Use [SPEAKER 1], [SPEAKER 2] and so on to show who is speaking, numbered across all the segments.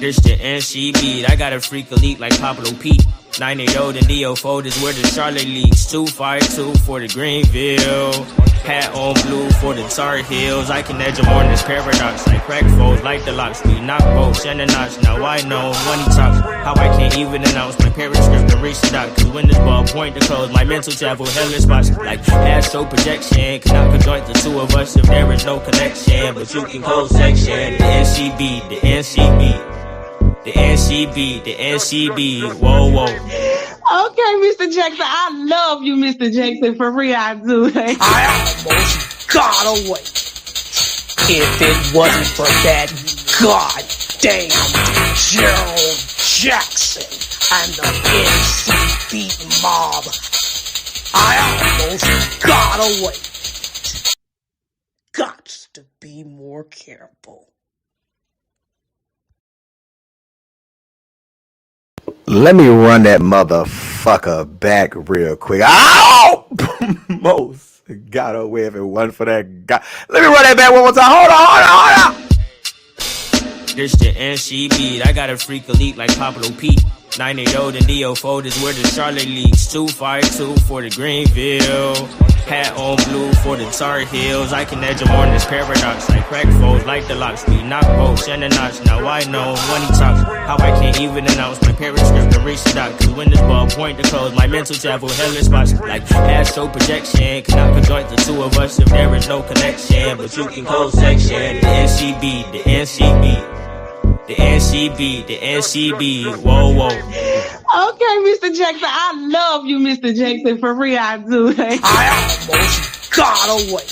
[SPEAKER 1] This the NC beat. I got a freak elite like Pablo Pete. 980 and Dio folders where the Charlotte leaks. 252 for the Greenville. Hat on blue for the Tar Heels. I can edge them on this paradox like crack folds, like the locks. We knock bolts and the notch. Now I know money talks. How I can't even announce my parents' script and reach the dot. Cause when this ball point to close, my mental travel hellish spots like astro projection. Cannot conjoint the two of us if there is no connection. But you can close section. The NCB, the NCB. The NCB, the NCB, whoa, whoa.
[SPEAKER 2] Okay, Mr. Jackson, I love you, Mr. Jackson, for real, I do.
[SPEAKER 3] I almost got away. If it wasn't for that goddamn Gerald Jackson and the NCB mob, I almost got away. Gots to be more careful.
[SPEAKER 4] Let me run that motherfucker back real quick. Ow! Most got away if it wasn't for that guy. Let me run that back one more time. Hold on.
[SPEAKER 1] This the NCB. I got a freak elite like Pablo Pete. 980 and Dio folders where the Charlotte leaks. 252 for the Greenville. Hat on blue for the Tar Heels. I can edge them on this paradox like crack folds, like the locks. We knock bolts and the notch. Now I know money talks. How I can't even announce my parents' script and reach the dot. Cause when this ball point to close, my mental travel hellish spots like astro projection. Cannot conjoint the two of us if there is no connection. But you can close section. The NCB, the NCB. The NCB, the NCB, whoa, whoa.
[SPEAKER 2] Okay, Mr. Jackson, I love you, Mr. Jackson, for real, I do.
[SPEAKER 3] I almost got away.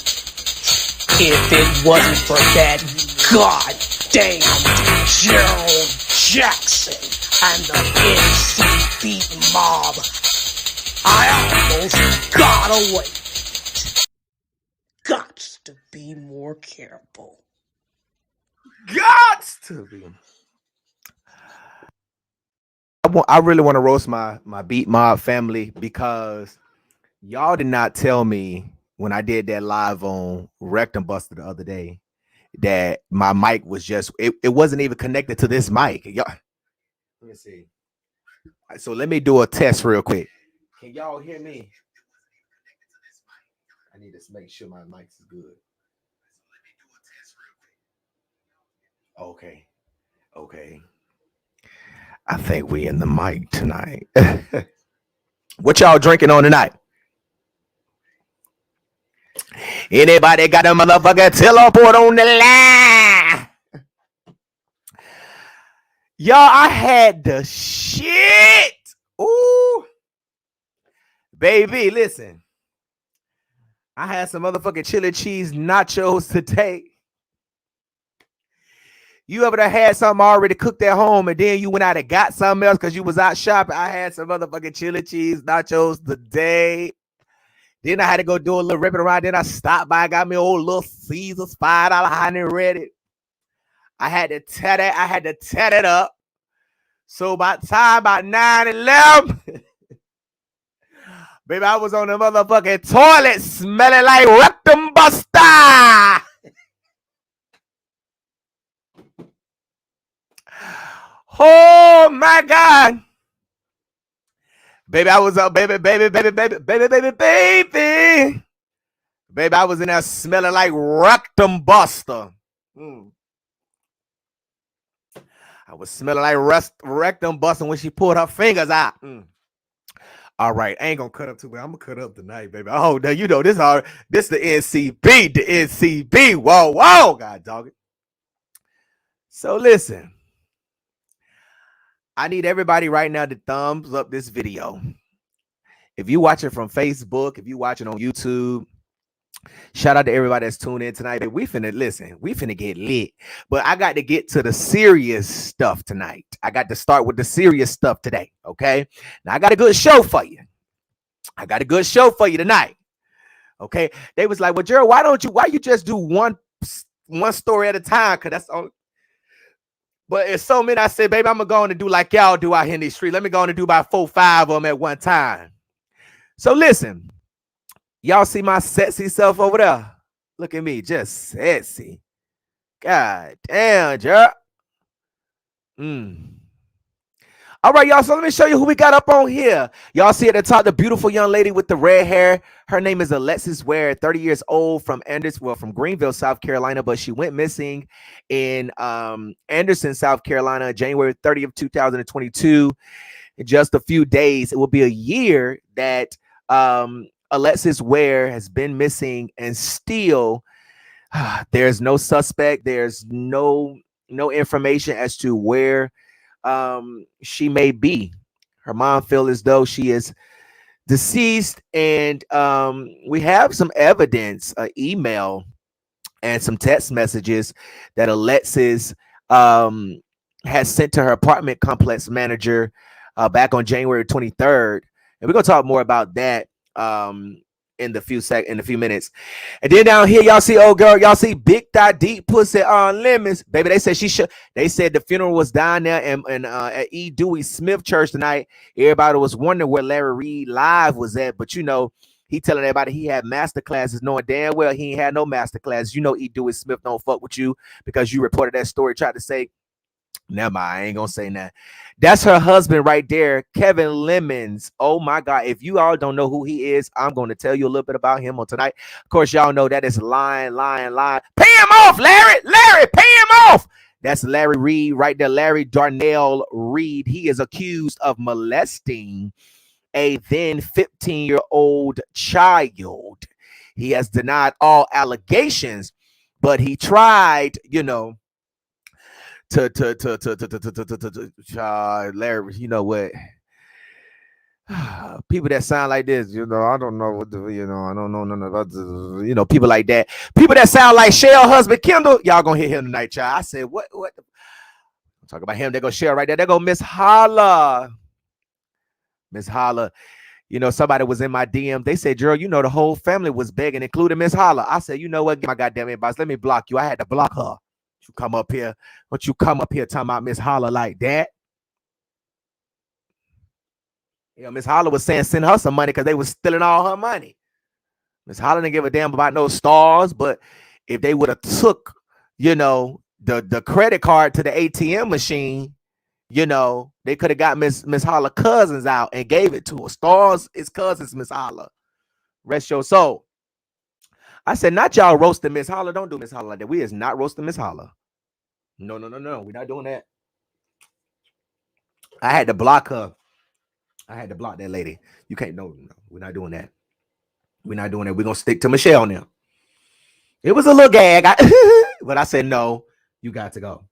[SPEAKER 3] If it wasn't for that goddamn Gerald Jackson and the NCB mob, I almost got away. Gots to be more careful.
[SPEAKER 4] Gots to be. I really want to roast my Beat Mob family because y'all did not tell me when I did that live on Rectum Buster the other day that my mic was just it wasn't even connected to this mic. Y'all, let me see. So let me do a test real quick. Can y'all hear me? I need to make sure my mic is good. Okay. I think we in the mic tonight. What y'all drinking on tonight? Anybody got a motherfucking teleport on the line? Y'all, I had the shit. Ooh. Baby, listen. I had some motherfucking chili cheese nachos today. You ever had something already cooked at home and then you went out and got something else because you was out shopping? I had some motherfucking chili cheese nachos today. Then I had to go do a little ripping around. Then I stopped by, got me old little Caesar's $5 honey ready. I had to tear that up. So by the time about 9-11, baby, I was on the motherfucking toilet smelling like Rectum Buster. Oh my God. Baby, I was up, baby. Baby, I was in there smelling like Rectum Buster. I was smelling like Rectum Buster when she pulled her fingers out. All right, I ain't gonna cut up too bad. I'm gonna cut up tonight, baby. Oh, now you know this the NCB, the NCB. Whoa, God dog it. So listen. I need everybody right now to thumbs up this video. If you watch it from Facebook, if you watch it on YouTube, shout out to everybody that's tuned in tonight. We finna get lit. But I got to get to the serious stuff tonight. I got to start with the serious stuff today, okay? Now, I got a good show for you. Tonight, okay? They was like, well, Gerald, why you just do one story at a time? Because that's all. But it's so many. I said, baby, I'm going to do like y'all do out here in the street. Let me go on and do about 4, 5 of them at one time. So listen, y'all see my sexy self over there? Look at me, just sexy. God damn, Gerald. All right, y'all. So let me show you who we got up on here. Y'all see at the top the beautiful young lady with the red hair. Her name is Alexis Ware, 30 years old, from from Greenville, South Carolina, but she went missing in Anderson, South Carolina, January 30th, 2022. In just a few days, it will be a year that Alexis Ware has been missing, and still there's no suspect. There's no information as to where she may be. Her mom feels as though she is deceased, and we have some evidence, email and some text messages that Alexis has sent to her apartment complex manager back on January 23rd, and we're gonna talk more about that in a few minutes. And then down here, y'all see old girl, y'all see big thigh deep pussy on lemons, baby. They said they said the funeral was down there at E. Dewey Smith Church tonight. Everybody was wondering where Larry Reid live was at, but you know, he telling everybody he had master classes, knowing damn well he ain't had no master classes. You know, E. Dewey Smith don't fuck with you because you reported that story, tried to say, never mind, I ain't gonna say that. That's her husband right there, Kevin Lemons. Oh my God. If you all don't know who he is, I'm going to tell you a little bit about him on tonight. Of course, y'all know that is lying. Pay him off, Larry. Pay him off. That's Larry Reid right there. Larry Darnell Reid. He is accused of molesting a then 15-year-old child. He has denied all allegations, but he tried, you know, Larry, you know what? People that sound like this, you know, I don't know what the, you know, I don't know nothing about the, you know, people like that. People that sound like Shell husband Kendall, y'all gonna hear him tonight, child. I said, what? Talk about him. They go Shell right there. They go Miss Holla. Miss Holla. You know, somebody was in my DM. They said, Gerald, you know, the whole family was begging, including Miss Holla. I said, you know what? Get my goddamn inbox. Let me block you. I had to block her. You come up here. Don't you come up here talking about Miss Holla like that? You know, Miss Holla was saying send her some money because they was stealing all her money. Miss Holla didn't give a damn about no stars, but if they would have took, you know, the credit card to the ATM machine, you know, they could have got Miss Holla cousins out and gave it to her. Stars is cousins, Miss Holla. Rest your soul. I said, not y'all roasting Miss Holla. Don't do Miss Holla like that. We is not roasting Miss Holla. No. We're not doing that. I had to block her. I had to block that lady. You can't, no, we're not doing that. We're not doing that. We're going to stick to Michelle now. It was a little gag, but I said, no, you got to go.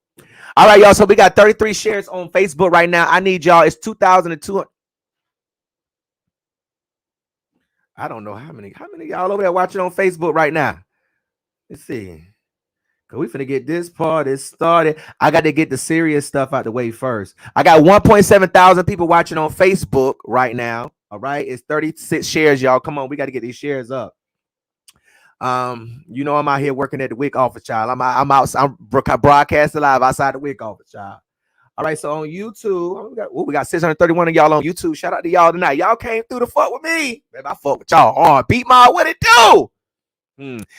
[SPEAKER 4] All right, y'all. So we got 33 shares on Facebook right now. I need y'all. It's 2,200. I don't know how many y'all over there watching on Facebook right now. Let's see. Cause we finna get this party started. I got to get the serious stuff out the way first. I got 1.7 thousand people watching on Facebook right now. All right, it's 36 shares, y'all. Come on, we got to get these shares up. You know, I'm out here working at the WIC office, child. I'm broadcasting live outside the WIC office, child. All right, so on YouTube, we got 631 of y'all on YouTube. Shout out to y'all tonight. Y'all came through the fuck with me. Baby, I fuck with y'all hard. Beat my what it do.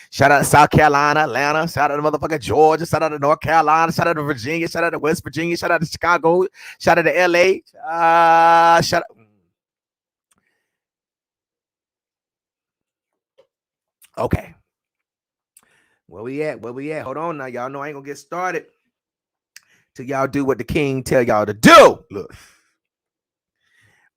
[SPEAKER 4] Shout out to South Carolina, Atlanta. Shout out to motherfucking Georgia. Shout out to North Carolina. Shout out to Virginia. Shout out to West Virginia. Shout out to Chicago. Shout out to LA. Shout out. Okay. Where we at? Hold on now. Y'all know I ain't gonna get started till y'all do what the king tell y'all to do. Look.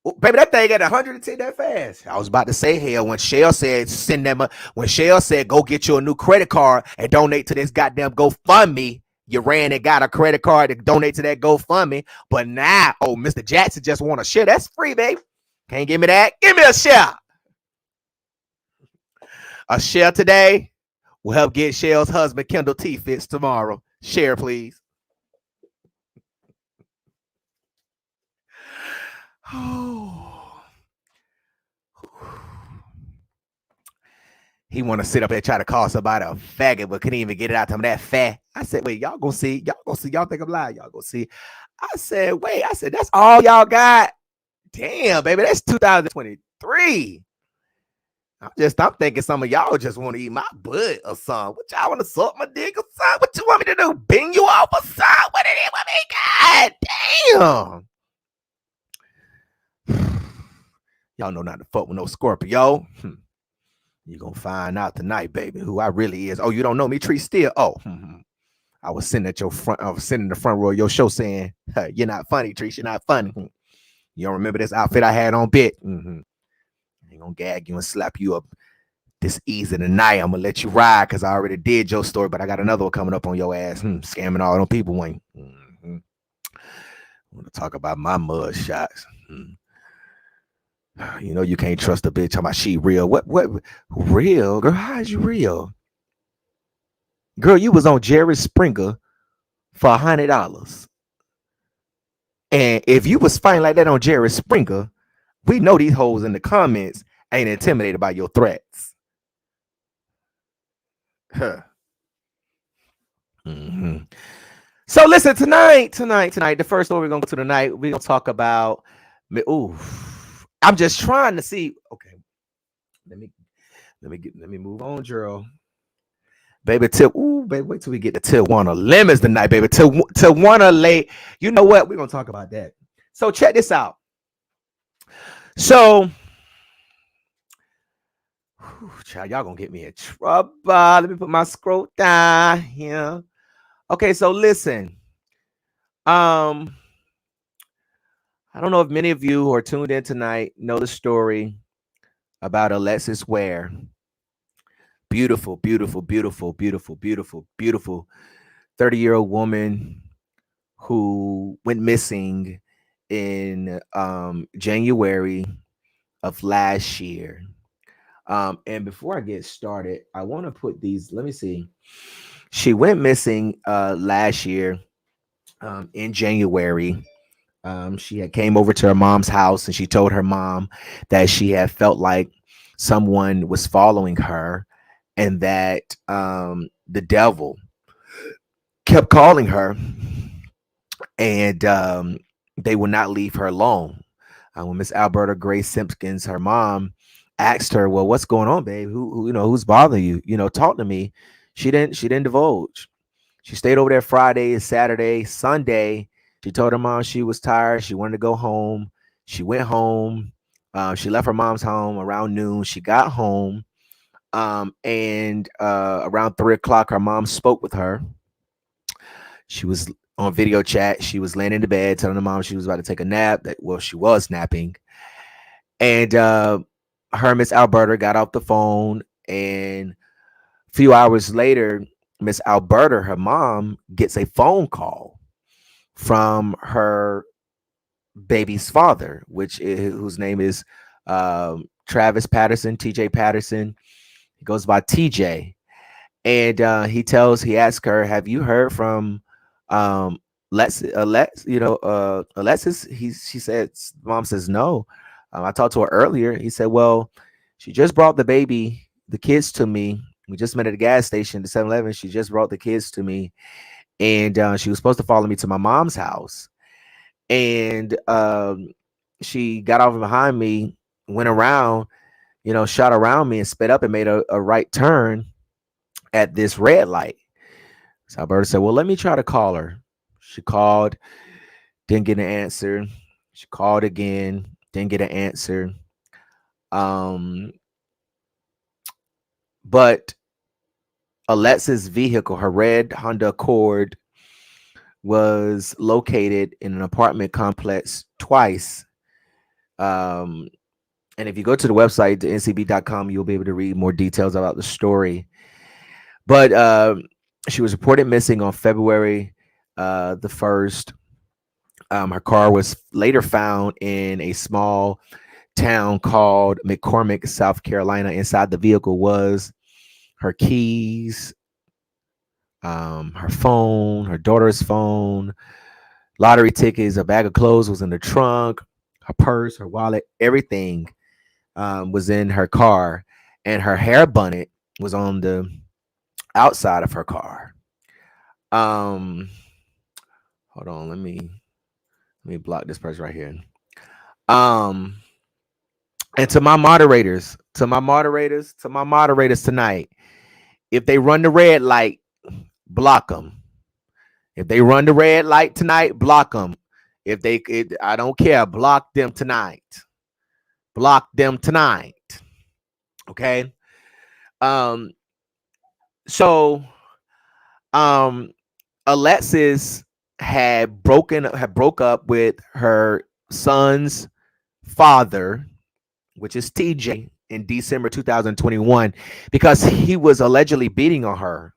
[SPEAKER 4] Oh, baby, that thing got 110 that fast. I was about to say, hell, when Shell said send them when Shell said go get you a new credit card and donate to this goddamn GoFundMe, you ran and got a credit card to donate to that GoFundMe. But now, oh, Mr. Jackson just want a share. That's free, baby. Can't give me that. Give me a share. A share today will help get Shell's husband Kendall T fixed tomorrow. Share, please. He want to sit up there and try to call somebody a faggot, but couldn't even get it out to him that fat. I said, wait, y'all gonna see. Y'all think I'm lying. Y'all gonna see. I said, wait. I said, that's all y'all got? Damn, baby, that's 2023. I'm thinking some of y'all just want to eat my butt or something. What y'all want to suck my dick or something? What you want me to do? Bing you off or something? What it is with me? God damn. Y'all know not to fuck with no Scorpio. You gonna find out tonight, baby, who I really is. Oh, you don't know me, Tree Still? Oh, I was sitting at your front. I was sitting in the front row of your show saying, hey, "You're not funny, Tree. You're not funny." You don't remember this outfit I had on, bit? I ain't gonna gag you and slap you up this easy tonight. I'm gonna let you ride because I already did your story, but I got another one coming up on your ass. Scamming all them people, Wayne. I want to talk about my mud shots. You know you can't trust a bitch talking about she real. What real? Girl, how is you real? Girl, you was on Jerry Springer for $100. And if you was fighting like that on Jerry Springer, we know these hoes in the comments ain't intimidated by your threats. So listen, tonight, the first story we're gonna go to tonight, we're gonna talk about. I'm just trying to see. Okay, let me move on, Gerald. Baby, baby, wait till we get to Tijuana Lemons tonight, baby. Tijuana late. You know what? We're gonna talk about that. So check this out. So, child, y'all gonna get me in trouble. Let me put my scroll down here. Okay, so listen. I don't know if many of you who are tuned in tonight know the story about Alexis Ware. Beautiful, beautiful, beautiful, beautiful, beautiful, beautiful 30-year-old woman who went missing in January of last year. And before I get started, I want to put these. Let me see. She went missing last year in January. She had came over to her mom's house and she told her mom that she had felt like someone was following her and that the devil kept calling her and they would not leave her alone. When Miss Alberta Grace Simpkins, her mom, asked her, "Well, what's going on, babe? Who who's bothering you? Talk to me." She didn't divulge. She stayed over there Friday, Saturday, Sunday. She told her mom she was tired. She wanted to go home. She went home. She left her mom's home around noon. She got home. And around 3 o'clock, her mom spoke with her. She was on video chat. She was laying in the bed, telling her mom she was about to take a nap. She was napping. And her Miss Alberta got off the phone. And a few hours later, Miss Alberta, her mom, gets a phone call from her baby's father, whose name is Travis Patterson, TJ Patterson. He goes by TJ. And he asks her, "Have you heard from Alexis?" She said, mom says, "No. I talked to her earlier." He said, "Well, she just brought the kids to me. We just met at the gas station, the 7-Eleven. She just brought the kids to me. And she was supposed to follow me to my mom's house. And she got off behind me, went around, shot around me and sped up and made a right turn at this red light." So Alberta said, "Well, let me try to call her." She called, didn't get an answer. She called again, didn't get an answer. But Alexis' vehicle, her red Honda Accord, was located in an apartment complex twice. And if you go to the website, the ncb.com, you'll be able to read more details about the story. But she was reported missing on February the 1st. Her car was later found in a small town called McCormick, South Carolina. Inside the vehicle was her keys, her phone, her daughter's phone, lottery tickets, a bag of clothes was in the trunk, her purse, her wallet, everything was in her car, and her hair bonnet was on the outside of her car. Hold on, let me block this person right here. And to my moderators, tonight, if they run the red light, block them. If they run the red light tonight, block them. I don't care, block them tonight. Block them tonight. Okay. Um. So, um, Alexis had broke up with her son's father, which is TJ, in December 2021 because he was allegedly beating on her,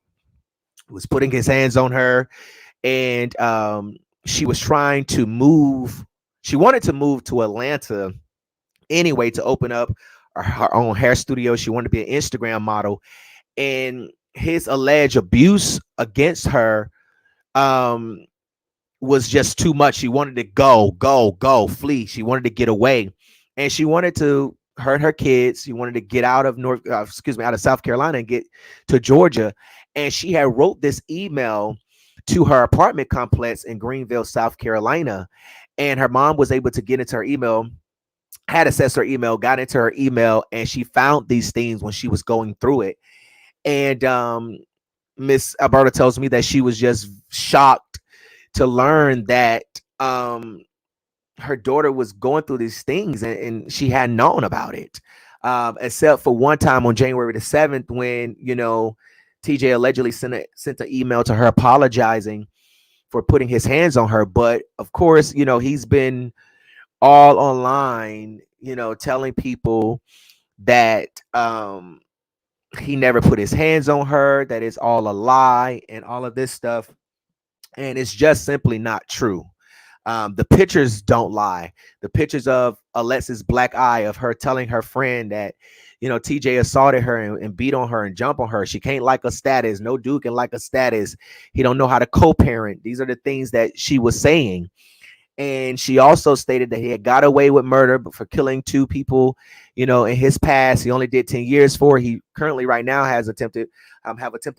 [SPEAKER 4] was putting his hands on her, and she was trying to move. She wanted to move to Atlanta anyway to open up her own hair studio. She wanted to be an Instagram model, and his alleged abuse against her um was just too much. She wanted to go, flee. She wanted to get away, and she wanted to hurt her kids. She wanted to get out of out of South Carolina and get to Georgia. And she had wrote this email to her apartment complex in Greenville, South Carolina, and her mom was able to get into her email, had access to her email, got into her email, and she found these things when she was going through it. And Miss Alberta tells me that she was just shocked to learn that her daughter was going through these things, and she hadn't known about it, except for one time on January the 7th when TJ allegedly sent an email to her apologizing for putting his hands on her. But of course, he's been all online, telling people that he never put his hands on her, that it's all a lie and all of this stuff. And it's just simply not true. The pictures don't lie. The pictures of Alexis' black eye, of her telling her friend that, TJ assaulted her and beat on her and jump on her. She can't like a status. No dude can like a status. He don't know how to co-parent. These are the things that she was saying. And she also stated that he had got away with murder, but for killing two people, in his past, he only did 10 years for. He currently right now has attempted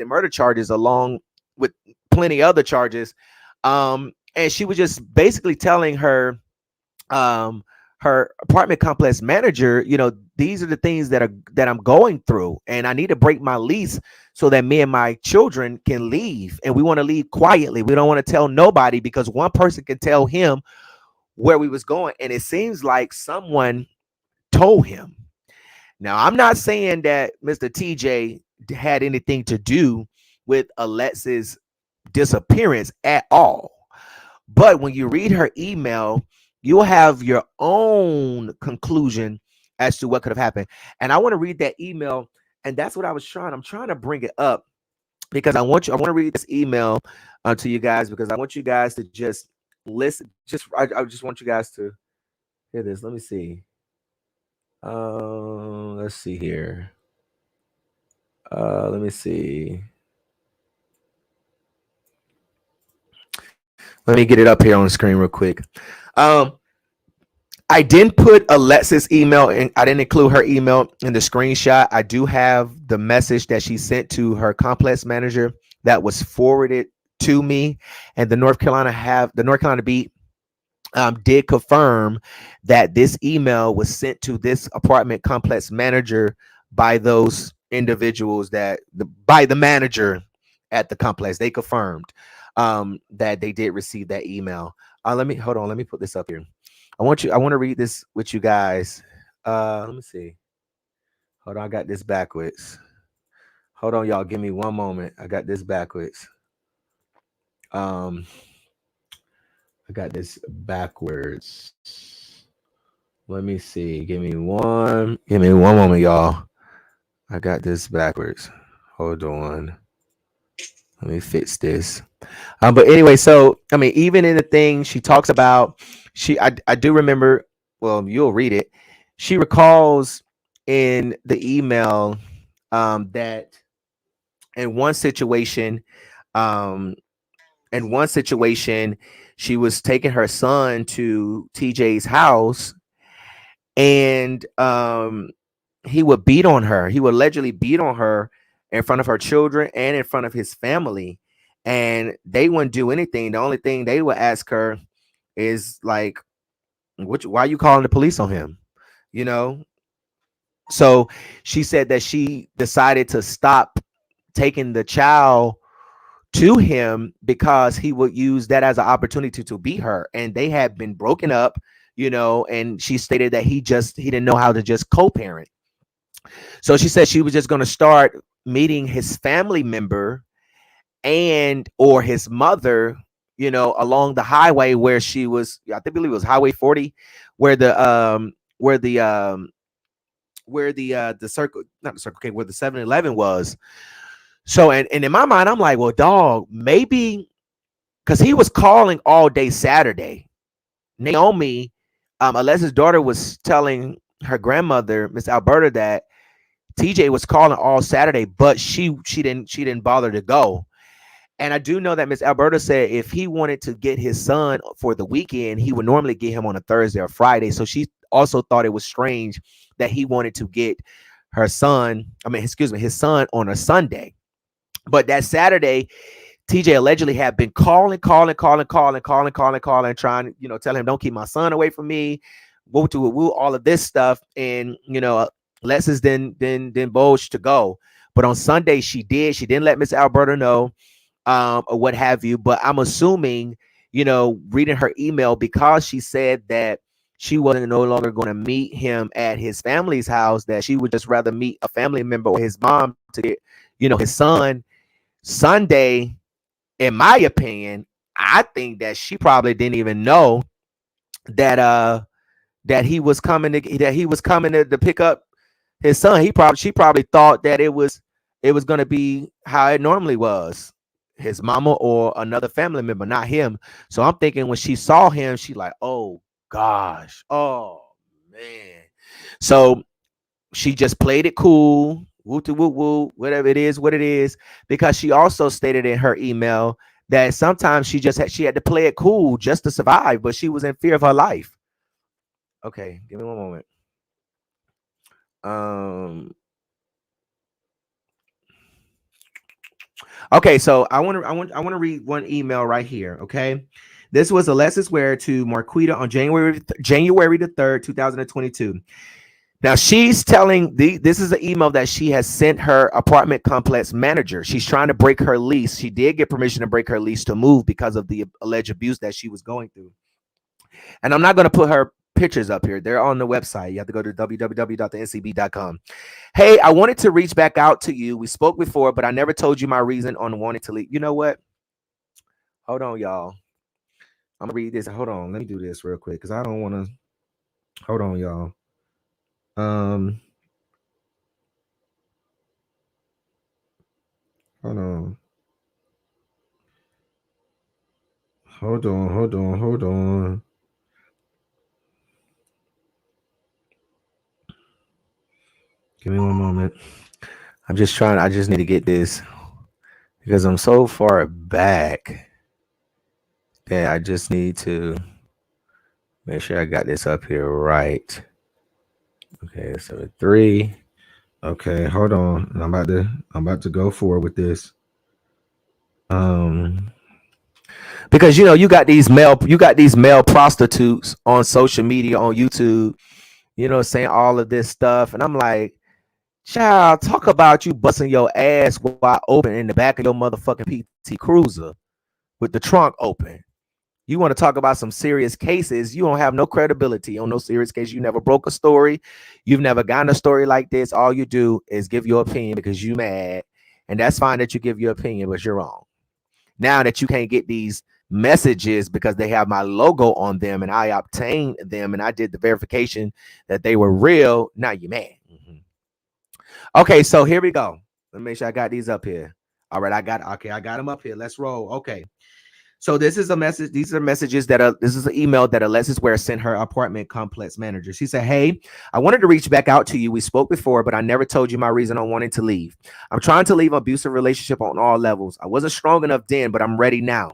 [SPEAKER 4] murder charges along with plenty other charges. And she was just basically telling her her apartment complex manager, these are the things that I'm going through, and I need to break my lease so that me and my children can leave. And we want to leave quietly. We don't want to tell nobody because one person can tell him where we was going. And it seems like someone told him. Now, I'm not saying that Mr. TJ had anything to do with Alexis' disappearance at all. But when you read her email, you'll have your own conclusion as to what could have happened. And I want to read that email. And that's what I'm trying to bring it up because I want to read this email to you guys because I want you guys to just listen. I just want you guys to hear this. Let me see. Let's see here. Let me see. Let me get it up here on the screen real quick. I didn't put Alexis' email in. I didn't include her email in the screenshot. I do have the message that she sent to her complex manager that was forwarded to me, and the North Carolina beat did confirm that this email was sent to this apartment complex manager by those individuals by the manager at the complex. They confirmed that they did receive that email. Let me put this up here. I want to read this with you guys. Let me see. Hold on, I got this backwards. Hold on, y'all. Give me one moment. I got this backwards. I got this backwards. Let me see. Give me one moment, y'all. I got this backwards. Hold on. Let me fix this. But anyway, so I mean, even in the thing she talks about, I do remember. Well, you'll read it. She recalls in the email that in one situation, she was taking her son to TJ's house, and he would beat on her. He would allegedly beat on her in front of her children and in front of his family, and they wouldn't do anything. The only thing they would ask her is like, why are you calling the police on him? So she said that she decided to stop taking the child to him because he would use that as an opportunity to beat her. And they had been broken up, and she stated that he didn't know how to just co-parent. So she said she was just going to start meeting his family member and or his mother, along the highway where she was, I believe it was Highway 40, where the circle, not the circle K, where the 7-Eleven was. So and in my mind, I'm like, well, dog, maybe because he was calling all day Saturday. Naomi, Alexis' daughter, was telling her grandmother, Miss Alberta, that TJ was calling all Saturday, but she didn't bother to go. And I do know that Miss Alberta said if he wanted to get his son for the weekend, he would normally get him on a Thursday or Friday. So she also thought it was strange that he wanted to get his son on a Sunday. But that Saturday, TJ allegedly had been calling, trying, tell him, don't keep my son away from me, all of this stuff. And, Alexis then bulged to go. But on Sunday, she didn't let Miss Alberta know, or what have you. But I'm assuming, reading her email, because she said that she wasn't no longer going to meet him at his family's house, that she would just rather meet a family member or his mom to get, his son Sunday. In my opinion, I think that she probably didn't even know that he was coming to pick up his son. She probably thought that it was going to be how it normally was, his mama or another family member, not him. So I'm thinking when she saw him, she like, oh gosh, oh man. So she just played it cool, woo to woo woo, whatever it is, what it is, because she also stated in her email that sometimes she had to play it cool just to survive, but she was in fear of her life. Okay, give me one moment. Okay, so I want to read one email right here. Okay, this was Alexis Ware to Marquita on January the 3rd, 2022. Now she's telling this is an email that she has sent her apartment complex manager. She's trying to break her lease. She did get permission to break her lease to move because of the alleged abuse that she was going through. And I'm not going to put her pictures up here. They're on the website. You have to go to www.thencb.com. Hey, I wanted to reach back out to you. We spoke before, but I never told you my reason on wanting to leave. You know what? Hold on, y'all. I'm going to read this. Hold on. Let me do this real quick because I don't want to. Hold on, y'all. Hold on. Hold on. Give me one moment. I just need to get this because I'm so far back that I just need to make sure I got this up here right. Okay, so 3. Okay, hold on. I'm about to go forward with this. Because you got these male prostitutes on social media, on YouTube, saying all of this stuff, and I'm like, child, talk about you busting your ass wide open in the back of your motherfucking PT Cruiser with the trunk open. You want to talk about some serious cases? You don't have no credibility on no serious case. You never broke a story. You've never gotten a story like this. All you do is give your opinion because you mad, and that's fine that you give your opinion, but you're wrong. Now that you can't get these messages because they have my logo on them and I obtained them and I did the verification that they were real, now you're mad. Okay, so here we go. Let me make sure I got these up here. All right, I got them up here. Let's roll. Okay. So this is a message. These are messages this is an email that Alexis Ware sent her apartment complex manager. She said, hey, I wanted to reach back out to you. We spoke before, but I never told you my reason on wanting to leave. I'm trying to leave an abusive relationship on all levels. I wasn't strong enough then, but I'm ready now.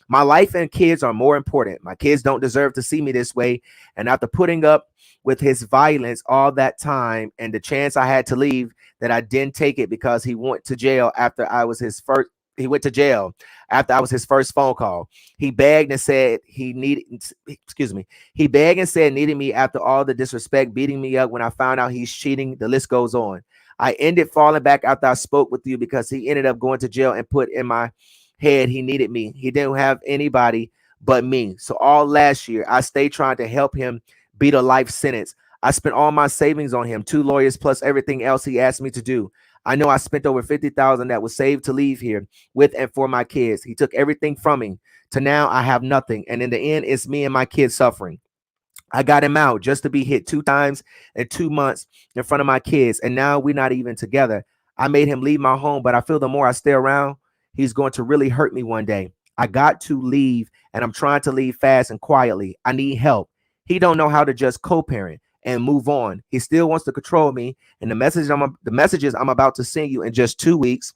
[SPEAKER 4] My life and kids are more important. My kids don't deserve to see me this way. And after putting up with his violence all that time and the chance I had to leave, that I didn't take it because he went to jail after I was his first He went to jail after I was his first phone call. He begged and said he needed, excuse me, he begged and said needed me after all the disrespect, beating me up when I found out he's cheating. The list goes on. I ended falling back after I spoke with you because he ended up going to jail and put in my head he needed me. He didn't have anybody but me. So all last year, I stayed trying to help him beat a life sentence. I spent all my savings on him, 2 lawyers plus everything else he asked me to do. I know I spent over 50,000 that was saved to leave here with and for my kids. He took everything from me. To now I have nothing. And in the end, it's me and my kids suffering. I got him out just to be hit 2 times in 2 months in front of my kids. And now we're not even together. I made him leave my home, but I feel the more I stay around, he's going to really hurt me one day. I got to leave, and I'm trying to leave fast and quietly. I need help. He don't know how to just co-parent and move on. He still wants to control me. And the messages I'm about to send you in just 2 weeks,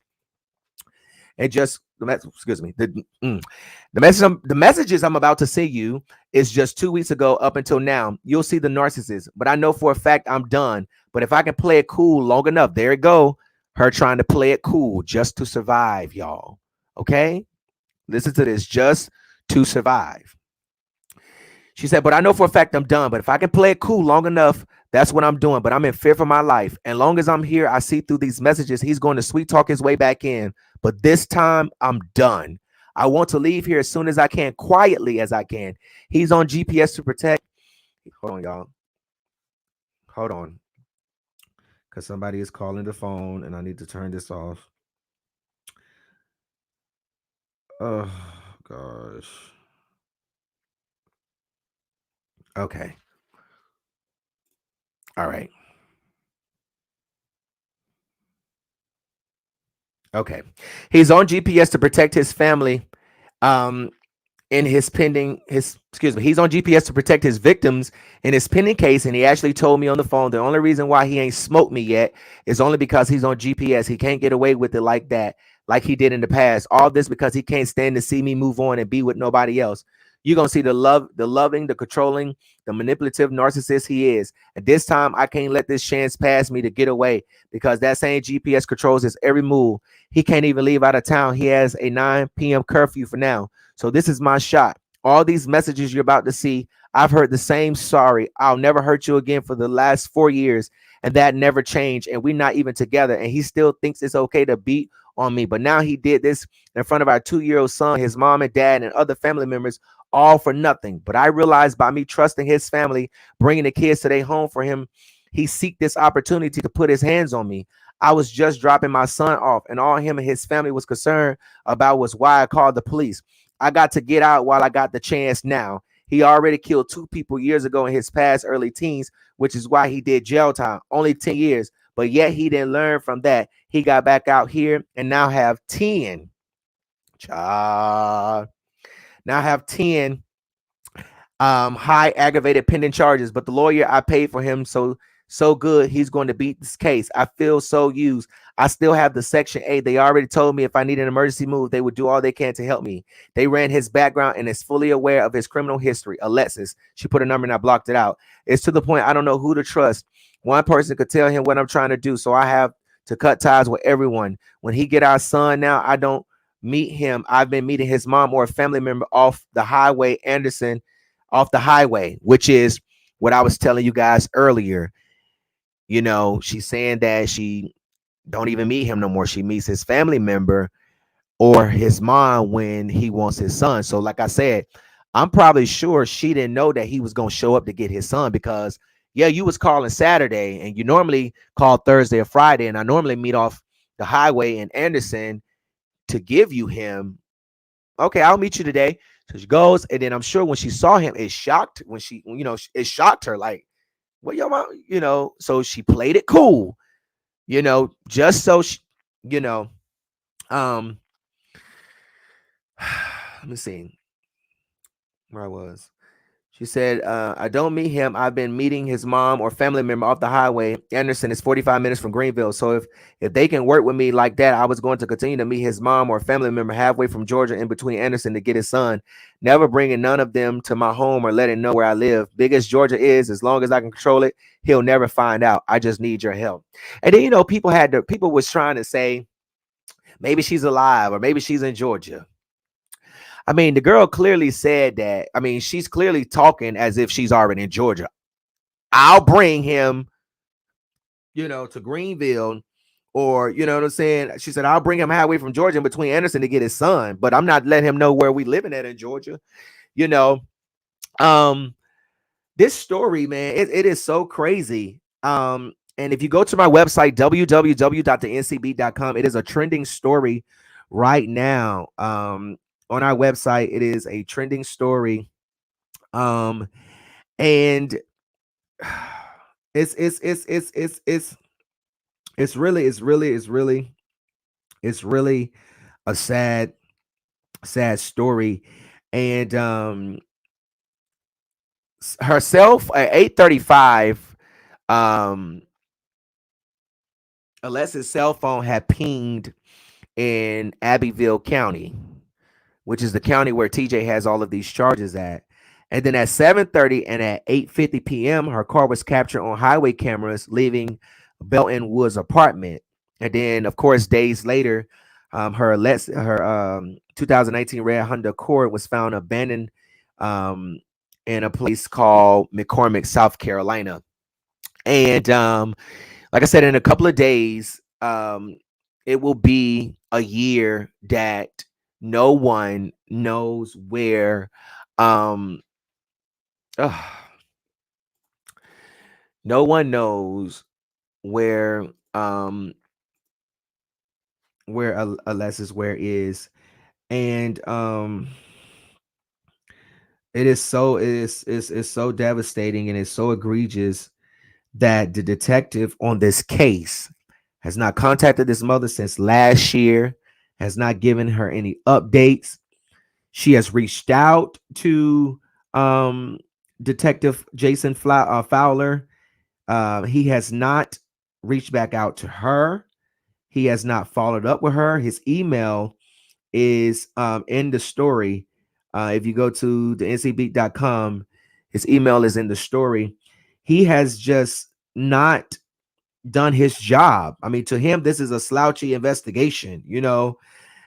[SPEAKER 4] and just excuse me, the messages I'm about to send you is just 2 weeks ago up until now. You'll see the narcissist, but I know for a fact I'm done. But if I can play it cool long enough, there it go. Her trying to play it cool just to survive, y'all. Okay, listen to this, just to survive. She said, but I know for a fact I'm done. But if I can play it cool long enough, that's what I'm doing. But I'm in fear for my life. And long as I'm here, I see through these messages, he's going to sweet talk his way back in. But this time I'm done. I want to leave here as soon as I can, quietly as I can. He's on GPS to protect. Hold on, y'all. Hold on. Because somebody is calling the phone and I need to turn this off. Oh, gosh. Okay. All right. Okay. He's on GPS to protect his family. In his pending his excuse me, he's on GPS to protect his victims in his pending case, and he actually told me on the phone the only reason why he ain't smoked me yet is only because he's on GPS. He can't get away with it like that, like he did in the past. All this because he can't stand to see me move on and be with nobody else. You're gonna see the loving, the controlling, the manipulative narcissist he is. At this time, I can't let this chance pass me to get away because that same GPS controls his every move. He can't even leave out of town. He has a 9 p.m. curfew for now. So this is my shot. All these messages you're about to see, I've heard the same sorry. I'll never hurt you again for the last 4 years. And that never changed. And we're not even together. And he still thinks it's okay to beat on me. But now he did this in front of our 2-year-old son, his mom and dad, and other family members, all for nothing. But I realized by me trusting his family, bringing the kids to their home for him, he seeked this opportunity to put his hands on me. I was just dropping my son off, and all him and his family was concerned about was why I called the police. I got to get out while I got the chance now. He already killed 2 people years ago in his past early teens, which is why he did jail time, only 10 years. But yet he didn't learn from that. He got back out here and now have 10. Now have 10 high aggravated pending charges. But the lawyer I paid for him so good, he's going to beat this case. I feel so used. I still have the Section 8. They already told me if I need an emergency move, they would do all they can to help me. They ran his background and is fully aware of his criminal history. Alexis, she put a number and I blocked it out. It's to the point I don't know who to trust. One person could tell him what I'm trying to do, so I have to cut ties with everyone. When he get our son now, I don't meet him. I've been meeting his mom or a family member off the highway, Anderson, off the highway, which is what I was telling you guys earlier. You know, she's saying that she don't even meet him no more. She meets his family member or his mom when he wants his son. So like I said, I'm probably sure she didn't know that he was going to show up to get his son because, yeah, you was calling Saturday and you normally call Thursday or Friday. And I normally meet off the highway in Anderson to give you him. Okay, I'll meet you today. So she goes. And then I'm sure when she saw him, it shocked it shocked her. Like, what your mom, so she played it cool, just so she, let me see where I was. She said, I don't meet him. I've been meeting his mom or family member off the highway. Anderson is 45 minutes from Greenville. So if they can work with me like that, I was going to continue to meet his mom or family member halfway from Georgia in between Anderson to get his son. Never bringing none of them to my home or letting know where I live. Big as Georgia is, as long as I can control it, he'll never find out. I just need your help. And then, people was trying to say Maybe she's alive, or maybe she's in Georgia. I mean, the girl clearly said that. I mean, she's clearly talking as if she's already in Georgia. I'll bring him, to Greenville, or you know what I'm saying. She said, I'll bring him halfway from Georgia in between Anderson to get his son, but I'm not letting him know where we living at in Georgia. This story, man, it is so crazy. And if you go to my website, www.thencb.com, it is a trending story right now. On our website, it is a trending story. And it's really a sad story. And herself at 8:35, Alexis' cell phone had pinged in Abbeville County, which is the county where TJ has all of these charges at. And then at 7:30 and at 8:50 p.m., her car was captured on highway cameras leaving Belton Woods' apartment. And then, of course, days later, her 2019 red Honda Accord was found abandoned in a place called McCormick, South Carolina. And like I said, in a couple of days, it will be a year that no one knows where no one knows where Alexis Ware is. And it's so devastating, and it's so egregious that the detective on this case has not contacted this mother since last year, has not given her any updates. She has reached out to Detective Jason Fowler. He has not reached back out to her. He has not followed up with her. His email is in the story. If you go to the ncb.com, his email is in the story. He has just not done his job. I mean, to him, this is a slouchy investigation,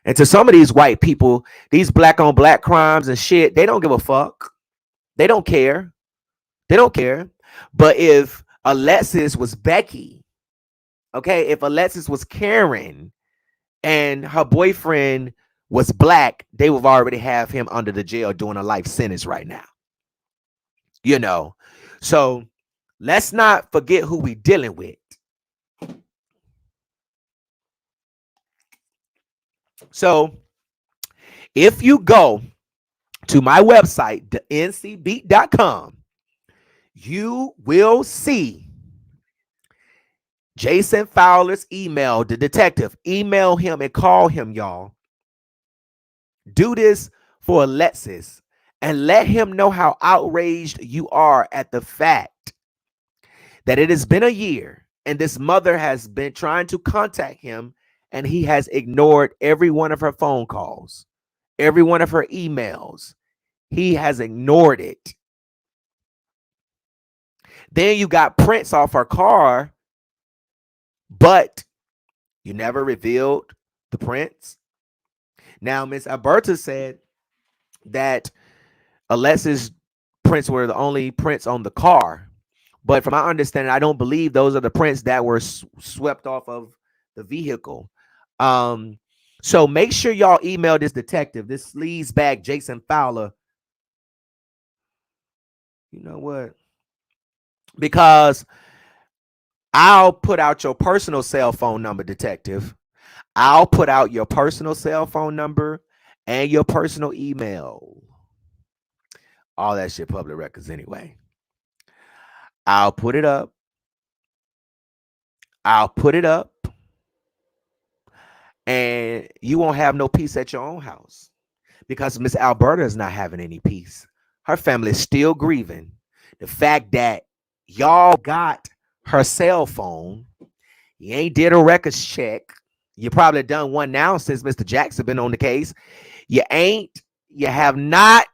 [SPEAKER 4] And to some of these white people, these black on black crimes and shit, they don't give a fuck. They don't care. They don't care. But if Alexis was Becky, okay, if Alexis was Karen and her boyfriend was black, they would already have him under the jail doing a life sentence right now. So let's not forget who we dealing with. So if you go to my website, thencb.com, you will see Jason Fowler's email, the detective. Email him and call him, y'all. Do this for Alexis and let him know how outraged you are at the fact that it has been a year and this mother has been trying to contact him and he has ignored every one of her phone calls, every one of her emails. He has ignored it. Then you got prints off her car, but you never revealed the prints. Now, Miss Alberta said that Alexis' prints were the only prints on the car. But from my understanding, I don't believe those are the prints that were swept off of the vehicle. So make sure y'all email this detective, this sleazebag Jason Fowler. You know what? Because I'll put out your personal cell phone number, detective. I'll put out your personal cell phone number and your personal email. All that shit public records anyway. I'll put it up. And you won't have no peace at your own house because Miss Alberta is not having any peace. Her family is still grieving the fact that y'all got her cell phone. You ain't did a records check. You probably done one now since Mr. Jackson been on the case. You ain't read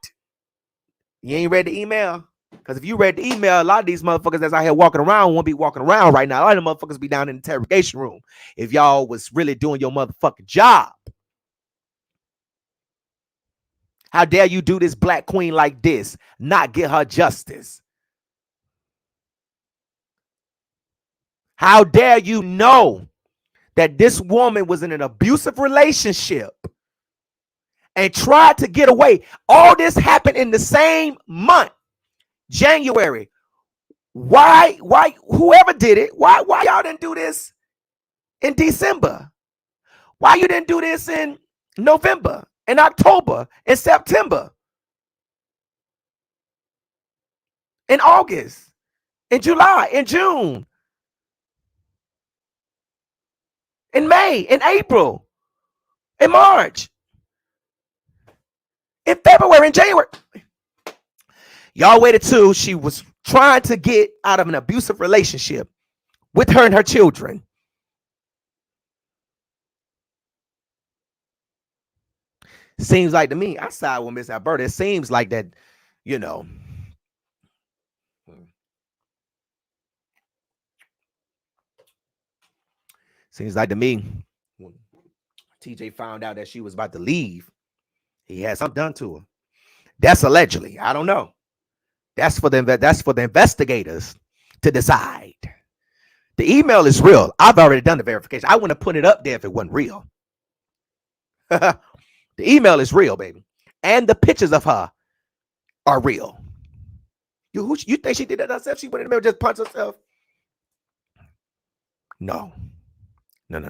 [SPEAKER 4] the email. Because if you read the email, a lot of these motherfuckers that's out here walking around won't be walking around right now. A lot of the motherfuckers be down in the interrogation room if y'all was really doing your motherfucking job. How dare you do this black queen like this, not get her justice? How dare you know that this woman was in an abusive relationship and tried to get away? All this happened in the same month, January. Why, whoever did it, why y'all didn't do this in December? Why you didn't do this in November, in October, in September, in August, in July, in June, in May, in April, in March, in February, in January? Y'all waited till she was trying to get out of an abusive relationship with her and her children. Seems like to me, I side with Miss Alberta. It seems like that, you know. Seems like to me, when TJ found out that she was about to leave, he had something done to her. That's allegedly. I don't know. That's for the investigators to decide. The email is real. I've already done the verification. I wouldn't have put it up there if it wasn't real. The email is real, baby. And the pictures of her are real. You think she did that herself? She went in there and just punched herself? No. No.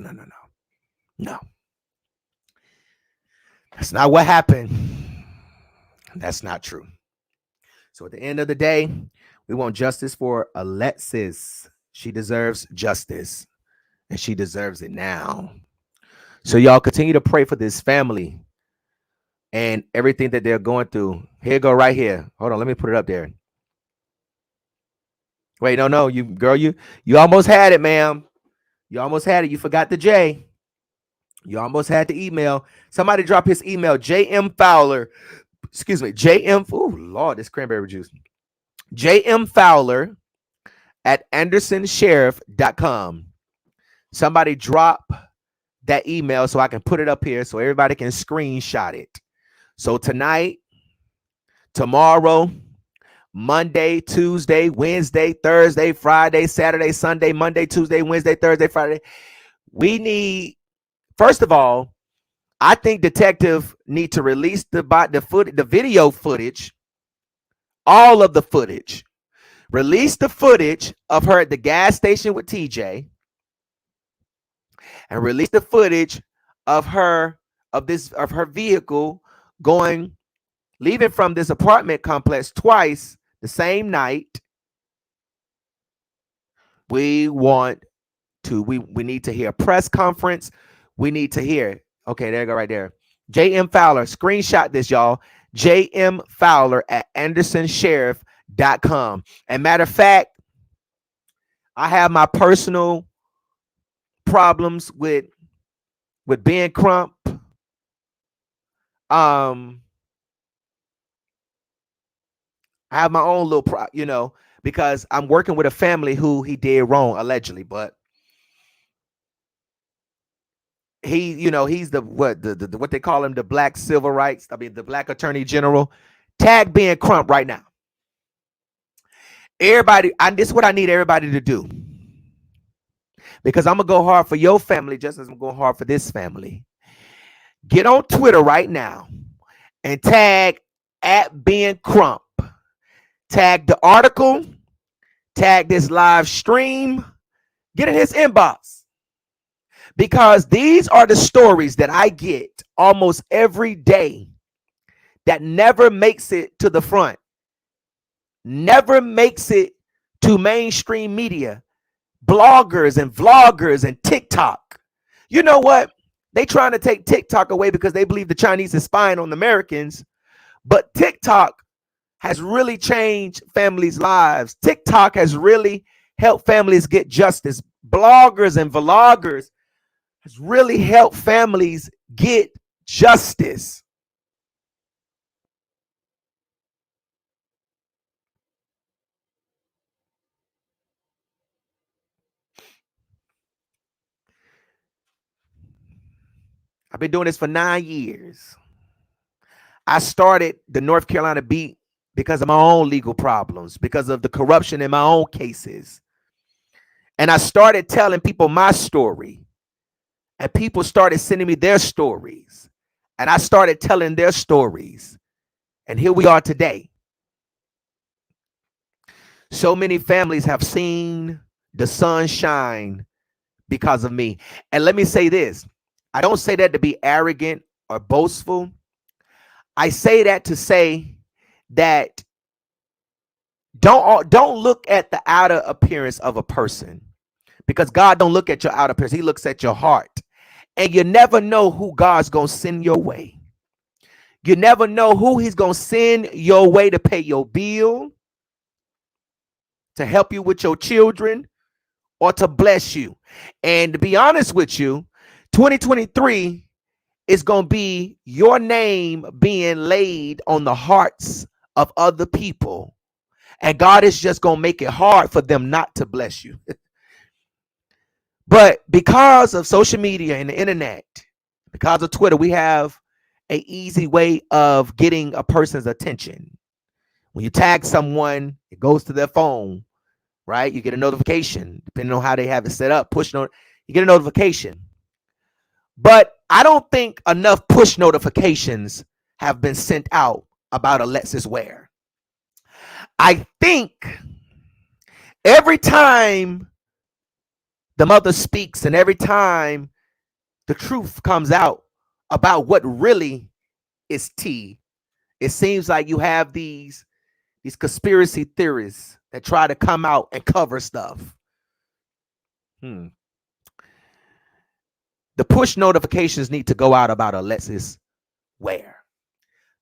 [SPEAKER 4] That's not what happened. That's not true. So at the end of the day, we want justice for Alexis. She deserves justice, and she deserves it now. So y'all continue to pray for this family and everything that they're going through. Here go right here. Hold on, let me put it up there. Wait, no, you almost had it, ma'am. You almost had it. You forgot the J. You almost had the email. Somebody drop his email, JM Fowler. Excuse me, JM. Oh, Lord, this cranberry juice. JM Fowler at andersonsheriff.com. Somebody drop that email so I can put it up here so everybody can screenshot it. So tonight, tomorrow, Monday, Tuesday, Wednesday, Thursday, Friday, Saturday, Sunday, Monday, Tuesday, Wednesday, Thursday, Friday. We need, first of all, I think detective need to release the video footage, all of the footage. Release the footage of her at the gas station with TJ, and release the footage of her vehicle leaving from this apartment complex twice the same night. We need to hear a press conference. We need to hear. Okay, there you go right there. JM Fowler, screenshot this, y'all. JM Fowler at andersonsheriff.com. And matter of fact, I have my personal problems with Ben Crump. I have my own little because I'm working with a family who he did wrong allegedly, but he's the what they call him, the black civil rights. I mean, the black attorney general. Tag Ben Crump right now. Everybody, this is what I need everybody to do, because I'm gonna go hard for your family just as I'm going hard for this family. Get on Twitter right now and tag at Ben Crump. Tag the article. Tag this live stream. Get in his inbox. Because these are the stories that I get almost every day that never makes it to the front. Never makes it to mainstream media. Bloggers and vloggers and TikTok. You know what? They trying to take TikTok away because they believe the Chinese is spying on Americans. But TikTok has really changed families' lives. TikTok has really helped families get justice. Bloggers and vloggers has really helped families get justice. I've been doing this for 9 years. I started the North Carolina beat because of my own legal problems, because of the corruption in my own cases. And I started telling people my story. And people started sending me their stories. And I started telling their stories. And here we are today. So many families have seen the sun shine because of me. And let me say this. I don't say that to be arrogant or boastful. I say that to say that don't look at the outer appearance of a person, because God don't look at your outer appearance. He looks at your heart. And you never know who God's going to send your way. You never know who he's going to send your way to pay your bill, to help you with your children, or to bless you. And to be honest with you, 2023 is going to be your name being laid on the hearts of other people. And God is just going to make it hard for them not to bless you. But because of social media and the internet, because of Twitter, we have an easy way of getting a person's attention. When you tag someone, it goes to their phone, right? You get a notification, depending on how they have it set up. You get a notification. But I don't think enough push notifications have been sent out about Alexis Ware. I think every time the mother speaks and every time the truth comes out about what really is tea, it seems like you have these conspiracy theories that try to come out and cover stuff. The push notifications need to go out about Alexis Ware.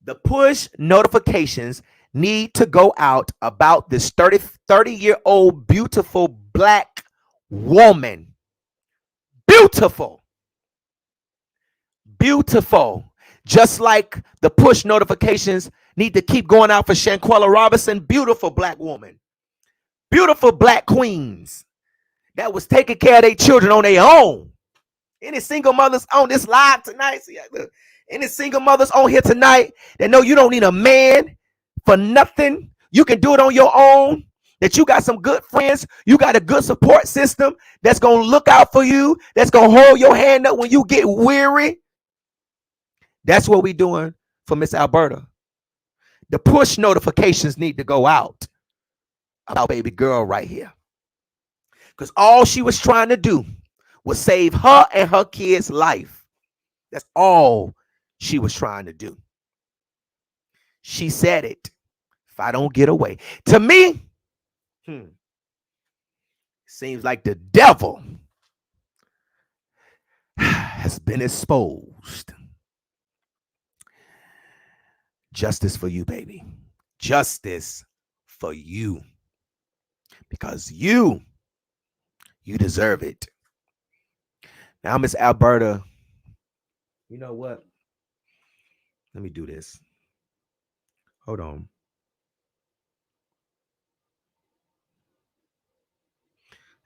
[SPEAKER 4] The push notifications need to go out about this 30-year-old beautiful black woman. Beautiful. Just like the push notifications need to keep going out for Shanquella Robinson. Beautiful black woman. Beautiful black queens that was taking care of their children on their own. Any single mothers on this live tonight? See, look, any single mothers on here tonight that know you don't need a man for nothing? You can do it on your own. That you got some good friends, you got a good support system that's going to look out for you, that's going to hold your hand up when you get weary. That's what we're doing for Miss Alberta. The push notifications need to go out about baby girl right here. Because all she was trying to do was save her and her kids' life. That's all she was trying to do. She said it. If I don't get away. To me, seems like the devil has been exposed. Justice for you, baby. Justice for you. Because you deserve it. Now, Miss Alberta, you know what? Let me do this. Hold on.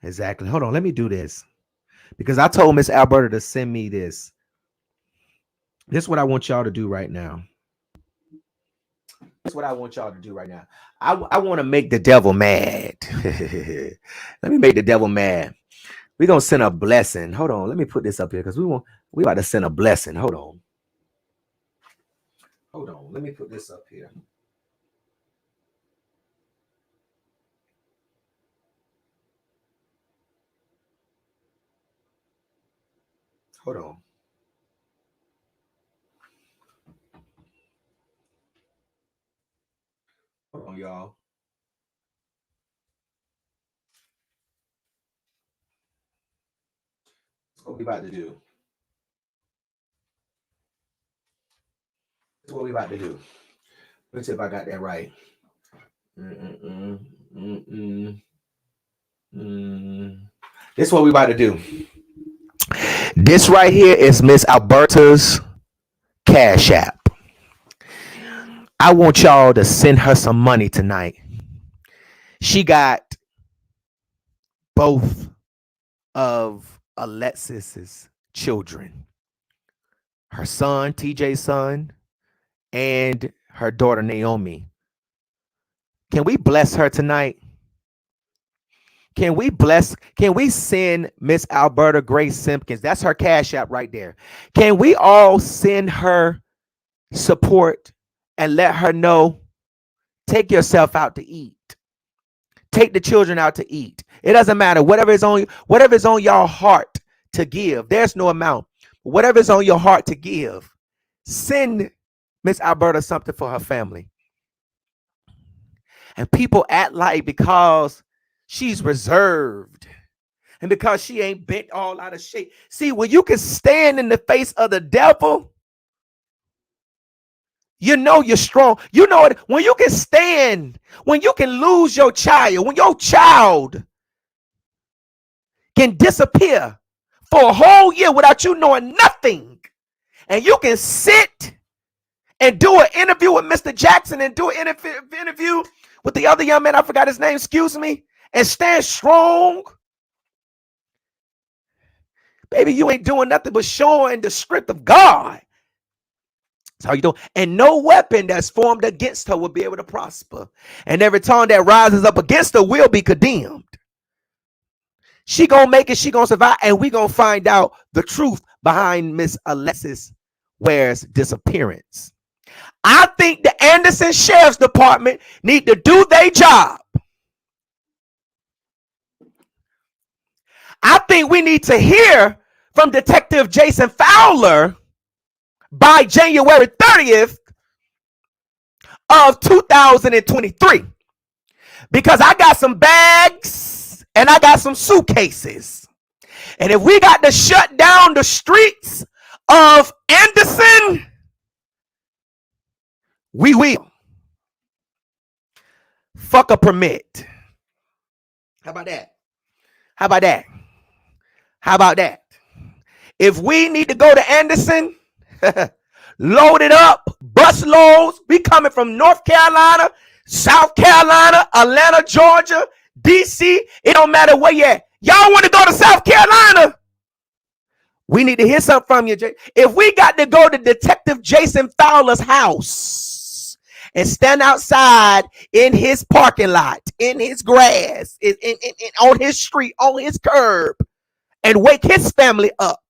[SPEAKER 4] Exactly. Hold on. Let me do this. Because I told Miss Alberta to send me this. This is what I want y'all to do right now. That's what I want y'all to do right now. I want to make the devil mad. Let me make the devil mad. We're going to send a blessing. Hold on. Let me put this up here because we about to send a blessing. Hold on. Let me put this up here. Hold on. Hold on, y'all. That's what we about to do. That's what we about to do. Let's see if I got that right. This is what we about to do. This right here is Miss Alberta's Cash App. I want y'all to send her some money tonight. She got both of Alexis's children her son, TJ's son, and her daughter, Naomi. Can we bless her tonight? Can we send Miss Alberta Grace Simpkins? That's her cash app right there. Can we all send her support and let her know, take yourself out to eat. Take the children out to eat. It doesn't matter. Whatever is on your heart to give. There's no amount. Whatever is on your heart to give, send Miss Alberta something for her family. And people act like because she's reserved and because she ain't bent all out of shape. See, when you can stand in the face of the devil, you know you're strong. You know it. When you can stand, when you can lose your child, when your child can disappear for a whole year without you knowing nothing, and you can sit and do an interview with Mr. Jackson and do an interview with the other young man, I forgot his name, excuse me, and stand strong. Baby, you ain't doing nothing but showing the strength of God. That's how you do. And no weapon that's formed against her will be able to prosper. And every tongue that rises up against her will be condemned. She gonna make it, she gonna survive, and we gonna find out the truth behind Miss Alexis Ware's disappearance. I think the Anderson Sheriff's Department need to do their job. I think we need to hear from Detective Jason Fowler by January 30th of 2023. Because I got some bags and I got some suitcases. And if we got to shut down the streets of Anderson, we will. Fuck a permit. How about that? How about that? How about that? If we need to go to Anderson, load it up, bus loads. We coming from North Carolina, South Carolina, Atlanta, Georgia, DC. It don't matter where you at. Y'all want to go to South Carolina? We need to hear something from you, Jay. If we got to go to Detective Jason Fowler's house and stand outside in his parking lot, in his grass, on his street, on his curb, and wake his family up.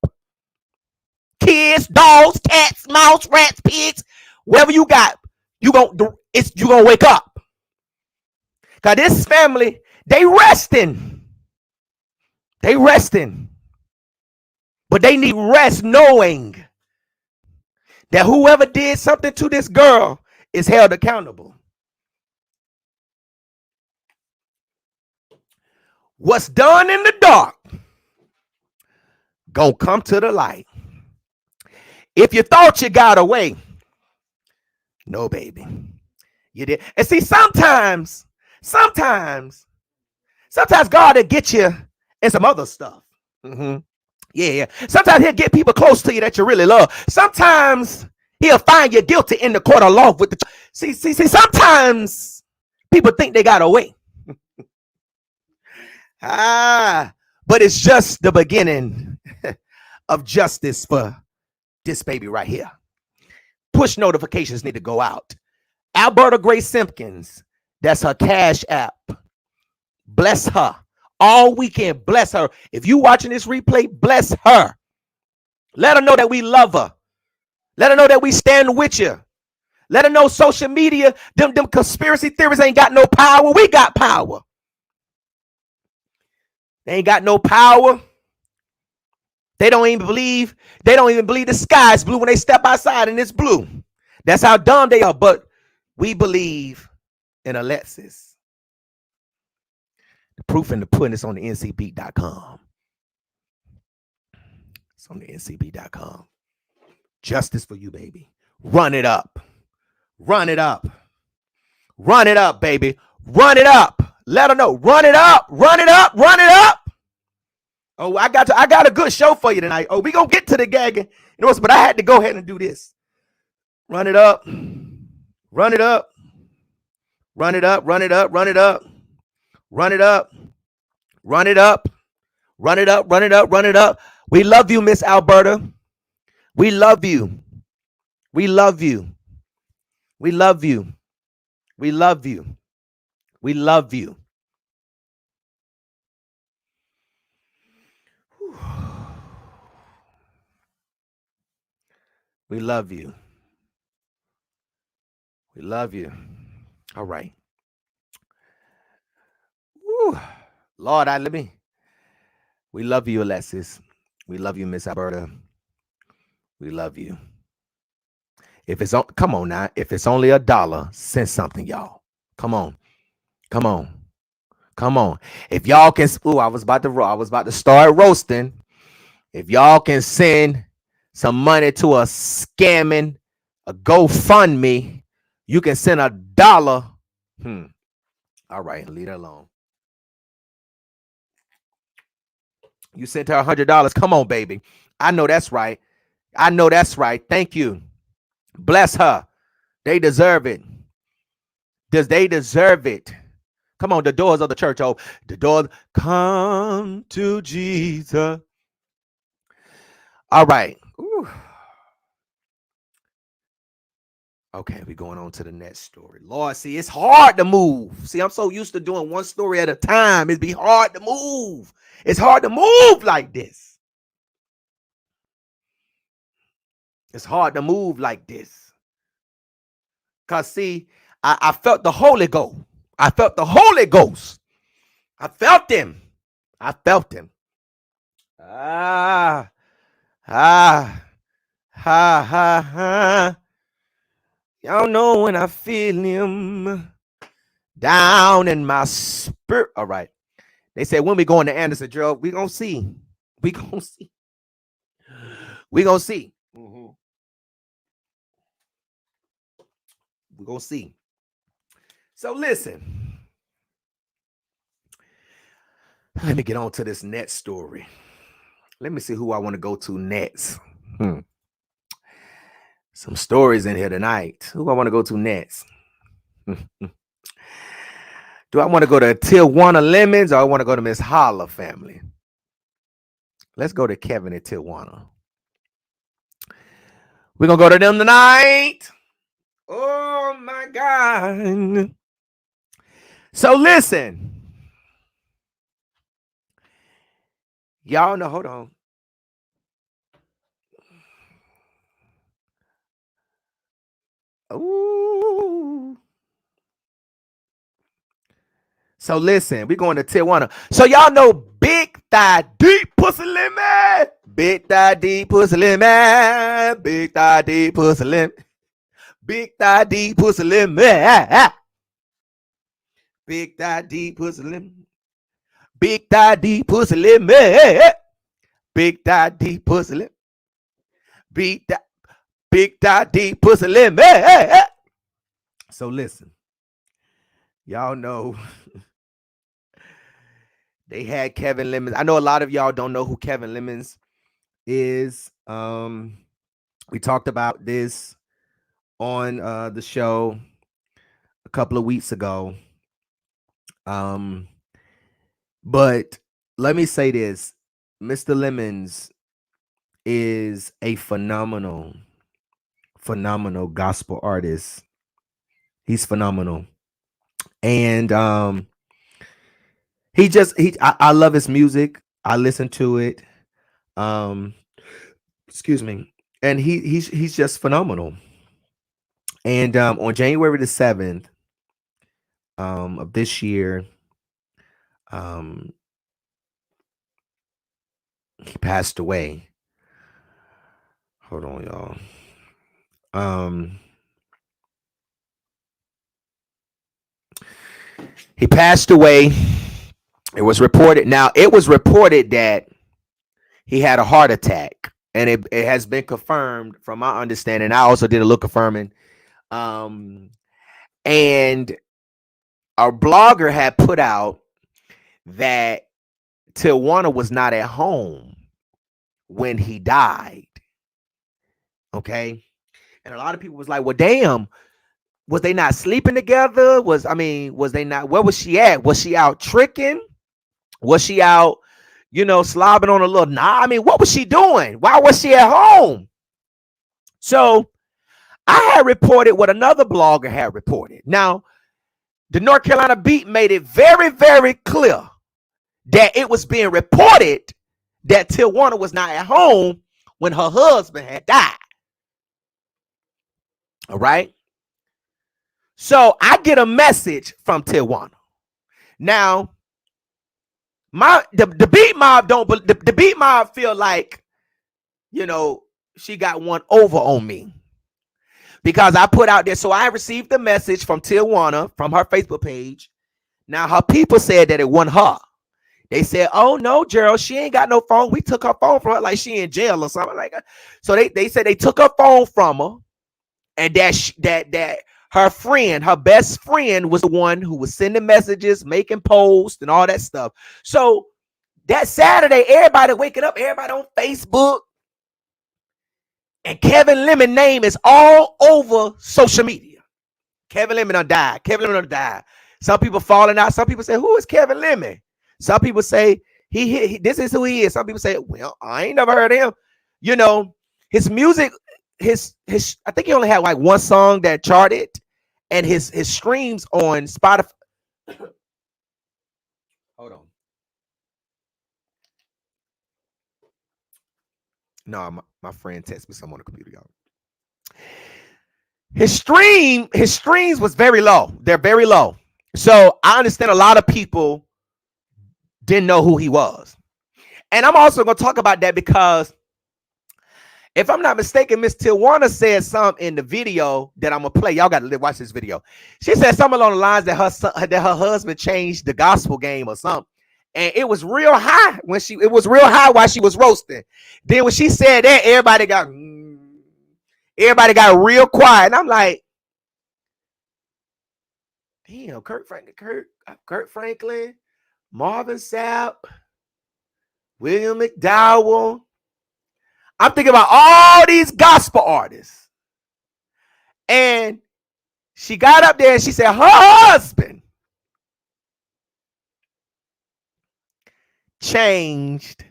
[SPEAKER 4] Kids, dogs, cats, mouse, rats, pigs, whatever you got, you gonna wake up. Cause this family, they resting. They resting. But they need rest knowing that whoever did something to this girl is held accountable. What's done in the dark gonna come to the light. If you thought you got away, no, baby, you did. And see, sometimes God will get you in some other stuff. Yeah. Sometimes he'll get people close to you that you really love. Sometimes he'll find you guilty in the court of law with the. See. Sometimes people think they got away. But it's just the beginning of justice for this baby right here. Push notifications need to go out. Alberta Grace Simpkins, that's her cash app. Bless her. All weekend, bless her. If you watching this replay, bless her. Let her know that we love her. Let her know that we stand with you. Let her know social media, them conspiracy theories ain't got no power. We got power. They ain't got no power. They don't even believe the sky is blue when they step outside and it's blue. That's how dumb they are. But we believe in Alexis. The proof in the pudding is on the ncbeat.com. It's on the ncbeat.com. Justice for you, baby. Run it up. Run it up. Run it up, baby. Run it up. Let her know. Run it up. Run it up. Run it up. Oh, I got a good show for you tonight. Oh, we gonna get to the gagging. You know what? But I had to go ahead and do this. Run it up. Run it up. Run it up. Run it up. Run it up. Run it up. Run it up. Run it up. Run it up. Run it up. We love you, Miss Alberta. We love you. We love you. We love you. We love you. We love you. We love you. We love you. All right. Woo. Lord, let me. We love you, Alexis. We love you, Miss Alberta. We love you. If it's on, come on now. If it's only $1, send something, y'all. Come on. Come on. Come on. If y'all can, I was about to start roasting. If y'all can send some money to a scamming, a GoFundMe, you can send $1. All right, leave that alone. You sent her $100. Come on, baby. I know that's right. I know that's right. Thank you. Bless her. They deserve it. Does they deserve it? Come on, the doors of the church. Oh, the doors. Come to Jesus. All right. Ooh. Okay, we're going on to the next story. Lord, see, it's hard to move. See, I'm so used to doing one story at a time. It'd be hard to move. It's hard to move like this. It's hard to move like this. Because, see, I felt the Holy Ghost. I felt the Holy Ghost. I felt him. I felt him. Ha, ha, ha. Y'all know when I feel him down in my spirit. All right. They said when we going to Anderson, Gerald, we gonna see. We gonna see. We gonna see. We gonna see. So listen. Let me get on to this next story. Let me see who I want to go to next. Some stories in here tonight. Who I want to go to next? Do I want to go to Tiuana Lemons or I want to go to Miss Holla family? Let's go to Kevin and Tijuana. We're going to go to them tonight. Oh, my God. So listen. Y'all know, hold on. Ooh. So listen, we're going to Tijuana. So y'all know Big Thigh Deep Pussy Lemon. Big Thigh Deep Pussy Lemon. Big Thigh Deep Pussy Lemon. Big Thigh Deep Pussy Lemon. Big Thigh Deep Pussy Lemon. Big Thigh Deep Pussy Lemon. Big Thigh Deep Pussy Lemon. Big Thigh Deep Pussy Lemon. So listen, y'all know they had Kevin Lemons. I know a lot of y'all don't know who Kevin Lemons is. We talked about this on the show a couple of weeks ago. But let me say this. Mr. Lemons is a phenomenal gospel artist. He's phenomenal. And I love his music. I listen to it. Excuse me. And he's just phenomenal. And on January the 7th of this year, he passed away. Hold on, y'all. He passed away. It was reported that he had a heart attack, and it has been confirmed from my understanding. I also did a little confirming. And our blogger had put out that Tijuana was not at home when he died. Okay. And a lot of people was like, well, damn, was they not sleeping together? Was they not? Where was she at? Was she out tricking? Was she out, slobbing on a little? Nah, what was she doing? Why was she at home? So I had reported what another blogger had reported. Now, the North Carolina Beat made it very, very clear that it was being reported that Tijuana was not at home when her husband had died. All right. So I get a message from Tijuana. Now, the Beat Mob the Beat Mob feel like, you know, she got one over on me because I put out there. So I received a message from Tijuana from her Facebook page. Now her people said that it wasn't her. They said, "Oh no, Gerald, she ain't got no phone. We took her phone from her, like she in jail or something like that." So they said they took her phone from her, and that her friend, her best friend, was the one who was sending messages, making posts, and all that stuff. So that Saturday, everybody waking up, everybody on Facebook, and Kevin Lemon name is all over social media. Kevin Lemon done died. Kevin Lemon done died. Some people falling out. Some people say, "Who is Kevin Lemon?" Some people say he this is who he is. Some people say, "Well, I ain't never heard of him." You know, his music, his I think he only had like one song that charted, and his streams on Spotify. Hold on. No, my friend texted me something on the computer, y'all. His streams was very low. They're very low. So I understand a lot of people didn't know who he was. And I'm also going to talk about that because if I'm not mistaken, Miss Tijuana said something in the video that I'm going to play. Y'all got to watch this video. She said something along the lines that her husband changed the gospel game or something. And it was real high it was real high while she was roasting. Then when she said that, everybody got real quiet. And I'm like, damn, Kurt Franklin, Marvin Sapp, William McDowell. I'm thinking about all these gospel artists. And she got up there and she said her husband changed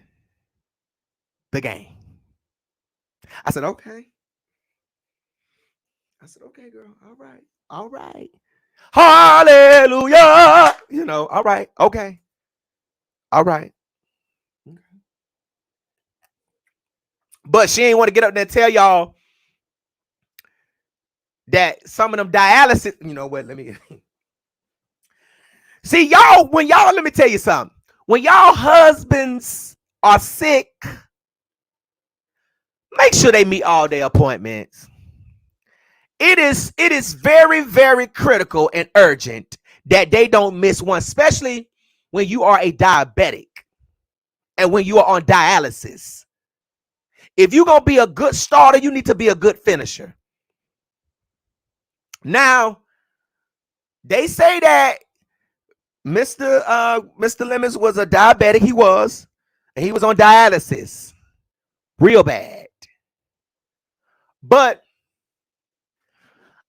[SPEAKER 4] the game. I said, okay. I said, okay, girl. All right. All right. Hallelujah. You know, all right. Okay. All right. Okay. But she ain't want to get up there and tell y'all that some of them dialysis, you know what? Let me see y'all. Let me tell you something. When y'all husbands are sick, make sure they meet all their appointments. It is very, very critical and urgent that they don't miss one, especially when you are a diabetic and when you are on dialysis. If you're going to be a good starter, you need to be a good finisher. Now, they say that Mr. Lemons was a diabetic. He was. And he was on dialysis. Real bad. But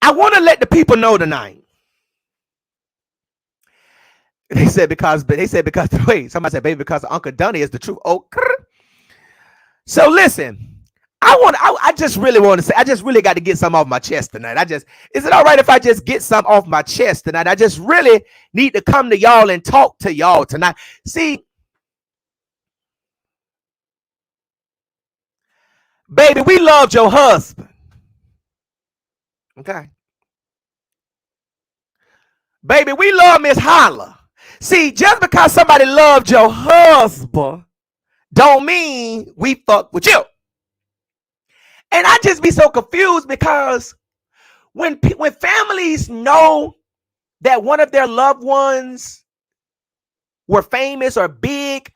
[SPEAKER 4] I want to let the people know tonight. They said because wait, somebody said, baby, because Uncle Dunny is the truth. Oh, so listen. I just really want to say, I just really got to get some off my chest tonight. Is it all right if I just get some off my chest tonight? I just really need to come to y'all and talk to y'all tonight. See, baby, we loved your husband. Okay. Baby, we love Miss Holla. See, just because somebody loved your husband don't mean we fuck with you. And I just be so confused because when families know that one of their loved ones were famous or big,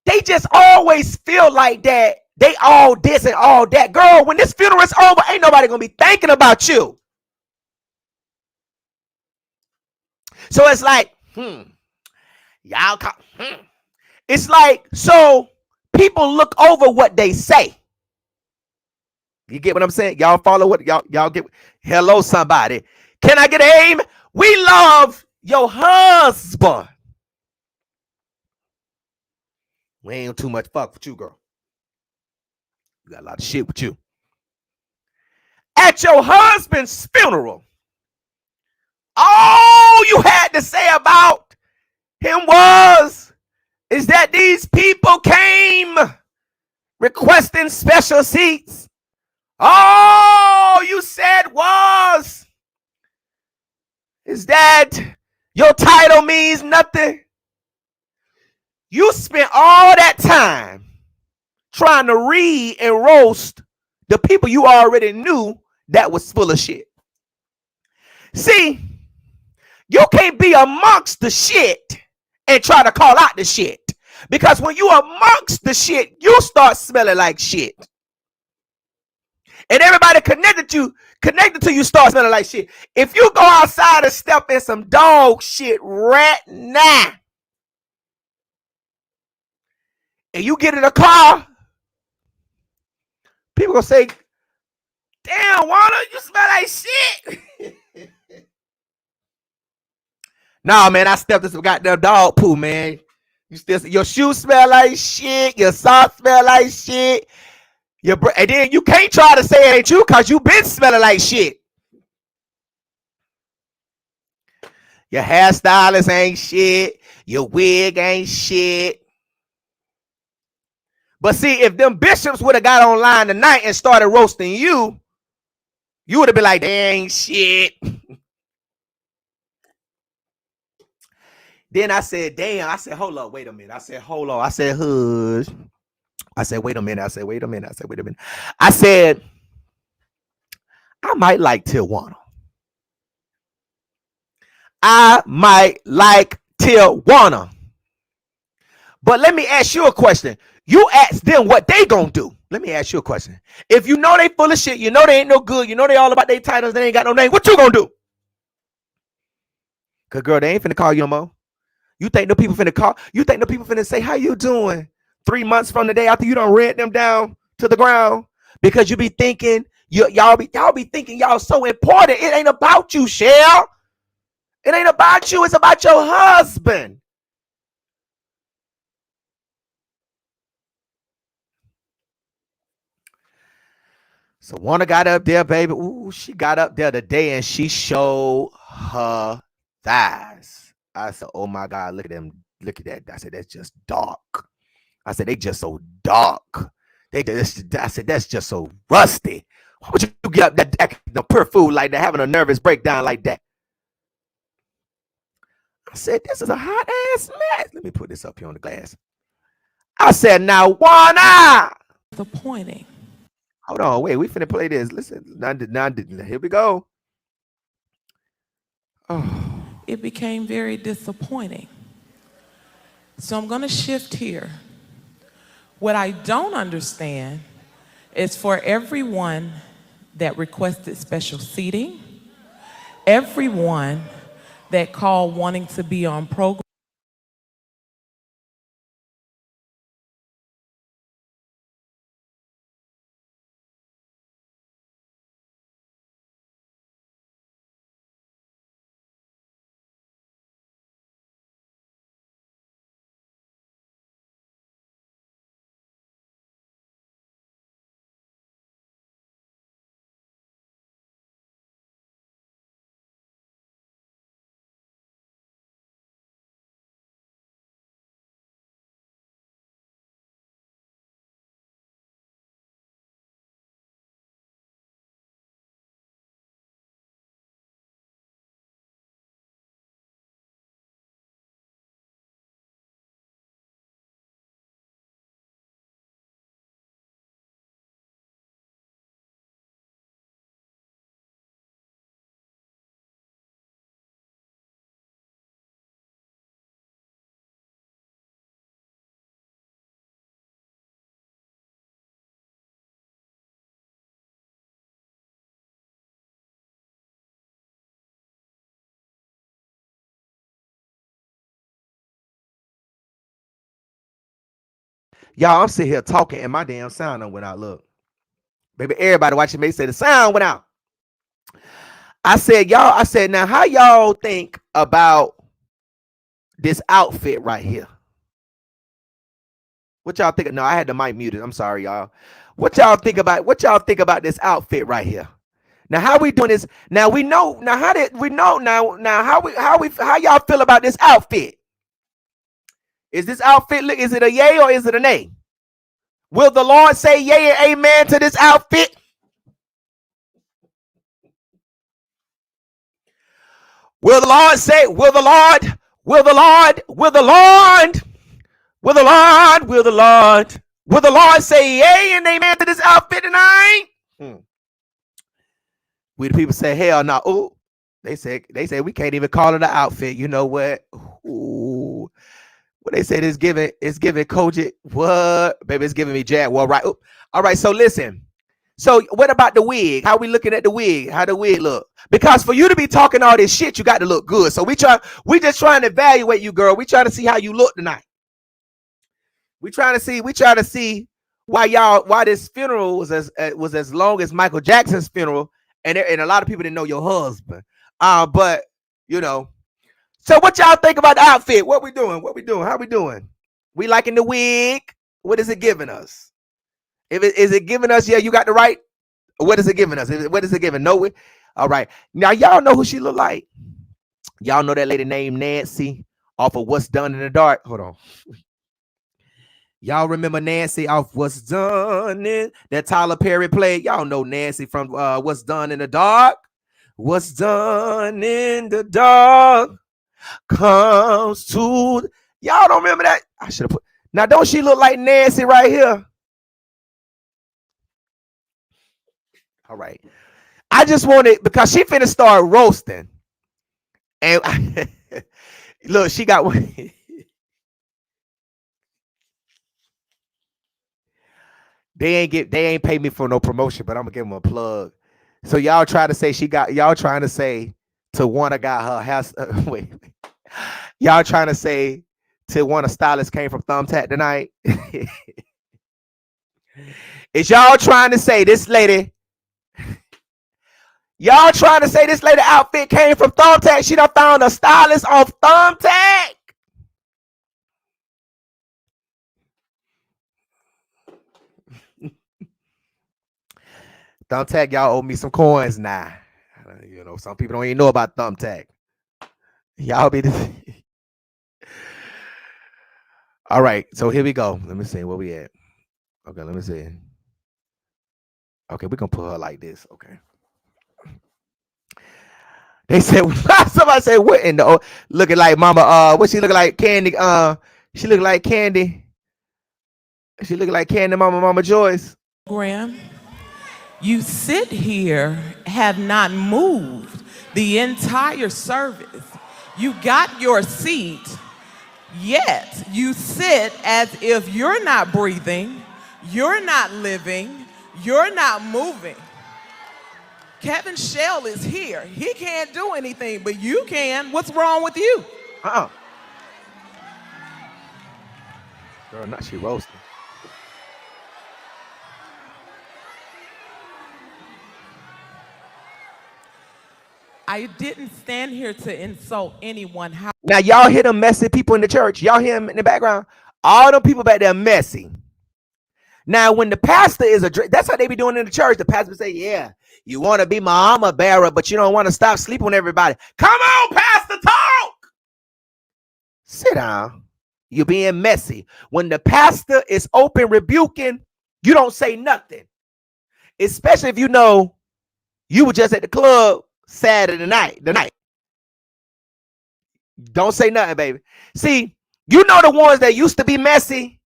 [SPEAKER 4] they just always feel like that they all this and all that. Girl, when this funeral is over, ain't nobody gonna be thinking about you. So it's like, y'all it's like, so people look over what they say. You get what I'm saying? Y'all follow what y'all get? Hello, somebody. Can I get an aim? We love your husband. We ain't too much fuck with you, girl. We got a lot of shit with you. at your husband's funeral, all you had to say about him is that these people came requesting special seats. All you said is that your title means nothing. You spent all that time trying to read and roast the people you already knew that was full of shit. See, you can't be amongst the shit and try to call out the shit. Because when you amongst the shit, you start smelling like shit. And everybody connected to you start smelling like shit. If you go outside and step in some dog shit right now, and you get in a car, people gonna say, damn, Wanda, you smell like shit. Nah, man, I stepped in some goddamn dog poo, man. Your shoes smell like shit. Your socks smell like shit. And then you can't try to say it ain't you because you been smelling like shit. Your hairstylist ain't shit. Your wig ain't shit. But see, if them bishops would have got online tonight and started roasting you, you would have been like, they ain't shit. Then I said, damn. I said, hold up, wait a minute. I said, hold on. I said, hush. I said, wait a minute. I said, wait a minute. I said, wait a minute. I said, I might like Tijuana. I might like Tijuana. But let me ask you a question. You ask them what they gonna do. Let me ask you a question. If you know they full of shit, you know they ain't no good, you know they all about their titles, they ain't got no name, what you gonna do? Cause girl, they ain't finna call you no more. You think the people finna call? You think the people finna say, how you doing? 3 months from the day after you done read them down to the ground? Because you be thinking, y'all be thinking y'all so important. It ain't about you, Shell. It ain't about you, it's about your husband. So Wanda got up there, baby. Ooh, she got up there today and she showed her thighs. I said, oh my God, look at them. Look at that. I said, that's just dark. I said, they just so dark. I said, that's just so rusty. Why would you get up that the pure food like that, having a nervous breakdown like that? I said, this is a hot ass mess. Let me put this up here on the glass. I said, now, Wanda.
[SPEAKER 5] Disappointing.
[SPEAKER 4] Hold on, wait, we finna play this. Listen, now, here we go.
[SPEAKER 5] Oh. It became very disappointing. So I'm gonna shift here. What I don't understand is for everyone that requested special seating, everyone that called wanting to be on program,
[SPEAKER 4] Y'all, I'm sitting here talking and my damn sound done went out. Look, baby, everybody watching me say the sound went out. I said, now how y'all think about this outfit right here? What y'all think? No, I had the mic muted. I'm sorry, y'all. What y'all think about this outfit right here? Now how we doing this? Now we know. Now how did we know? Now how y'all feel about this outfit? Is this outfit? Is it a yay or is it a nay? Will the Lord say yay and amen to this outfit? Will the Lord say? Will the Lord? Will the Lord? Will the Lord? Will the Lord? Will the Lord? Will the Lord say yay and amen to this outfit tonight? We the people say hell no. Ooh, they say we can't even call it an outfit. You know what? Ooh, what they said is giving Kojic. What, baby? It's giving me Jaguar. Right. Ooh. All right. So listen. So what about the wig? How we looking at the wig? How the wig look? Because for you to be talking all this shit, you got to look good. So we just trying to evaluate you, girl. We trying to see how you look tonight. We trying to see why this funeral was as long as Michael Jackson's funeral, and a lot of people didn't know your husband. But you know. So what y'all think about the outfit? What we doing? How we doing? We liking the wig? What is it giving us? Is it giving us? Yeah, you got the right. What is it giving us? What is it giving? No. All right. Now y'all know who she look like. Y'all know that lady named Nancy off of What's Done in the Dark. Hold on. Y'all remember Nancy off What's Done in that Tyler Perry played? Y'all know Nancy from What's Done in the Dark. What's done in the dark comes to. Y'all don't remember that? I should have put. Now don't she look like Nancy right here? All right. I just wanted, because she finna start roasting. And look, she got one. They ain't pay me for no promotion, but I'm gonna give them a plug. So y'all try to say y'all trying to say Tijuana got her house. Wait. Y'all trying to say Tijuana stylist came from Thumbtack tonight? Is y'all trying to say this lady? Y'all trying to say this lady outfit came from Thumbtack? She done found a stylist off Thumbtack. Thumbtack, y'all owe me some coins now. You know, some people don't even know about Thumbtack. Y'all be the. All right, so here we go. Let me see where we at. Okay, let me see. Okay, we're gonna put her like this. Okay. They said somebody said what in the looking like mama what she looking like Candy she look like Candy. She looking like Candy Mama Joyce.
[SPEAKER 5] Graham, you sit here, have not moved the entire service. You got your seat, yet you sit as if you're not breathing, you're not living, you're not moving. Kevin Shell is here. He can't do anything, but you can. What's wrong with you?
[SPEAKER 4] Girl, not she roasting.
[SPEAKER 5] I didn't stand here to insult anyone.
[SPEAKER 4] Now y'all hear them messy people in the church. Y'all hear them in the background. All them people back there messy. Now when the pastor is that's how they be doing in the church. The pastor say, yeah, you want to be my armor bearer, but you don't want to stop sleeping with everybody. Come on, pastor, talk. Sit down. You're being messy. When the pastor is open rebuking, you don't say nothing. Especially if you know you were just at the club Saturday night. Don't say nothing, baby. See, you know the ones that used to be messy.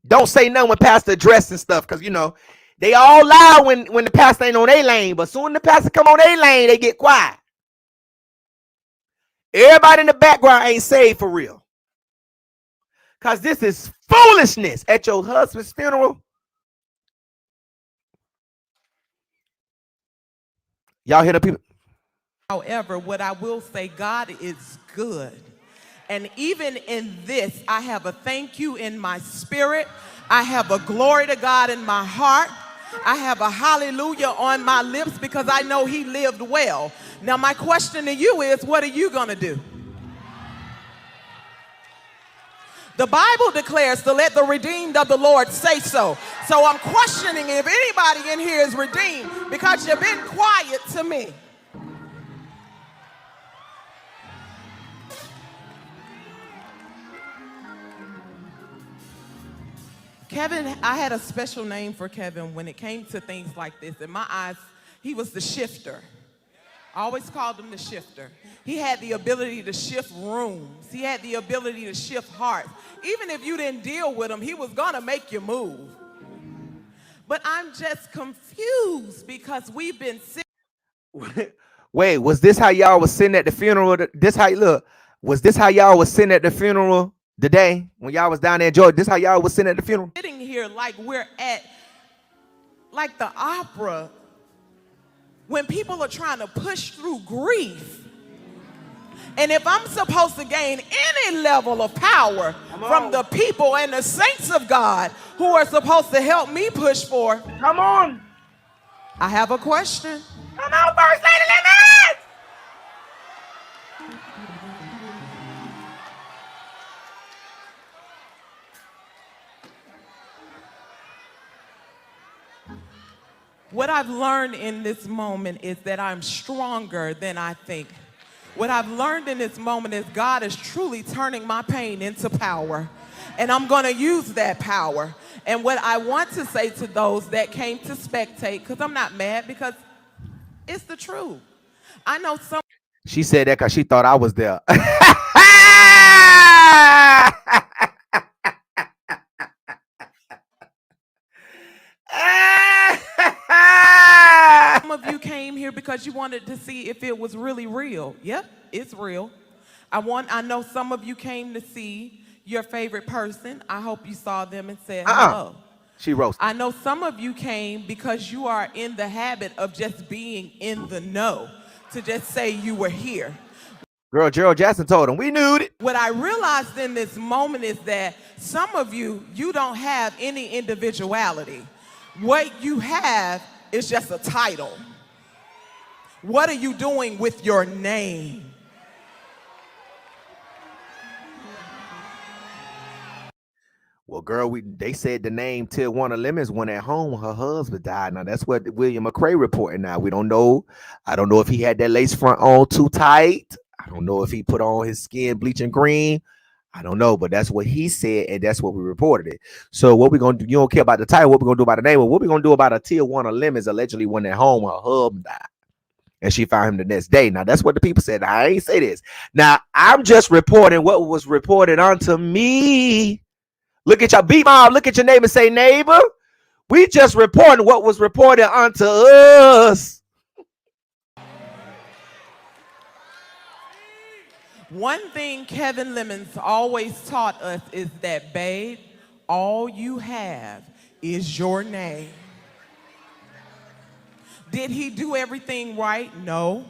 [SPEAKER 4] Don't say nothing when pastor dressed and stuff, because you know they all loud when the pastor ain't on their lane, but soon the pastor come on their lane, they get quiet. Everybody in the background ain't saved for real, because this is foolishness at your husband's funeral. Y'all hear the people?
[SPEAKER 5] However, what I will say, God is good. And even in this, I have a thank you in my spirit. I have a glory to God in my heart. I have a hallelujah on my lips because I know he lived well. Now, my question to you is, what are you going to do? The Bible declares to let the redeemed of the Lord say so. So I'm questioning if anybody in here is redeemed because you've been quiet to me. Kevin, I had a special name for Kevin when it came to things like this. In my eyes, he was the shifter. I always called him the shifter. He had the ability to shift rooms. He had the ability to shift hearts. Even if you didn't deal with him, he was gonna make you move. But I'm just confused because we've been sitting.
[SPEAKER 4] Wait, was this how y'all was sitting at the funeral? This how look? Was this how y'all was sitting at the funeral today when y'all was down there in Georgia? This how y'all was sitting at the funeral?
[SPEAKER 5] Sitting here like we're at like the opera when people are trying to push through grief. And if I'm supposed to gain any level of power from the people and the saints of God who are supposed to help me push for,
[SPEAKER 4] Come on.
[SPEAKER 5] I have a question.
[SPEAKER 4] Come on, First Lady Lemons!
[SPEAKER 5] What I've learned in this moment is that I'm stronger than I think. What I've learned in this moment is God is truly turning my pain into power. And I'm going to use that power. And what I want to say to those that came to spectate, because I'm not mad, because it's the truth. I know some.
[SPEAKER 4] She said that because she thought I was there.
[SPEAKER 5] Some of you came here because you wanted to see if it was really real. Yep, it's real. I know some of you came to see your favorite person. I hope you saw them and said hello.
[SPEAKER 4] She roasted.
[SPEAKER 5] I know some of you came because you are in the habit of just being in the know, to just say you were here.
[SPEAKER 4] Girl, Gerald Jackson told him, we knew it.
[SPEAKER 5] What I realized in this moment is that some of you don't have any individuality. What you have is just a title. What are you doing with your name?
[SPEAKER 4] Well, girl, they said the name Tiuana Lemons when at home her husband died. Now that's what William McCray reporting. Now we don't know. I don't know if he had that lace front on too tight. I don't know if he put on his skin bleaching green. I don't know, but that's what he said, and that's what we reported it. So what we gonna do? You don't care about the title. What we gonna do about the name? What we gonna do about a Tiuana Lemons allegedly when at home her husband died, and she found him the next day. Now that's what the people said. Now, I ain't say this. Now I'm just reporting what was reported unto me. Look at your beat mom. Look at your neighbor. Say neighbor. We just reporting what was reported unto us.
[SPEAKER 5] One thing Kevin Lemons always taught us is that, babe, all you have is your name. Did he do everything right? No.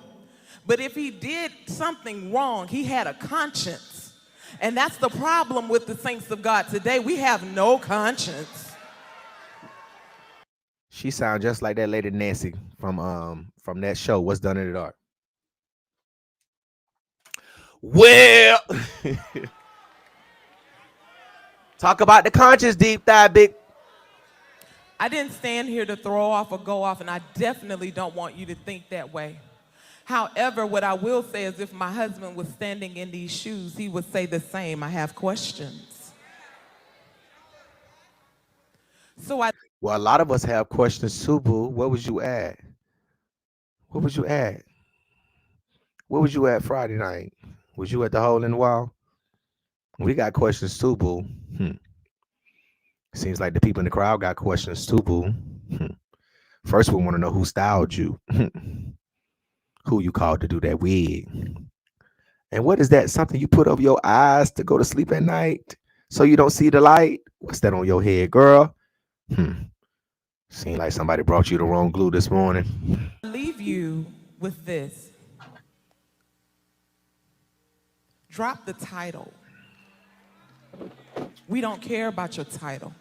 [SPEAKER 5] But if he did something wrong, he had a conscience. And that's the problem with the saints of God today. We have no conscience.
[SPEAKER 4] She sounds just like that lady Nancy from that show, What's Done in the Dark. Well, talk about the conscience, deep thigh, big.
[SPEAKER 5] I didn't stand here to throw off or go off, and I definitely don't want you to think that way. However, what I will say is if my husband was standing in these shoes, he would say the same. I have questions.
[SPEAKER 4] Well, a lot of us have questions too, boo. What was you at? What was you at? Where was you at Friday night? Was you at the hole in the wall? We got questions too, boo. Seems like the people in the crowd got questions too, boo. First, we want to know who styled you. Who you called to do that wig. And what is that? Something you put over your eyes to go to sleep at night so you don't see the light? What's that on your head, girl? Seems like somebody brought you the wrong glue this morning.
[SPEAKER 5] I'll leave you with this. Drop the title. We don't care about your title.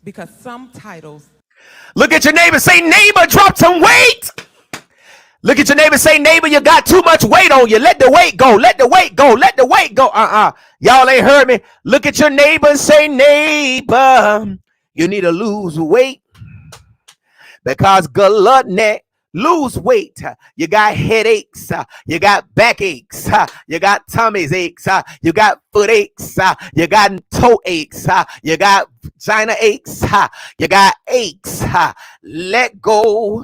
[SPEAKER 5] Because some titles.
[SPEAKER 4] Look at your neighbor. Say, neighbor, drop some weight. Look at your neighbor, say, neighbor, you got too much weight on you. Let the weight go. Let the weight go. Let the weight go. Y'all ain't heard me. Look at your neighbor and say, neighbor, you need to lose weight because gluttony. Lose weight. You got headaches. You got backaches. You got tummy aches. You got foot aches. You got toe aches. You got vagina aches. You got aches. Let go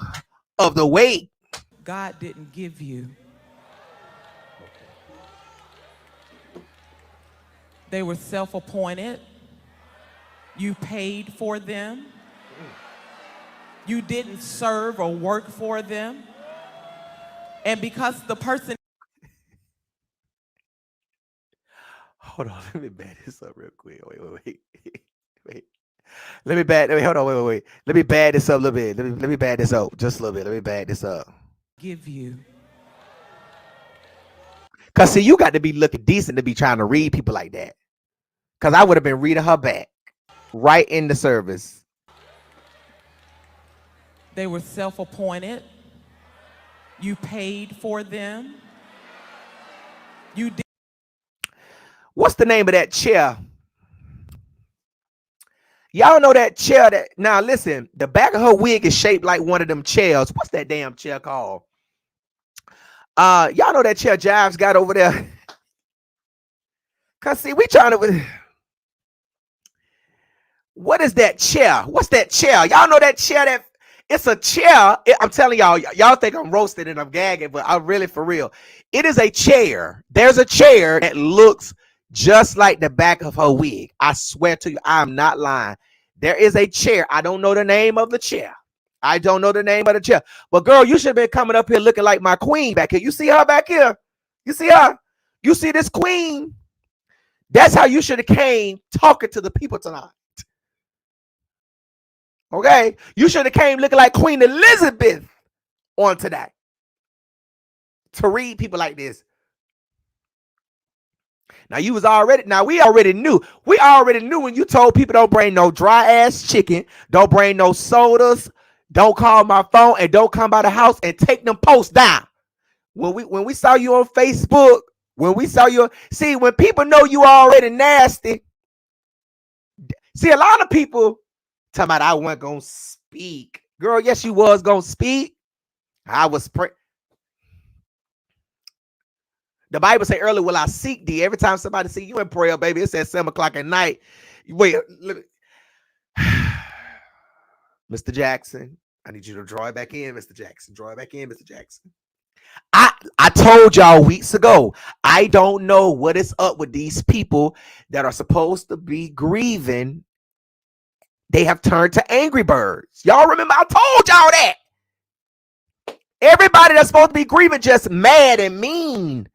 [SPEAKER 4] of the weight.
[SPEAKER 5] God didn't give you. They were self-appointed. You paid for them. You didn't serve or work for them. And because the person...
[SPEAKER 4] Hold on, let me back this up real quick. Wait. Let me back this up a little bit. Let me back this up just a little bit. Let me back this up.
[SPEAKER 5] Give you.
[SPEAKER 4] Cause see, you got to be looking decent to be trying to read people like that. Cause I would have been reading her back right in the service.
[SPEAKER 5] They were self-appointed. You paid for them. You did.
[SPEAKER 4] What's the name of that chair? Y'all know that chair that, now listen, the back of her wig is shaped like one of them chairs. What's that damn chair called? Y'all know that chair Jives got over there. Cause see, we trying to, what is that chair? What's that chair? Y'all know that chair that, it's a chair. I'm telling y'all think I'm roasted and I'm gagging, but I'm really for real. It is a chair. There's a chair that looks just like the back of her wig. I swear to you, I'm not lying. There is a chair. I don't know the name of the chair. I don't know the name of the chair. But girl, you should have been coming up here looking like my queen back here. You see her back here? You see her? You see this queen? That's how you should have came talking to the people tonight. Okay? You should have came looking like Queen Elizabeth on today. To read people like this. Now we already knew. We already knew when you told people don't bring no dry ass chicken, don't bring no sodas, don't call my phone, and don't come by the house and take them posts down. When we saw you on Facebook, when people know you already nasty. See, a lot of people talking about I wasn't gonna speak. Girl, yes, you was gonna speak. I was The Bible say earlier, will I seek thee? Every time somebody see you in prayer, baby, it says 7 o'clock at night. Wait, look. Mr. Jackson, I need you to draw it back in, Mr. Jackson. Draw it back in, Mr. Jackson. I told y'all weeks ago, I don't know what is up with these people that are supposed to be grieving. They have turned to angry birds. Y'all remember I told y'all that. Everybody that's supposed to be grieving just mad and mean.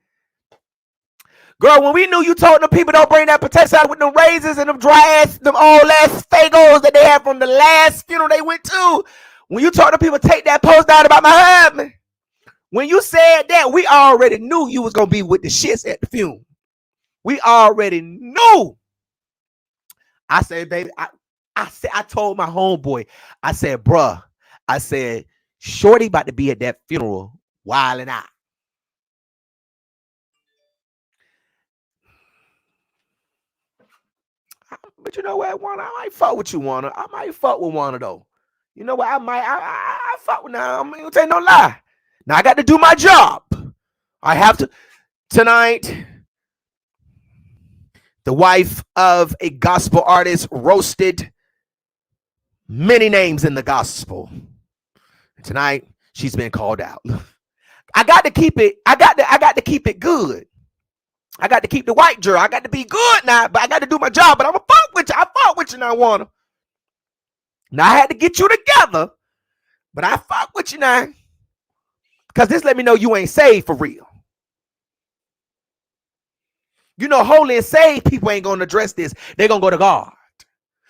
[SPEAKER 4] Girl, when we knew you told them people don't bring that potato out with them raisins and them dry ass, them old ass fagos that they had from the last funeral they went to. When you told them people take that post down about my husband. When you said that, we already knew you was going to be with the shits at the funeral. We already knew. I said, baby, I told my homeboy, I said, bruh, I said, Shorty about to be at that funeral wilding out. But you know what, Juana, I might fuck with you, Juana. I might fuck with Juana, though. You know what, I fuck with now. I'm not gonna tell you no lie. Now I got to do my job. I have to. Tonight, the wife of a gospel artist roasted many names in the gospel. Tonight, she's been called out. I got to keep it. I got to keep it good. I got to keep the white girl. I got to be good now, but I got to do my job. But I'm gonna fuck with you. I fuck with you now, Juana. Now I had to get you together, but I fuck with you now. Because this let me know you ain't saved for real. You know, holy and saved people ain't going to address this. They're going to go to God.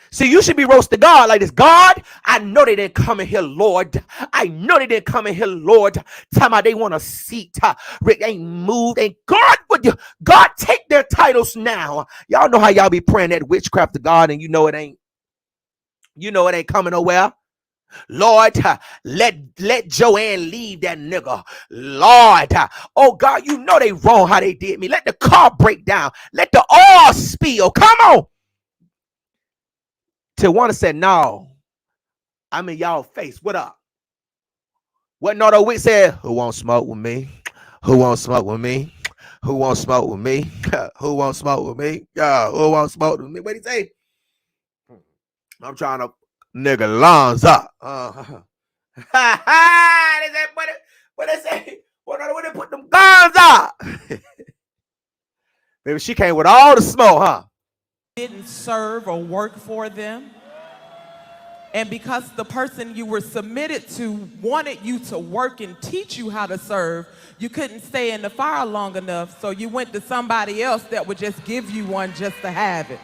[SPEAKER 4] See, you should be roasting God like this. God, I know they didn't come in here, Lord. I know they didn't come in here, Lord. Tell me they want a seat. Rick ain't moved. And God, God, take their titles now. Y'all know how y'all be praying that witchcraft to God and you know it ain't coming nowhere. Lord, let Joanne leave that nigga. Lord, oh God, you know they wrong how they did me. Let the car break down. Let the oil spill. Come on. Tijuana said, no, I'm in y'all face. What up? What Nardo Wick said, who won't smoke with me? Who won't smoke with me? Who won't smoke with me? Who won't smoke with me? Who won't smoke with me? What he say? I'm trying to nigga lungs up. They said, what they say? What they put them guns up? Maybe she came with all the smoke, huh?
[SPEAKER 5] Didn't serve or work for them. And because the person you were submitted to wanted you to work and teach you how to serve, you couldn't stay in the fire long enough, so you went to somebody else that would just give you one just to have it.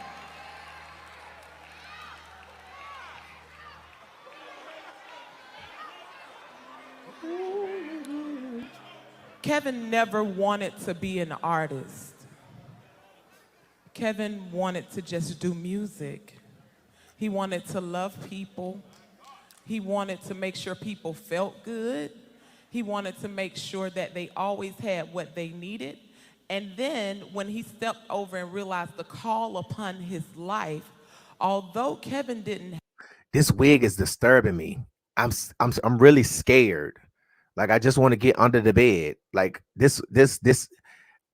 [SPEAKER 5] Kevin never wanted to be an artist. Kevin wanted to just do music. He wanted to love people. He wanted to make sure people felt good. He wanted to make sure that they always had what they needed. And then when he stepped over and realized the call upon his life, although Kevin didn't.
[SPEAKER 4] This wig is disturbing me. I'm really scared. Like, I just want to get under the bed. Like this,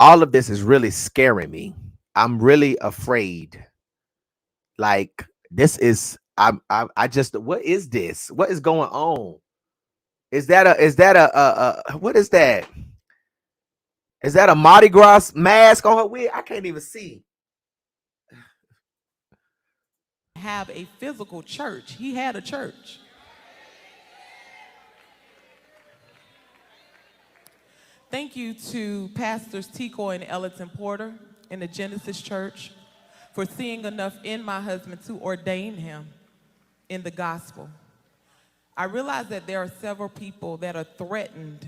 [SPEAKER 4] all of this is really scaring me. I'm really afraid. Like, this is, I just, what is this? What is going on? Is that a what is that? Is that a Mardi Gras mask on her wig? I can't even see.
[SPEAKER 5] Have a physical church. He had a church. Thank you to Pastors Tico and Ellington Porter in the Genesis Church for seeing enough in my husband to ordain him in the gospel. I realize that there are several people that are threatened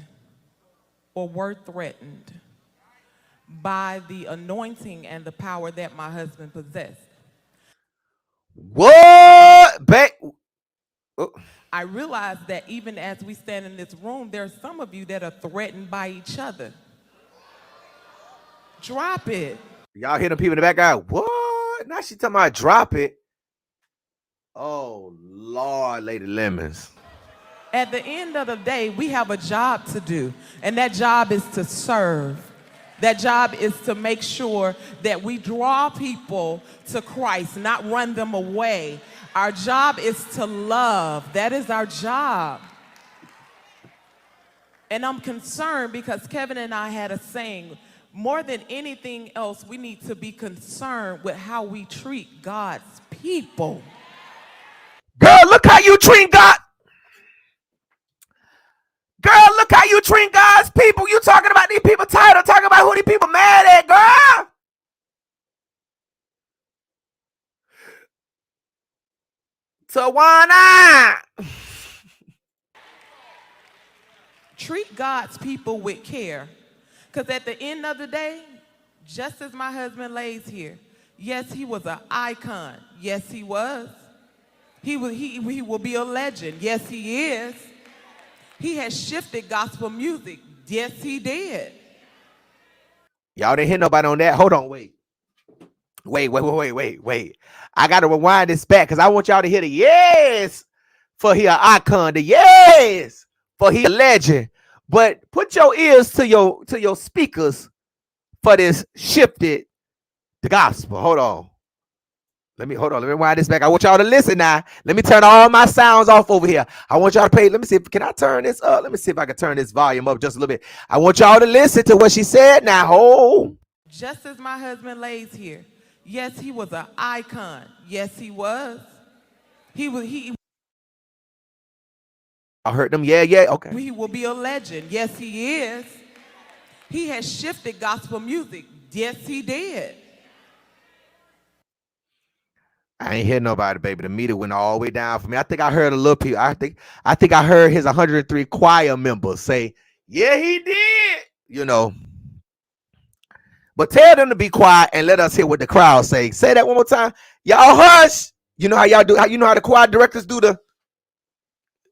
[SPEAKER 5] or were threatened by the anointing and the power that my husband possessed.
[SPEAKER 4] What?
[SPEAKER 5] I realize that even as we stand in this room, there are some of you that are threatened by each other. Drop it.
[SPEAKER 4] Y'all hear the people in the background? What? Now she talking about drop it. Oh, Lord, Lady Lemons.
[SPEAKER 5] At the end of the day, we have a job to do, and that job is to serve. That job is to make sure that we draw people to Christ, not run them away. Our job is to love. That is our job. And I'm concerned because Kevin and I had a saying, more than anything else, we need to be concerned with how we treat God's people.
[SPEAKER 4] Girl, look how you treat God. Girl, look how you treat God's people. You talking about these people title, talking about who these people mad at, girl. Tijuana.
[SPEAKER 5] Treat God's people with care. Because at the end of the day, just as my husband lays here, yes, he was an icon. Yes, he was. He will be a legend. Yes, he is. He has shifted gospel music. Yes, he did.
[SPEAKER 4] Y'all didn't hear nobody on that. Hold on, wait. I got to rewind this back because I want y'all to hear the yes for he an icon, the yes for he a legend. But put your ears to your speakers for this shifted the gospel. Hold on. Let me rewind this back. I want y'all to listen now. Let me turn all my sounds off over here. I want y'all to pay. Let me see. Can I turn this up? Let me see if I can turn this volume up just a little bit. I want y'all to listen to what she said now. Hold.
[SPEAKER 5] Just as my husband lays here, yes, he was an icon. Yes, he was.
[SPEAKER 4] I heard them. Yeah. Okay.
[SPEAKER 5] He will be a legend. Yes, he is. He has shifted gospel music. Yes, he did.
[SPEAKER 4] I ain't hear nobody, baby. The meter went all the way down for me. I think I heard a little people. I think I heard his 103 choir members say, yeah, he did. You know. But tell them to be quiet and let us hear what the crowd say. Say that one more time. Y'all hush. You know how y'all do. You know how the choir directors do the.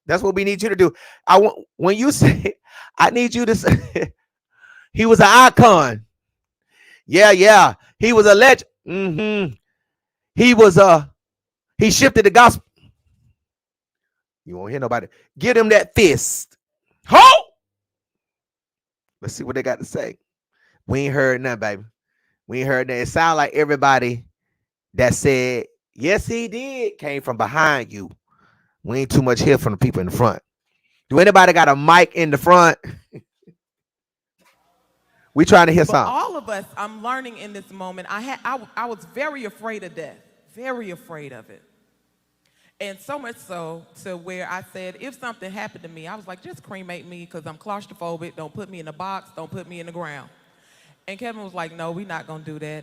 [SPEAKER 4] That's what we need you to do. I want when you say, I need you to say, he was an icon. Yeah. He was a legend. He was he shifted the gospel. You won't hear nobody. Give him that fist. Ho! Let's see what they got to say. We ain't heard nothing, baby. We ain't heard that. It sound like everybody that said, yes, he did, came from behind you. We ain't too much here from the people in the front. Do anybody got a mic in the front? We trying to hear something.
[SPEAKER 5] All of us, I'm learning in this moment. I was very afraid of death, very afraid of it. And so much so to where I said, if something happened to me, I was like, just cremate me because I'm claustrophobic. Don't put me in a box. Don't put me in the ground. And Kevin was like, no, we're not going to do that.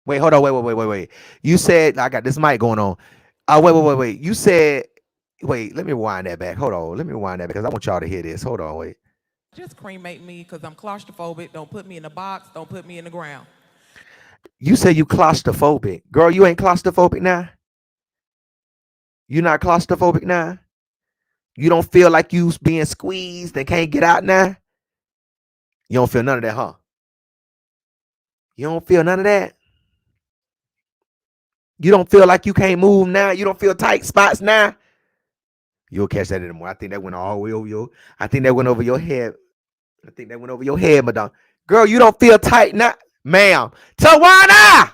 [SPEAKER 4] Wait, hold on. Wait. You said I got this mic going on. Wait. You said, wait, let me rewind that back. Hold on. Let me rewind that because I want y'all to hear this. Hold on, wait.
[SPEAKER 5] Just cremate me because I'm claustrophobic. Don't put me in a box. Don't put me in the ground.
[SPEAKER 4] You say you claustrophobic. Girl, you ain't claustrophobic now? You not claustrophobic now? You don't feel like you being squeezed and can't get out now? You don't feel none of that, huh? You don't feel none of that? You don't feel like you can't move now? You don't feel tight spots now? You'll catch that in the morning. I think that went all the way over your. I think that went over your head. I think that went over your head, madam. Girl, you don't feel tight now, ma'am. Tijuana!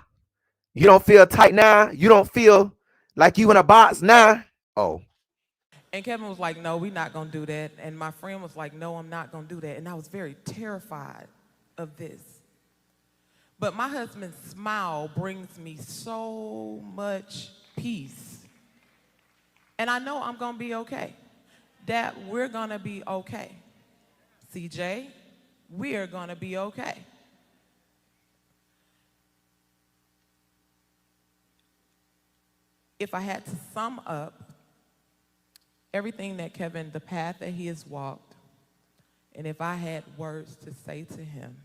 [SPEAKER 4] You don't feel tight now? You don't feel like you in a box now? Oh.
[SPEAKER 5] And Kevin was like, no, we're not going to do that. And my friend was like, no, I'm not going to do that. And I was very terrified of this. But my husband's smile brings me so much peace. And I know I'm going to be okay. That we're going to be okay. CJ, we're going to be okay. If I had to sum up everything that Kevin, the path that he has walked, and if I had words to say to him,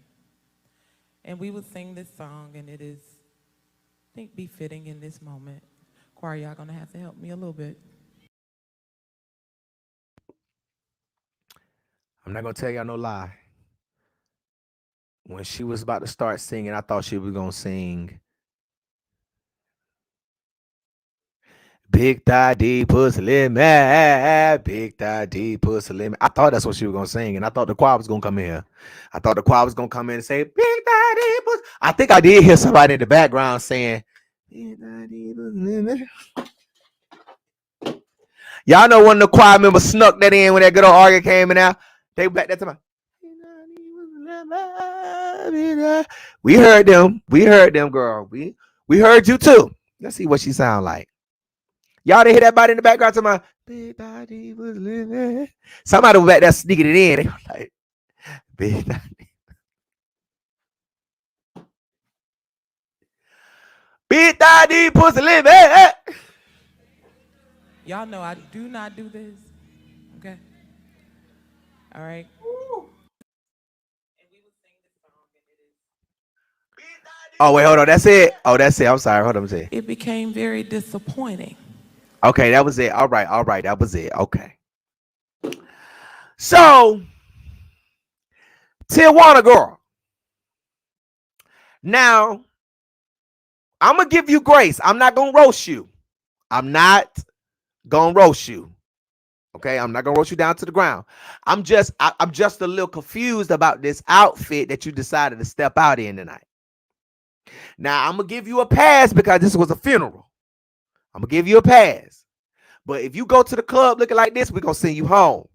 [SPEAKER 5] and we would sing this song, and it is, I think, befitting in this moment. Choir, y'all gonna have to help me a little bit.
[SPEAKER 4] I'm not gonna tell y'all no lie. When she was about to start singing, I thought she was gonna sing Big Thigh Deep Pussy Lemon, Big Thigh Deep Pussy Lemon. I thought that's what she was gonna sing, and I thought the choir was gonna come in here. I thought the choir was gonna come in and say Big Thigh Deep Pussy. I think I did hear somebody in the background saying Big Thigh Deep Pussy Lemon. Y'all know when the choir member snuck that in when that good old organ came in out. They back that time. We heard them. We heard them, girl. We heard you too. Let's see what she sound like. Y'all didn't hear that body in the background to my big body was living. Somebody was back there sneaking it in. They were like, big body. Big daddy pussy living.
[SPEAKER 5] Y'all know I do not do this. Okay? All right?
[SPEAKER 4] Oh, wait, hold on. That's it. Oh, that's it. I'm sorry. Hold on. Let me see.
[SPEAKER 5] It became very disappointing.
[SPEAKER 4] Okay, that was it. All right. That was it. Okay. So, Tijuana girl. Now, I'm going to give you grace. I'm not going to roast you. I'm not going to roast you. Okay, I'm not going to roast you down to the ground. I'm just a little confused about this outfit that you decided to step out in tonight. Now, I'm going to give you a pass because this was a funeral. I'm going to give you a pass. But if you go to the club looking like this, we're going to send you home.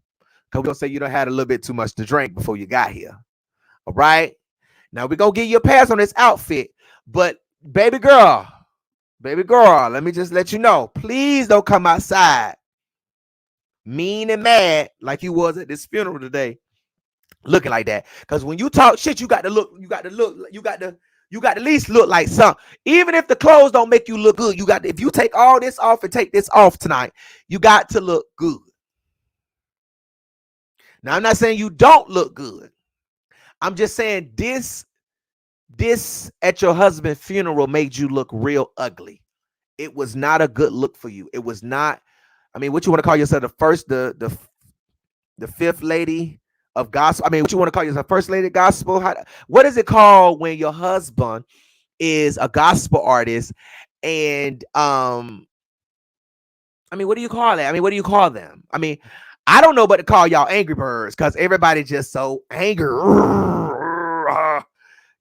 [SPEAKER 4] Because we're going to say you done had a little bit too much to drink before you got here. All right? Now, we're going to give you a pass on this outfit. But, baby girl, let me just let you know. Please don't come outside mean and mad like you was at this funeral today. looking like that. Because when you talk shit, you got to look, you got to at least look like something. Even if the clothes don't make you look good, you got to, if you take all this off and take this off tonight, you got to look good. Now, I'm not saying you don't look good. I'm just saying this at your husband's funeral made you look real ugly. It was not a good look for you. It was not. I mean, what you want to call yourself, the fifth lady of gospel? I mean, what you want to call yourself, first lady of gospel? What is it called when your husband is a gospel artist? And I mean, what do you call that? I mean, what do you call them? I mean, I don't know what to call y'all angry birds because everybody just so angry.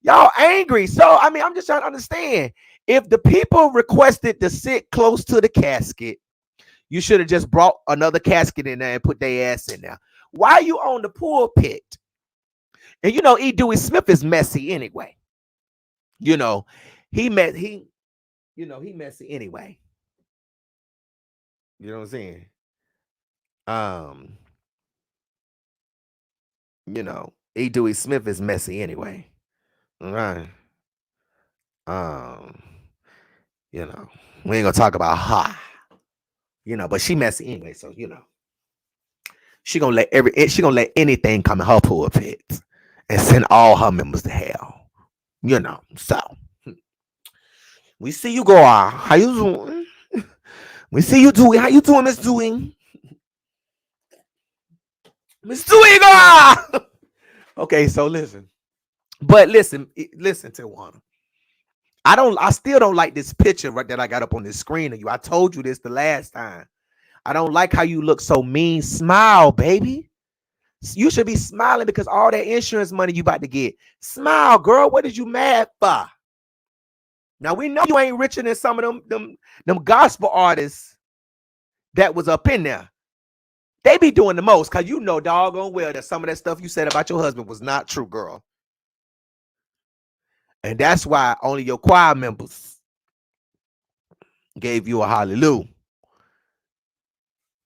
[SPEAKER 4] Y'all angry. So, I mean, I'm just trying to understand. If the people requested to sit close to the casket, you should have just brought another casket in there and put their ass in there. Why are you on the pulpit? And you know, E. Dewey Smith is messy anyway. You know, he messy anyway. You know what I'm saying? You know, E. Dewey Smith is messy anyway. All right. You know, we ain't gonna talk about her. You know, but she messy anyway, so you know. She gonna let anything come in her pulpit and send all her members to hell. You know, so we see you go out. How you doing? We see you doing. How you doing, Miss Dewey? Miss Dewey, go out. Okay, so listen. But listen, Tijuana. I still don't like this picture right that I got up on this screen of you. I told you this the last time. I don't like how you look so mean. Smile, baby. You should be smiling because all that insurance money you about to get. Smile, girl. What is you mad for? Now we know you ain't richer than some of them gospel artists that was up in there. They be doing the most because you know doggone well that some of that stuff you said about your husband was not true, girl. And that's why only your choir members gave you a hallelujah.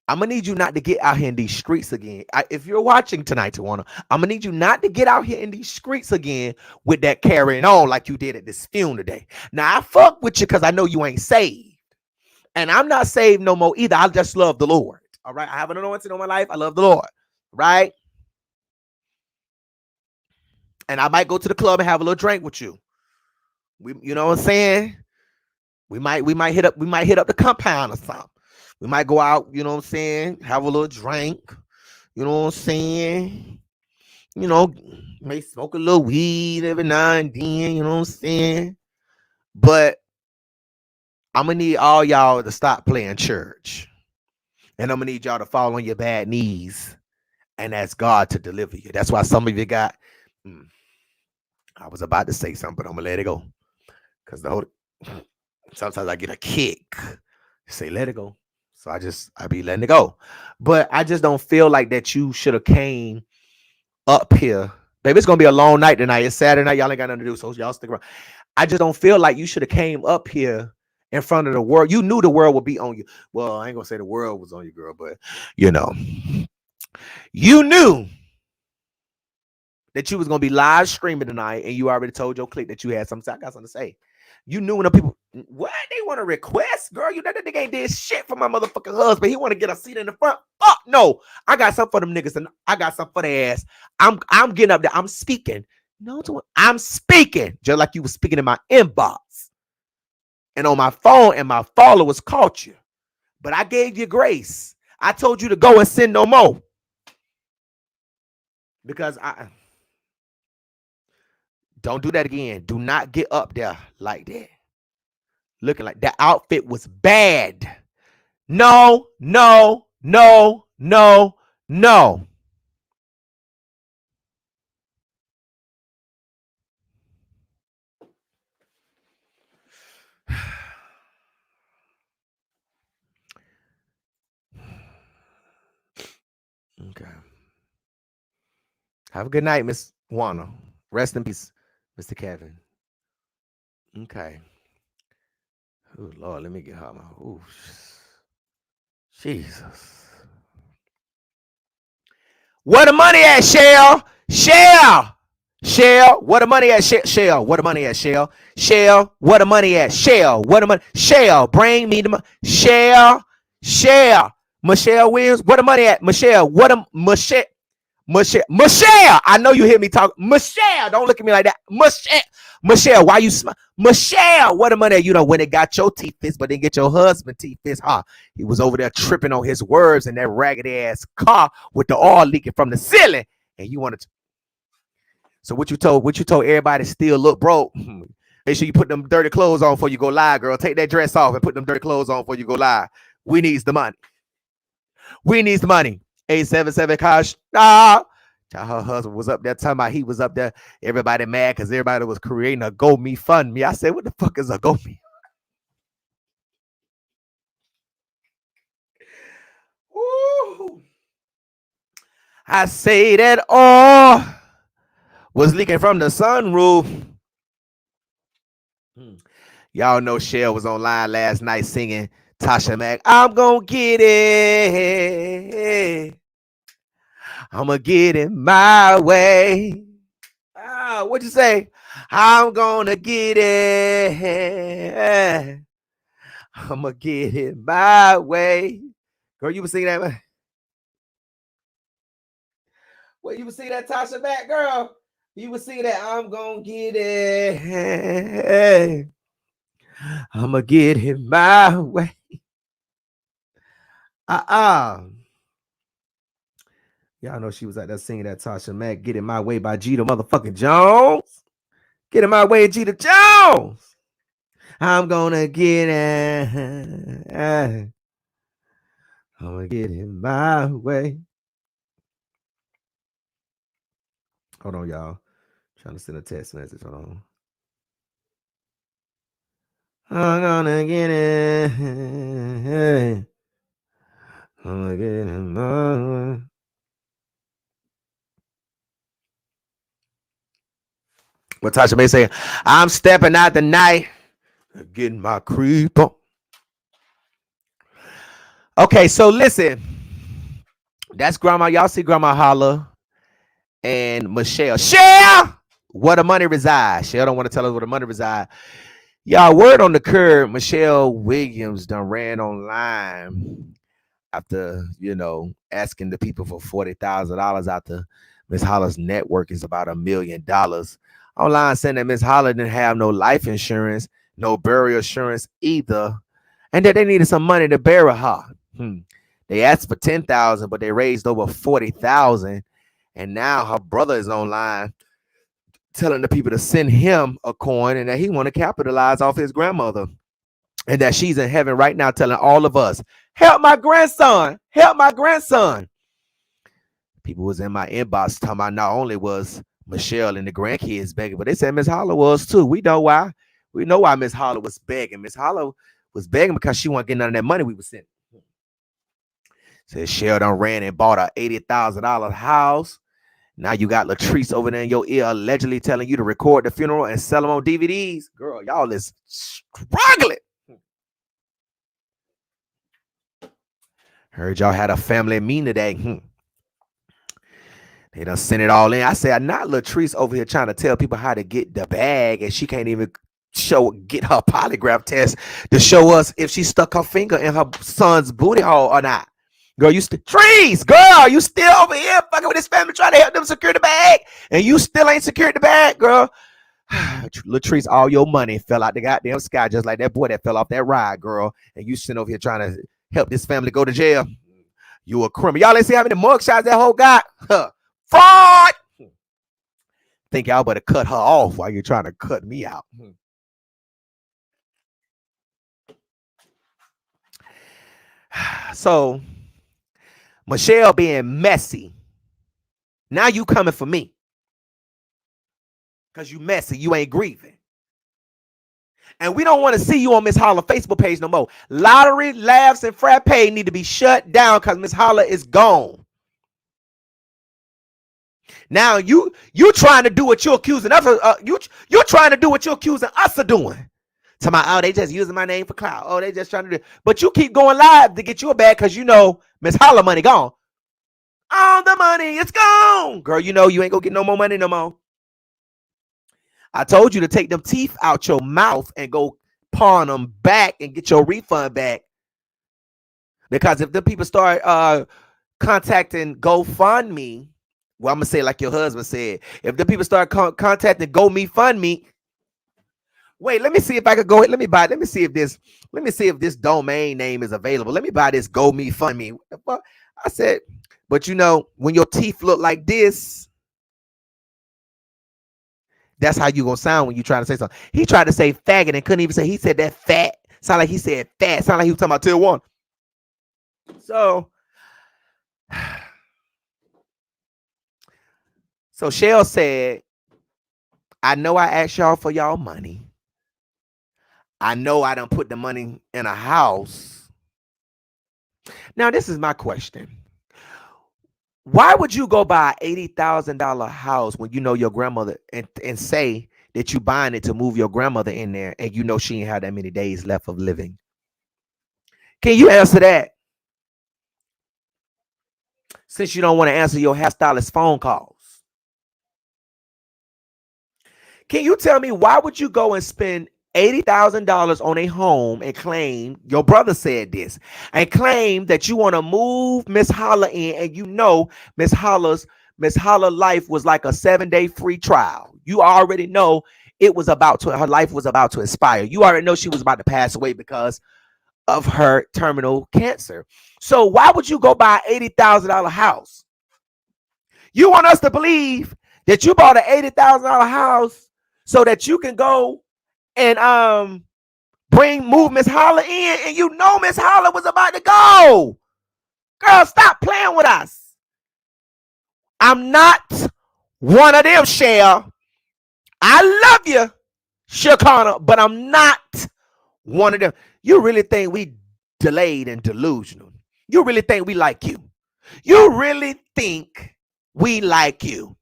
[SPEAKER 4] I'm going to need you not to get out here in these streets again. If you're watching tonight, Tijuana, I'm going to need you not to get out here in these streets again with that carrying on like you did at this funeral today. Now, I fuck with you because I know you ain't saved. And I'm not saved no more either. I just love the Lord. All right? I have an anointing on my life. I love the Lord. Right? And I might go to the club and have a little drink with you. You know what I'm saying? We might hit up the compound or something. We might go out, you know what I'm saying, have a little drink, you know what I'm saying, you know, may smoke a little weed every now and then, you know what I'm saying, but I'm going to need all y'all to stop playing church, and I'm going to need y'all to fall on your bad knees and ask God to deliver you. That's why some of you got, I was about to say something, but I'm going to let it go, because sometimes I get a kick, say let it go. So I be letting it go. But I just don't feel like that you should have came up here. Baby, it's going to be a long night tonight. It's Saturday night. Y'all ain't got nothing to do, so y'all stick around. I just don't feel like you should have came up here in front of the world. You knew the world would be on you. Well, I ain't going to say the world was on you, girl, but, you know. You knew that you was going to be live streaming tonight, and you already told your clique that you had something. I got something to say. You knew when the people, what? They want to request? Girl, you know that nigga ain't did shit for my motherfucking husband. He want to get a seat in the front. Fuck no. I got something for them niggas, and I got something for their ass. I'm getting up there. I'm speaking. No, I'm speaking. Just like you was speaking in my inbox. And on my phone, and my followers caught you. But I gave you grace. I told you to go and sin no more. Because don't do that again. Do not get up there like that. Looking like that outfit was bad. No. Okay. Have a good night, Miss Juana. Rest in peace, Mr. Kevin. Okay. Oh, Lord, let me get her. Oh, Jesus. Where the money at, Shell? Shell, where the money at? Shell, where the money at? Shell, where the money at? Shell, where the money? Shell, bring me the money. Shell, Michelle Williams, where the money at? Michelle, what the Michelle, I know you hear me talk. Michelle, don't look at me like that. Michelle, why you smile? Michelle, what the money? You know, when it got your teeth fixed, but didn't get your husband teeth fixed, huh? He was over there tripping on his words in that raggedy ass car with the oil leaking from the ceiling. And you wanted to. So what you told everybody still look broke. Make sure you put them dirty clothes on before you go live, girl. Take that dress off and put them dirty clothes on before you go live. We needs the money. 877 Kosh. Her husband was up there talking about he was up there. Everybody mad because everybody was creating a GoMeFundMe. I said, what the fuck is a GoMe? Woo. I say that all was leaking from the sunroof. Y'all know Shell was online last night singing Tasha Mack. I'm gonna get it. I'm gonna get it my way. What'd you say? I'm gonna get it. I'm gonna get it my way. Girl, you was singing that, man. Well, you was singing that Tasha Mack, girl. You was singing that I'm gonna get it. I'm gonna get it my way. Y'all know she was out there singing that Tasha Mack, Get It My Way by Jeter motherfucking Jones. Get It My Way, Jeter Jones. I'm gonna get it. I'm gonna get it my way. Hold on, y'all. Trying to send a text message. Hold on. I'm gonna get it. I'm gonna get it my way. What Tasha May saying? I'm stepping out the night, getting my creep on. Okay, so listen. That's Grandma. Y'all see Grandma Holla and Michelle. Shell, where the money resides. Shell don't want to tell us where the money resides. Y'all, word on the curb, Michelle Williams done ran online after, asking the people for $40,000 after Miss Holla's network is about $1 million. Online saying that Miss Holla didn't have no life insurance, no burial insurance either, and that they needed some money to bury her. They asked for $10,000, but they raised over $40,000, and now her brother is online telling the people to send him a coin and that he want to capitalize off his grandmother, and that she's in heaven right now telling all of us, help my grandson, help my grandson. People was in my inbox talking about not only was Michelle and the grandkids begging, but they said Miss Holla was too. We know why. We know why Miss Holla was begging. Miss Holla was begging because she wasn't getting none of that money we was sending. Said Cheryl done ran and bought a $80,000 house. Now you got Latrice over there in your ear allegedly telling you to record the funeral and sell them on DVDs. Girl, y'all is struggling. Heard y'all had a family meeting today. They done sent it all in. I said, not Latrice over here trying to tell people how to get the bag, and she can't even get her polygraph test to show us if she stuck her finger in her son's booty hole or not. Girl, you still over here fucking with this family trying to help them secure the bag, and you still ain't secured the bag, girl. Latrice, all your money fell out the goddamn sky just like that boy that fell off that ride, girl, and you sitting over here trying to help this family go to jail. You a criminal. Y'all ain't see how many mugshots that whole got? Fraud! Think y'all better cut her off while you're trying to cut me out. So, Michelle being messy. Now you coming for me. Because you messy. You ain't grieving. And we don't want to see you on Miss Holla Facebook page no more. Lottery, laughs, and frappe need to be shut down because Miss Holla is gone. Now you trying to do what you're accusing us of. You're trying to do what you're accusing us of doing. Tell me, oh, they just using my name for clout. Oh, they just trying to do. But you keep going live to get you a bag because you know Miss Holla money gone. All the money, it's gone. Girl, you know you ain't gonna get no more money no more. I told you to take them teeth out your mouth and go pawn them back and get your refund back. Because if the people start contacting GoFundMe, well, I'm gonna say like your husband said, if the people start contacting GoMeFundMe, wait, let me see if I could go. Let me buy. Let me see if this domain name is available. Let me buy this GoMeFundMe. I said, but you know, when your teeth look like this, that's how you gonna sound when you try to say something. He tried to say faggot and couldn't even say. He said that fat. Sound like he said fat. Sound like he was talking about Tijuana. So Shell said, I know I asked y'all for y'all money. I know I done put the money in a house. Now, this is my question. Why would you go buy an $80,000 house when you know your grandmother and say that you buying it to move your grandmother in there and you know she ain't had that many days left of living? Can you answer that? Since you don't want to answer your hairstylist phone calls. Can you tell me why would you go and spend $80,000 on a home and claim, your brother said this, and claim that you want to move Miss Holla in, and you know Miss Holla life was like a 7-day free trial. You already know her life was about to expire. You already know she was about to pass away because of her terminal cancer. So why would you go buy an $80,000 house? You want us to believe that you bought an $80,000 house so that you can go and move Miss Holla in, and you know Miss Holla was about to go. Girl, stop playing with us. I'm not one of them, Shell. I love you, Shakana, but I'm not one of them. You really think we delayed and delusional? You really think we like you? You really think we like you?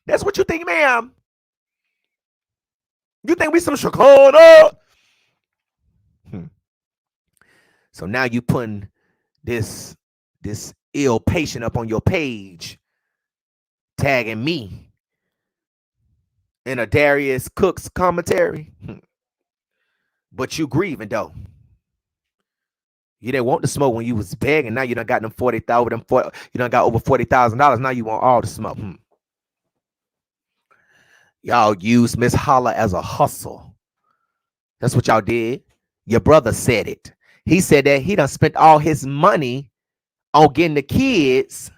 [SPEAKER 4] That's what you think, ma'am. You think we some Shakana? So now you putting this ill patient up on your page, tagging me in a Darius Cook's commentary. But you grieving though. You didn't want the smoke when you was begging. Now you done got them 40,000. You done got over $40,000. Now you want all the smoke. Y'all use Miss Holla as a hustle. That's what y'all did. Your brother said it. He said that he done spent all his money on getting the kids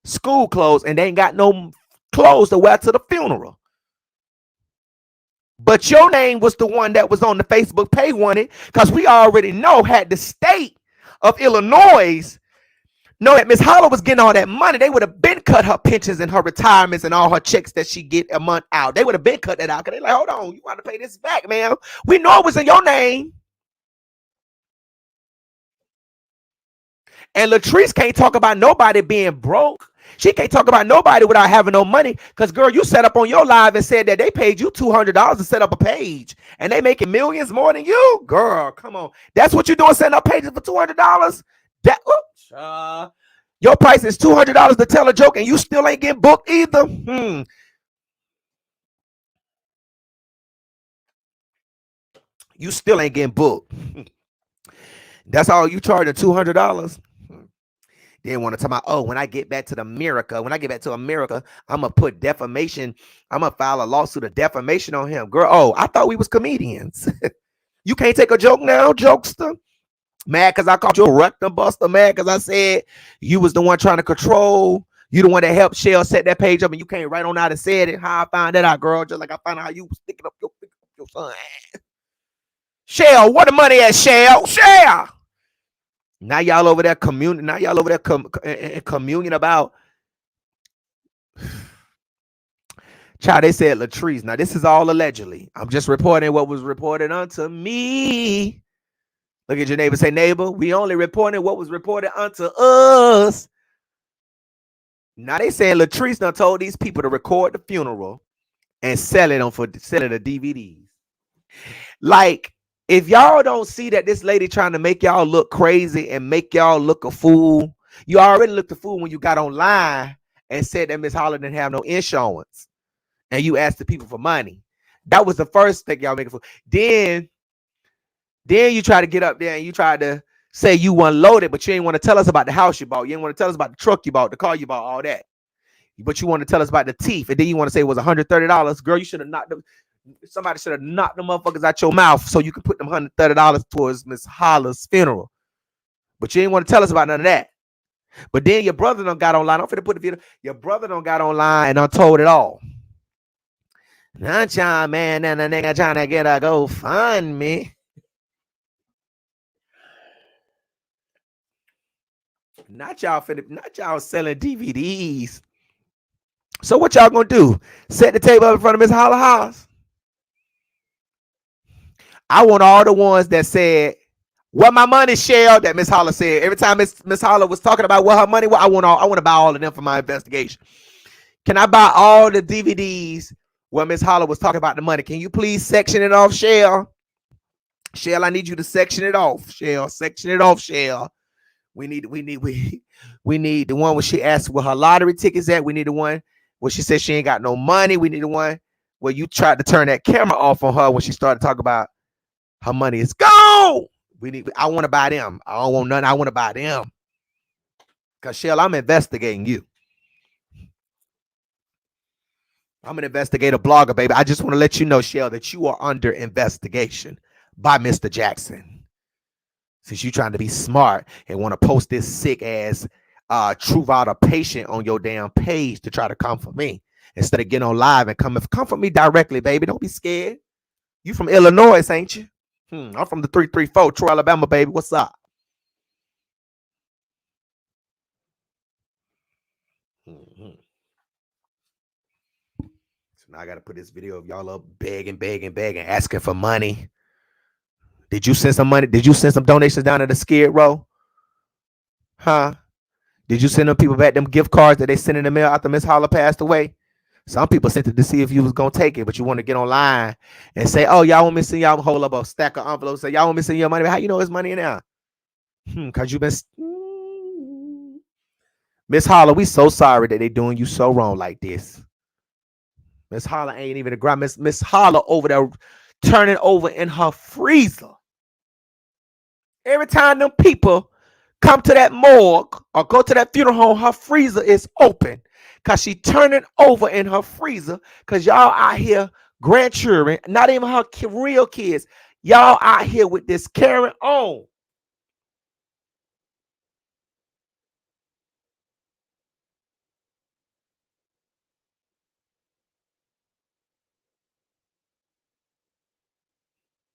[SPEAKER 4] school clothes and they ain't got no clothes to wear to the funeral. But your name was the one that was on the Facebook page wanted, because we already know, had the state of Illinois know that Miss Holla was getting all that money, they would have been cut her pensions and her retirements and all her checks that she get a month out. They would have been cut that out because they're like, hold on, you want to pay this back, man. We know it was in your name. And Latrice can't talk about nobody being broke. She can't talk about nobody without having no money. Because, girl, you set up on your live and said that they paid you $200 to set up a page. And they making millions more than you. Girl, come on. That's what you're doing, setting up pages for $200? Your price is $200 to tell a joke and you still ain't getting booked either? You still ain't getting booked. That's all you charging, $200? They want to talk about, oh, when I get back to America, I'm going to put defamation. I'm going to file a lawsuit of defamation on him. Girl, oh, I thought we was comedians. You can't take a joke now, jokester? Mad because I called you a rectum buster? Mad because I said you was the one trying to control? You the one that helped Shell set that page up and you came right on out and said it? How I found that out, girl? Just like I found out how you was sticking up your son. Shell, where the money at, Shell? Shell! Now y'all over there communion. Now y'all over there communion about. Child, they said Latrice. Now this is all allegedly. I'm just reporting what was reported unto me. Look at your neighbor. Say, neighbor, we only reporting what was reported unto us. Now they saying Latrice done told these people to record the funeral and sell it the DVDs. Like, if y'all don't see that this lady trying to make y'all look crazy and make y'all look a fool, You already looked the fool when you got online and said that Miss Holla didn't have no insurance, and you asked the people for money. That was the first thing y'all making for. Then you try to get up there and you try to say you weren't loaded, but you ain't want to tell us about the house you bought. You ain't want to tell us about the truck you bought, the car you bought, all that. But you want to tell us about the teeth, and then you want to say it was $130. Girl, you should have knocked them. Somebody should have knocked them motherfuckers out your mouth so you could put them $130 towards Miss Holla's funeral. But you ain't want to tell us about none of that. But then your brother done got online. I'm finna put the video. Your brother done got online and done told it all. Not y'all, man, and a nigga trying to get a GoFundMe. Not y'all selling DVDs. So what y'all gonna do? Set the table up in front of Miss Holla house? I want all the ones that said, "What my money, Shell?" That Miss Holla said. Every time Miss Holla was talking about what her money was, I want to buy all of them for my investigation. Can I buy all the DVDs where Miss Holla was talking about the money? Can you please section it off, Shell? Shell, I need you to section it off. Shell, section it off, Shell. We need the one where she asked where her lottery tickets at. We need the one where she said she ain't got no money. We need the one where you tried to turn that camera off on her when she started talking about her money is gone. I want to buy them. I don't want none. I want to buy them. Because, Shell, I'm investigating you. I'm an investigative blogger, baby. I just want to let you know, Shell, that you are under investigation by Mr. Jackson. Since you're trying to be smart and want to post this sick ass Truvada patient on your damn page to try to come for me instead of getting on live and come for me directly, baby. Don't be scared. You from Illinois, ain't you? I'm from the 334, Troy, Alabama, baby. What's up? So now I got to put this video of y'all up begging, asking for money. Did you send some money? Did you send some donations down to the Skid Row? Huh? Did you send them people back them gift cards that they sent in the mail after Miss Holla passed away? Some people sent it to see if you was gonna take it, but you want to get online and say, "Oh, y'all want me to send y'all hold up a stack of envelopes? Say y'all want me to send your money? How you know it's money in there? Cause you been Miss Holla. We so sorry that they doing you so wrong like this. Miss Holla ain't even a grind. Miss Holla over there turning over in her freezer. Every time them people come to that morgue or go to that funeral home, her freezer is open. Because she turning over in her freezer. Because y'all out here, grandchildren, not even her real kids. Y'all out here with this carrying on.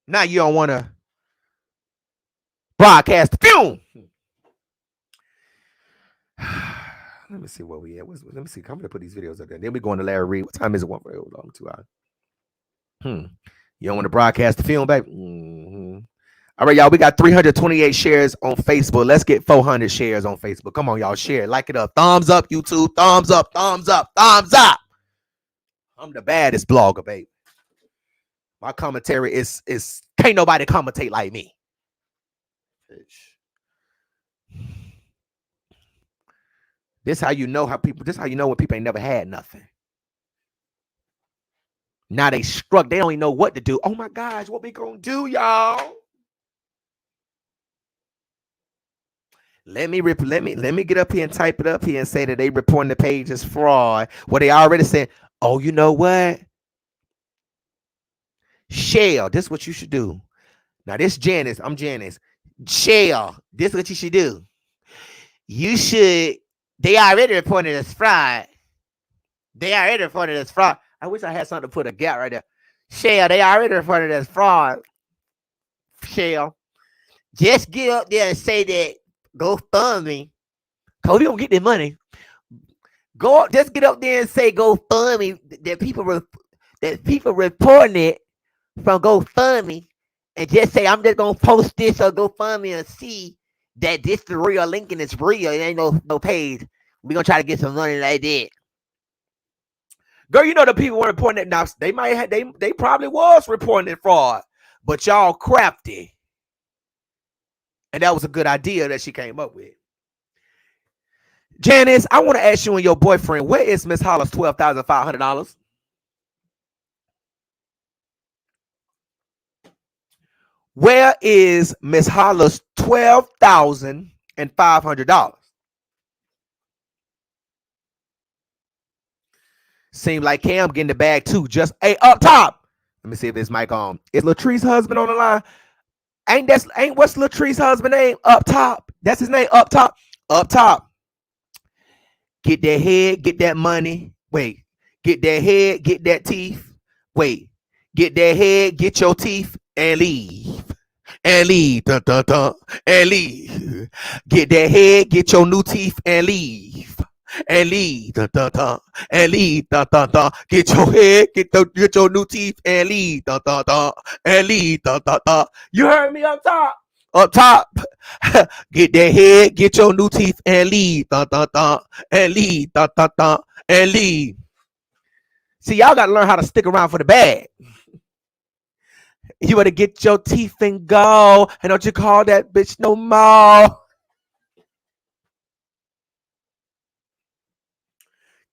[SPEAKER 4] Now you don't want to broadcast the fume. Let me see where we at. Let me see. I'm gonna put these videos up there. Then we going to Larry Reid. What time is it? 1 for 2 hours. You don't want to broadcast the film, baby? All right, y'all. We got 328 shares on Facebook. Let's get 400 shares on Facebook. Come on, y'all. Share, like it up. Thumbs up, YouTube. Thumbs up. Thumbs up. Thumbs up. I'm the baddest blogger, baby. My commentary is can't nobody commentate like me. This how you know how people. This how you know when people ain't never had nothing. Now they struck. They don't even know what to do. Oh my gosh, what we gonna do, y'all? Let me get up here and type it up here and say that they reporting the page as fraud. Well, they already said, oh, you know what? Shell, this is what you should do. Now, this Janice, I'm Janice. Shell, this is what you should do. You should, they already reported as fraud. They already reported as fraud. I wish I had something to put a gap right there. Shell, they already reported as fraud. Shell, just get up there and say that GoFundMe, because we don't get the money. Just get up there and say GoFundMe, that people reporting it from GoFundMe, and just say, I'm just gonna post this on GoFundMe and see that this is real link and it's real. It ain't no page. We're gonna try to get some money like that. Girl, you know the people were reporting it now. They might have they probably was reporting it fraud, but y'all crafty. And that was a good idea that she came up with. Janice, I want to ask you and your boyfriend, where is Miss Holla's $12,500? Where is Miss Holla's $12,500? Seem like Cam getting the bag too. Just up top. Let me see if this mic on. Is Latrice's husband on the line? Ain't what's Latrice's husband name? Up top. That's his name. Up top. Up top. Get that head, get that money. Wait. Get that head, get that teeth. Wait. Get that head, get your teeth, and leave. And leave. Dun, dun, dun, and leave. Get that head, get your new teeth, and leave. And leave. Dun, dun, dun, and leave. Dun, dun, dun. Get your head, get your new teeth, and leave. Dun, dun, dun, and leave. Dun, dun, dun. You heard me up top. Up top. Get that head, get your new teeth, and leave. Dun, dun, dun, and leave. Dun, dun, dun, and leave. See, y'all got to learn how to stick around for the bag. You better get your teeth and go. And don't you call that bitch no more.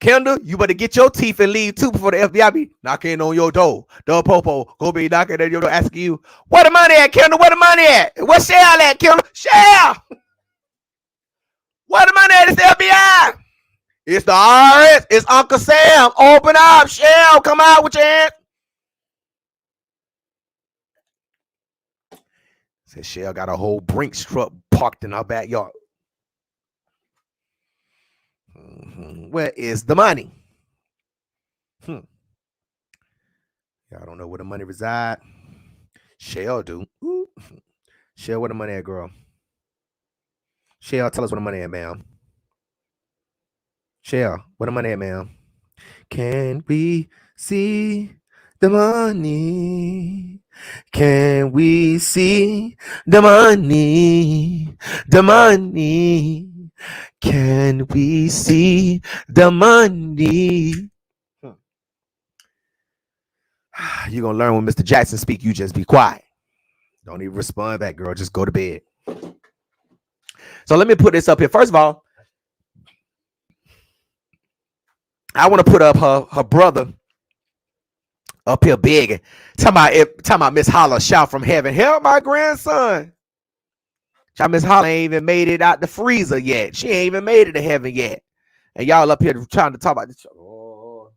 [SPEAKER 4] Kendall, you better get your teeth and leave too before the FBI be knocking on your door. The popo go be knocking at your door asking you, where the money at, Kendall? Where the money at? Where's Shell at, Kendall? Shell! Where the money at? It's the FBI. It's the IRS. It's Uncle Sam. Open up, Shell. Come out with your hand. Said Shell got a whole Brinks truck parked in our backyard. Where is the money? Y'all don't know where the money reside. Shell do. Ooh. Shell, where the money at, girl? Shell, tell us where the money at, ma'am. Shell, where the money at, ma'am? Can we see the money? Can we see the money? The money. Can we see the money? You're going to learn when Mr. Jackson speak, you just be quiet. Don't even respond back, girl. Just go to bed. So let me put this up here. First of all, I want to put up her brother up here begging. Talking about Miss Holla shout from heaven. Help my grandson. Miss Holla ain't even made it out the freezer yet. She ain't even made it to heaven yet. And y'all up here trying to talk about this. Oh.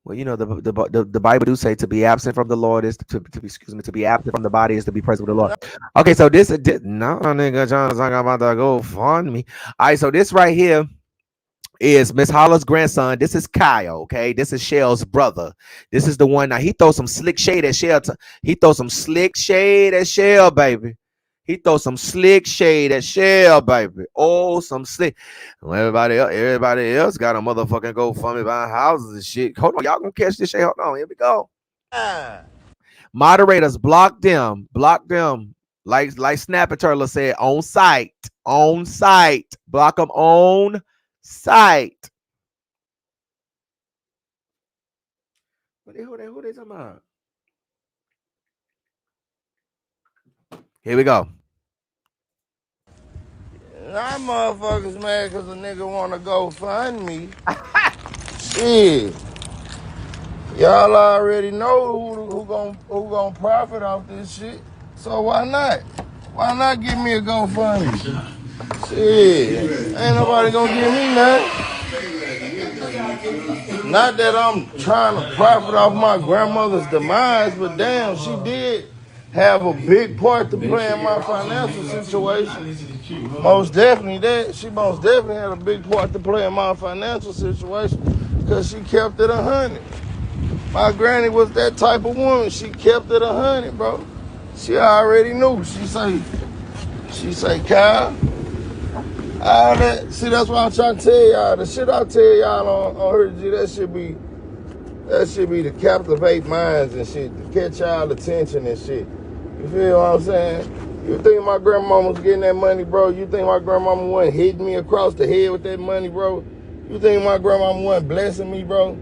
[SPEAKER 4] Well, you know, the Bible do say to be absent from the Lord is to be absent from the body is to be present with the Lord. Okay, so this no nigga trying to talk about the GoFundMe. All right, so this right here is Miss Holla's grandson. This is Kyle, okay? This is Shell's brother. This is the one. Now, he throws some slick shade at Shell. He throws some slick shade at Shell, baby. He throws some slick shade at Shell, baby. Oh, some slick. Everybody else got a motherfucking GoFundMe buying houses and shit. Hold on, y'all gonna catch this shit. Hold on, here we go. Moderators, block them. Block them. Like Snapper Turtle said, on site. On site. Block them on site. Who they talking about? Here we go.
[SPEAKER 6] Y'all motherfuckers mad because a nigga want to go fund me. Shit. Y'all already know who gon' profit off this shit. So why not? Why not give me a GoFundMe? Shit. Ain't nobody gonna give me nothing. Not that I'm trying to profit off my grandmother's demise, but damn, she did have a big part to play in my financial situation. Most definitely that. She most definitely had a big part to play in my financial situation because she kept it 100. My granny was that type of woman. She kept it 100, bro. She already knew. She say, Kyle, all that. See, that's what I'm trying to tell y'all. The shit I tell y'all on her G, that should be to captivate minds and shit, to catch y'all attention and shit. You feel what I'm saying? You think my grandmama was getting that money, bro? You think my grandmama wasn't hitting me across the head with that money, bro? You think my grandmama wasn't blessing me, bro?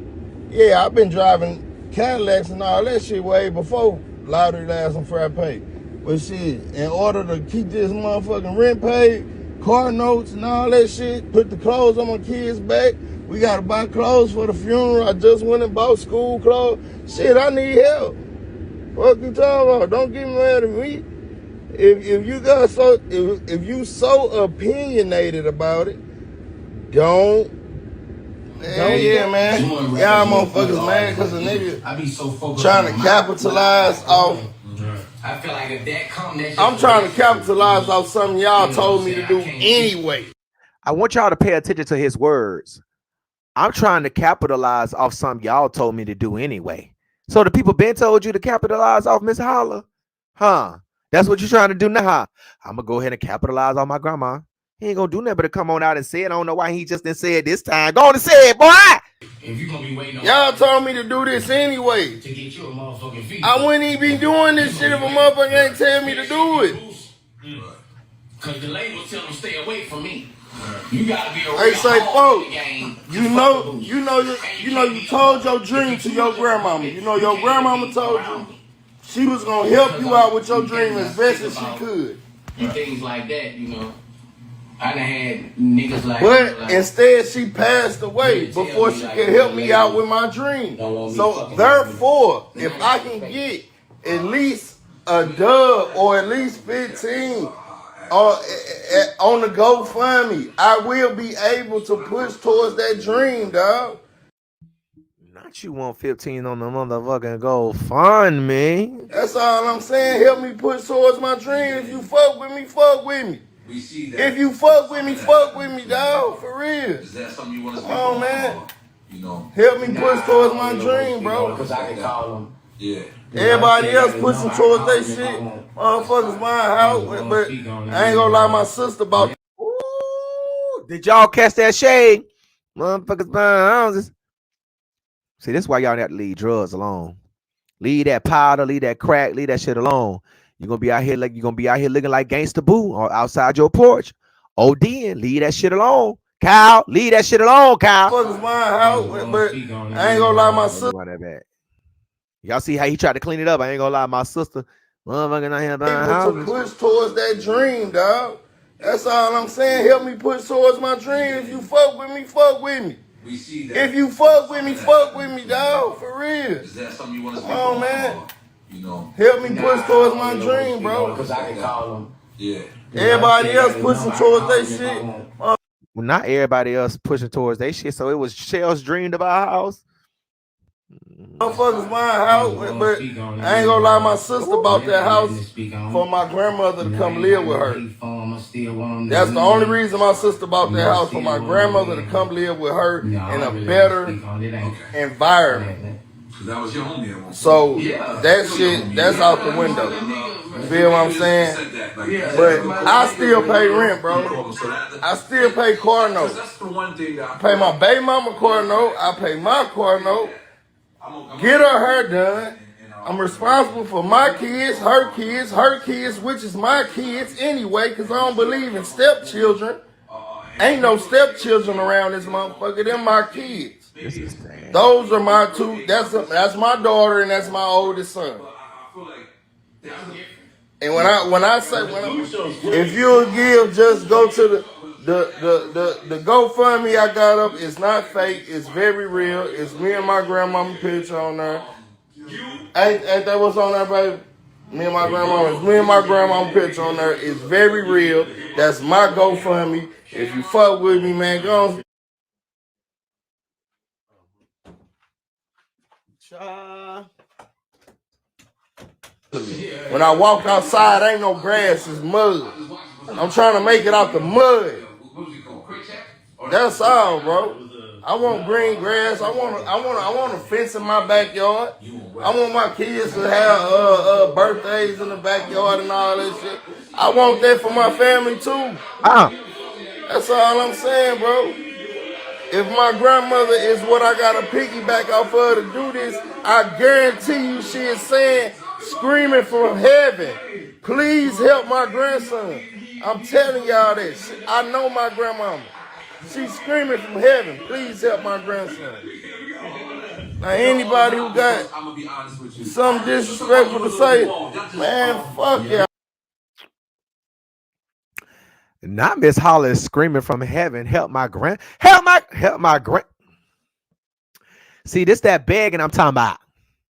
[SPEAKER 6] Yeah, I've been driving Cadillacs and all that shit way before Lottery Last and Fair Pay. But shit, in order to keep this motherfucking rent paid, car notes and all that shit. Put the clothes on my kids' back. We gotta buy clothes for the funeral. I just went and bought school clothes. Shit, I need help. What you talking about? Don't get mad at me. If you so opinionated about it, don't. Yeah, man. Y'all motherfuckers mad because a nigga trying to capitalize off.
[SPEAKER 7] I feel like if that come,
[SPEAKER 6] I'm trying to capitalize off something y'all told me to do anyway.
[SPEAKER 4] I want y'all to pay attention to his words. I'm trying to capitalize off something y'all told me to do anyway. So the people been told you to capitalize off Miss Holla? Huh? That's what you're trying to do now, huh? I'm going to go ahead and capitalize on my grandma. He ain't going to do nothing but to come on out and say it. I don't know why he just didn't say it this time. Go on and say it, boy!
[SPEAKER 7] If you gonna be waiting on
[SPEAKER 6] y'all told me to do this anyway.
[SPEAKER 7] To get you a motherfucking feet.
[SPEAKER 6] I wouldn't even be doing this shit if a motherfucker ain't tell me to do it.
[SPEAKER 7] Cause the lady was telling them stay away from me. You gotta be a real
[SPEAKER 6] Hey, say, folks,
[SPEAKER 7] game.
[SPEAKER 6] you told your dream to your grandmama. You know your grandmama told you she was gonna help you out with your dream as best as she could.
[SPEAKER 7] And things like that, you know. I done had niggas like.
[SPEAKER 6] But instead, she passed away before she could help me out with my dream. So therefore, if I can get at least a dub or at least 15 on the GoFundMe, I will be able to push towards that dream, dog.
[SPEAKER 4] Not you want 15 on the motherfucking GoFundMe.
[SPEAKER 6] That's all I'm saying. Help me push towards my dream. If you fuck with me, fuck with me.
[SPEAKER 8] We see that.
[SPEAKER 6] If you fuck with me, dog. For real.
[SPEAKER 8] Is that something you want to
[SPEAKER 6] Come on, man.
[SPEAKER 8] You know.
[SPEAKER 6] Help me push towards my dream, bro.
[SPEAKER 7] Because I can call them.
[SPEAKER 8] Yeah.
[SPEAKER 6] Everybody else pushing towards their shit. Motherfuckers mine house. But I ain't gonna lie my sister about that.
[SPEAKER 4] Ooh, did y'all catch that shade? Motherfuckers buying houses. See, that's why y'all have to leave drugs alone. Leave that powder, leave that crack, leave that shit alone. You're gonna be out here looking like Gangsta Boo or outside your porch. ODing, leave that shit alone. Kyle, leave that shit alone, Kyle.
[SPEAKER 6] Motherfuckers mine house. But I ain't gonna lie my sister.
[SPEAKER 4] That bad. Y'all see how he tried to clean it up? I ain't gonna lie, my sister. Motherfucking out here buying houses.
[SPEAKER 6] To push towards that dream, dog. That's all I'm saying. Help me push towards my dream. If you fuck with me, fuck with me.
[SPEAKER 8] We see that.
[SPEAKER 6] If you fuck with me, dog. For real.
[SPEAKER 8] Is that something you want to
[SPEAKER 6] Come on, man.
[SPEAKER 8] You know.
[SPEAKER 6] Help me push towards my dream, bro.
[SPEAKER 7] Because I can call them.
[SPEAKER 8] Yeah.
[SPEAKER 6] Everybody else pushing towards their shit.
[SPEAKER 4] Well, not everybody else pushing towards their shit. So it was Shell's dreamed about a house.
[SPEAKER 6] Motherfuckers mine house, but I ain't gonna lie my sister bought that house for my grandmother to come live with her. That's the only reason my sister bought that house, for my grandmother to come live with her in a better environment.
[SPEAKER 8] That was your homie at one point.
[SPEAKER 6] So that shit, that's out the window. You feel what I'm saying? But I still pay rent, bro. I still pay car note. I pay my baby mama car note. I pay my car note. Get her hair done. I'm responsible for my kids, her kids, which is my kids anyway, because I don't believe in stepchildren. Ain't no stepchildren around this motherfucker. Them my kids. Those are my two. That's my daughter and that's my oldest son. And if you'll give, just go to the GoFundMe I got up. It's not fake. It's very real. It's me and my grandmama picture on there. Ain't that what's on there, baby? Me and my grandmama. It's me and my grandmama picture on there. It's very real. That's my GoFundMe. If you fuck with me, man, go on. When I walk outside, ain't no grass, it's mud. I'm trying to make it out the mud. That's all, bro. I want green grass. I want a fence in my backyard. I want my kids to have birthdays in the backyard and all that shit. I want that for my family too. That's all I'm saying, bro. If my grandmother is what I got to piggyback off of to do this, I guarantee you she is saying, screaming from heaven, please help my grandson. I'm telling y'all this. I know my grandmama. She's screaming from heaven, please help my grandson. Now anybody who got something disrespectful to say, man, fuck y'all.
[SPEAKER 4] Not Miss Holla is screaming from heaven, help my grand. See, this that begging I'm talking about.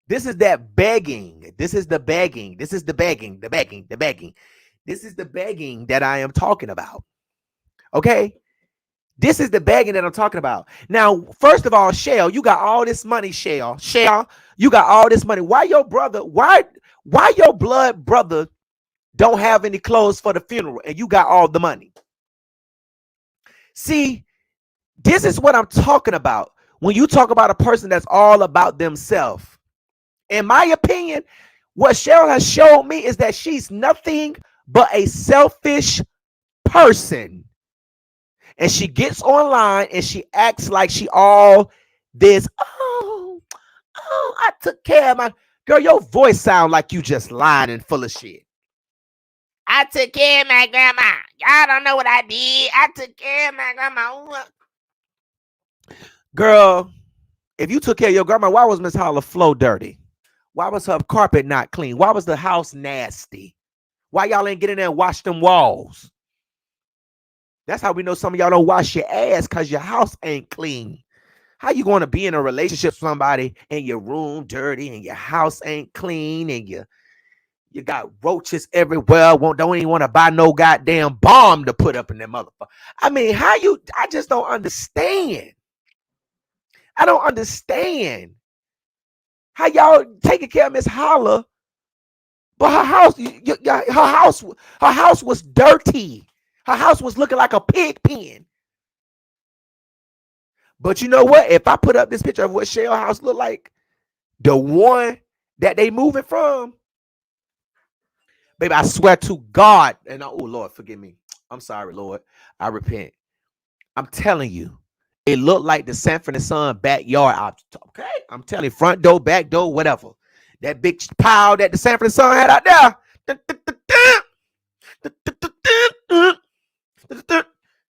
[SPEAKER 4] This is that begging. This is the begging. This is the begging. This is the begging that I am talking about. Okay? This is the begging that I'm talking about. Now, first of all, Shell, you got all this money, Shell, you got all this money. Why your blood brother don't have any clothes for the funeral and you got all the money? See, this is what I'm talking about. When you talk about a person that's all about themselves, in my opinion, what Cheryl has showed me is that she's nothing but a selfish person. And she gets online and she acts like she all this. Oh, I took care of my girl. Your voice sound like you just lying and full of shit. I took care of my grandma. Y'all don't know what I did. I took care of my grandma. Girl, if you took care of your grandma, why was Miss Holla floor dirty? Why was her carpet not clean? Why was the house nasty? Why y'all ain't get in there and wash them walls? That's how we know some of y'all don't wash your ass, because your house ain't clean. How you going to be in a relationship with somebody and your room dirty and your house ain't clean and you got roaches everywhere, don't even want to buy no goddamn bomb to put up in that motherfucker? I mean, I just don't understand. I don't understand how y'all taking care of Miss Holla, but her house was dirty. Her house was looking like a pig pen. But you know what? If I put up this picture of what Shell's house looked like, the one that they moving from, baby, I swear to God, and oh Lord, forgive me. I'm sorry, Lord. I repent. I'm telling you, it looked like the Sanford and Son backyard. Okay, I'm telling you, front door, back door, whatever. That big pile that the Sanford and Son had out there.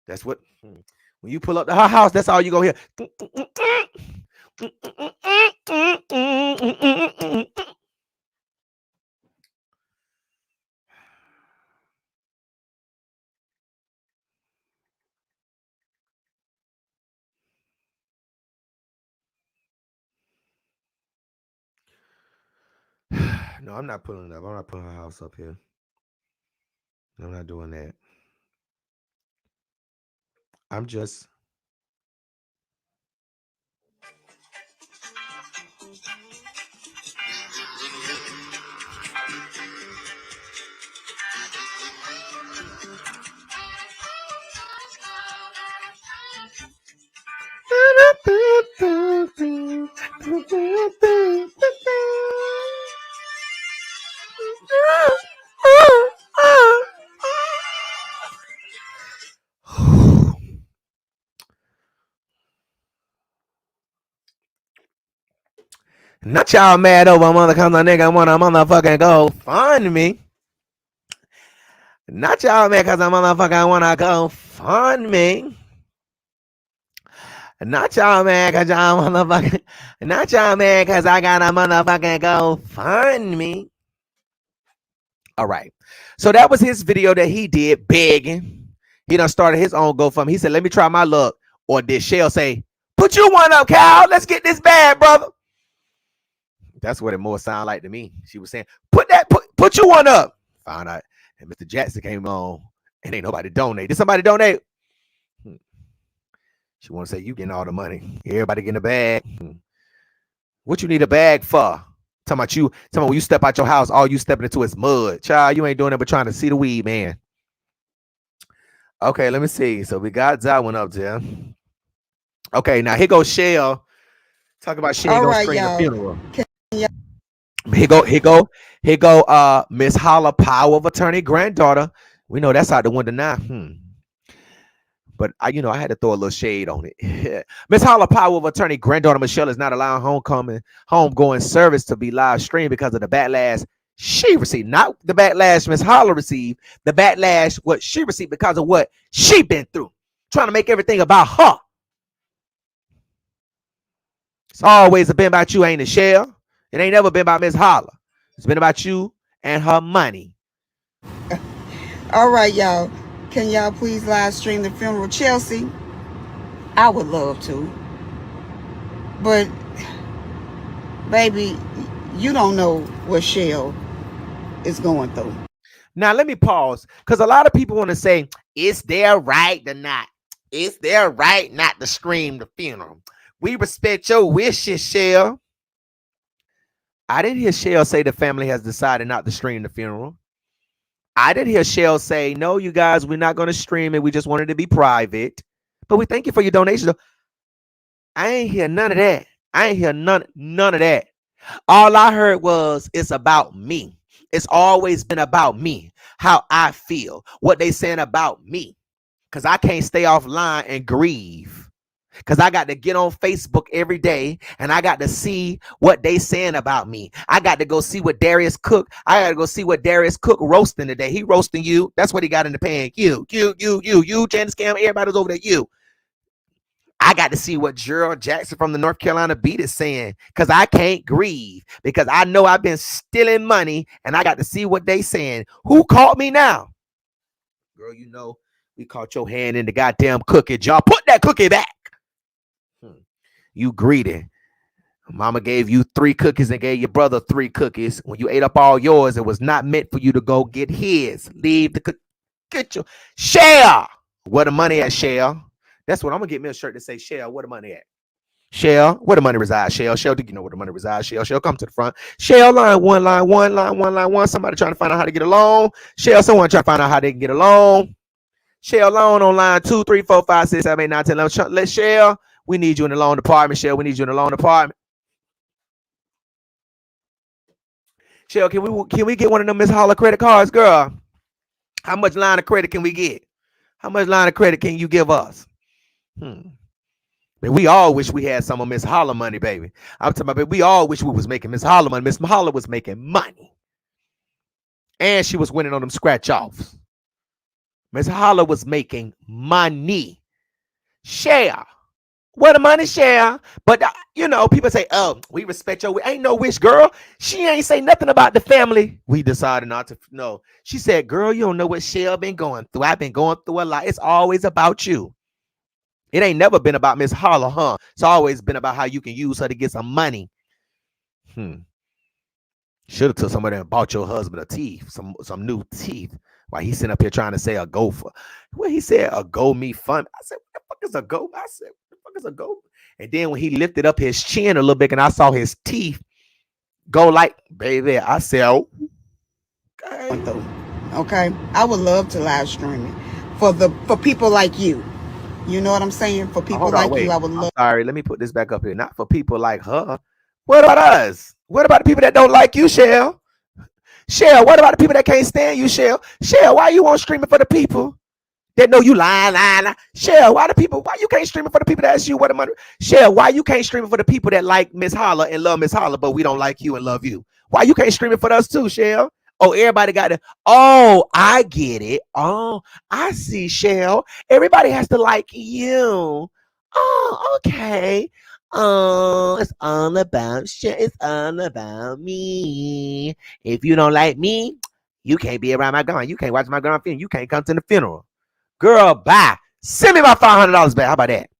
[SPEAKER 4] That's what, when you pull up to her house, that's all you gonna hear. No, I'm not pulling it up. I'm not putting her house up here. I'm not doing that. I'm just. Not y'all mad over a mother comes a nigga want a motherfucking go fund me. Not y'all mad because a motherfucker wanna go fund me. Not y'all mad because y'all motherfucking. Not y'all mad because I got a motherfucking go fund me. All right. So that was his video that he did begging. He done started his own GoFundMe. He said, let me try my luck. Or did Shell say, put you one up, Cal. Let's get this bag, brother. That's what it more sounded like to me. She was saying, put you one up. Found out. And Mr. Jackson came on and ain't nobody donate. Did somebody donate? She want to say, you getting all the money. Everybody getting a bag. What you need a bag for? Talking about when you step out your house, all you stepping into is mud. Child, you ain't doing it but trying to see the weed, man. Okay, let me see. So we got that one up there. Okay, now here goes Shell. Talk about she ain't gonna scream the funeral. Here go Miss Holla, power of attorney granddaughter. We know that's out the window now. But I had to throw a little shade on it. Miss Holla, power of attorney granddaughter Michelle is not allowing homegoing service to be live streamed because of the backlash she received. Not the backlash Miss Holla received, the backlash what she received because of what she been through. Trying to make everything about her. It's always been about you, ain't it, Shell? It ain't never been about Miss Holla. It's been about you and her money.
[SPEAKER 9] All right, y'all. Can y'all please live stream the funeral? Chelsea, I would love to. But, baby, you don't know what Shell is going through.
[SPEAKER 4] Now, let me pause, because a lot of people want to say, it's their right to not. It's their right not to stream the funeral. We respect your wishes, Shell. I didn't hear Shell say the family has decided not to stream the funeral. I didn't hear Shell say, no, you guys, we're not going to stream it. We just wanted to be private. But we thank you for your donation. I ain't hear none of that. I ain't hear none of that. All I heard was, it's about me. It's always been about me, how I feel, what they saying about me. Because I can't stay offline and grieve. Because I got to get on Facebook every day and I got to see what they saying about me. I got to go see what Darius Cook. I got to go see what Darius Cook roasting today. He roasting you. That's what he got in the pan. You, Janice Cam, everybody's over there. You. I got to see what Gerald Jackson from the North Carolina Beat is saying, because I can't grieve, because I know I've been stealing money and I got to see what they saying. Who caught me now? Girl, you know, we caught your hand in the goddamn cookie jar. Put that cookie back. You greedy. Mama gave you 3 cookies and gave your brother 3 cookies. When you ate up all yours, it was not meant for you to go get his. Leave the cookie. Get your share. Where the money at, Shell? That's what I'm gonna get me a shirt that say Shell. Where the money at? Shell, where the money resides? Shell, do you know where the money resides? Shell, come to the front. Shell, line one. Somebody trying to find out how to get a loan. Shell, someone trying to find out how they can get a loan. Shell, loan on line 2, 3, 4, 5, 6, 7, 8, 9, 10, 11. Let's Shell. We need you in the loan department, Shell. We need you in the loan department. Shell, can we get one of them Miss Holla credit cards, girl? How much line of credit can we get? How much line of credit can you give us? Man, we all wish we had some of Miss Holla money, baby. I'm talking about, we all wish we was making Miss Holla money. Miss Holla was making money. And she was winning on them scratch offs. Miss Holla was making money. Share. Where the money, Share? But, you know, people say, oh, we respect your wish. Ain't no wish, girl. She ain't say nothing about the family. We decided not to. No. She said, girl, you don't know what Shell been going through. I've been going through a lot. It's always about you. It ain't never been about Miss Holla, huh? It's always been about how you can use her to get some money. Should have took somebody and bought your husband a teeth, some new teeth. Why he sitting up here trying to say a go for? Well, he said a go me fun. I said, what the fuck is a go? I said, what the fuck is a go? And then when he lifted up his chin a little bit and I saw his teeth go like, baby, I said, oh,
[SPEAKER 9] okay. I would love to live stream it for people like you. You know what I'm saying? For people you, I would love.
[SPEAKER 4] Sorry, let me put this back up here. Not for people like her. What about us? What about the people that don't like you, Shell? Shell, what about the people that can't stand you, Shell? Shell, why you won't stream it for the people that know you lying? Shell, why you can't stream it for the people that ask you what the money? Shell, why you can't stream it for the people that like Miss Holla and love Miss Holla, but we don't like you and love you? Why you can't stream it for us too, Shell? Oh, everybody got it. Oh, I get it. Oh, I see, Shell. Everybody has to like you. Oh, okay. Oh, it's all about shit. It's all about me. If you don't like me, you can't be around my grandma. You can't watch my grandma funeral. You can't come to the funeral. Girl, bye. Send me my $500 back. How about that?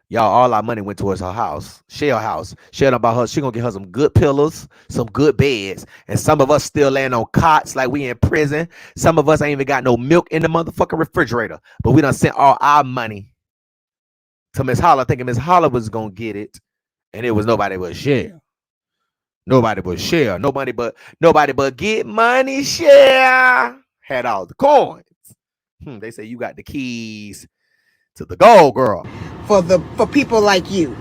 [SPEAKER 4] Y'all, all our money went towards her house, Shell house. Shell about her. She gonna get her some good pillows, some good beds. And some of us still laying on cots like we in prison. Some of us ain't even got no milk in the motherfucking refrigerator. But we done sent all our money to Miss Holla, thinking Miss Holla was gonna get it. And it was nobody but Shell. Nobody but Shell. Nobody but get money, Shell. Had all the coins. They say you got the keys to the gold, girl.
[SPEAKER 9] For people like you.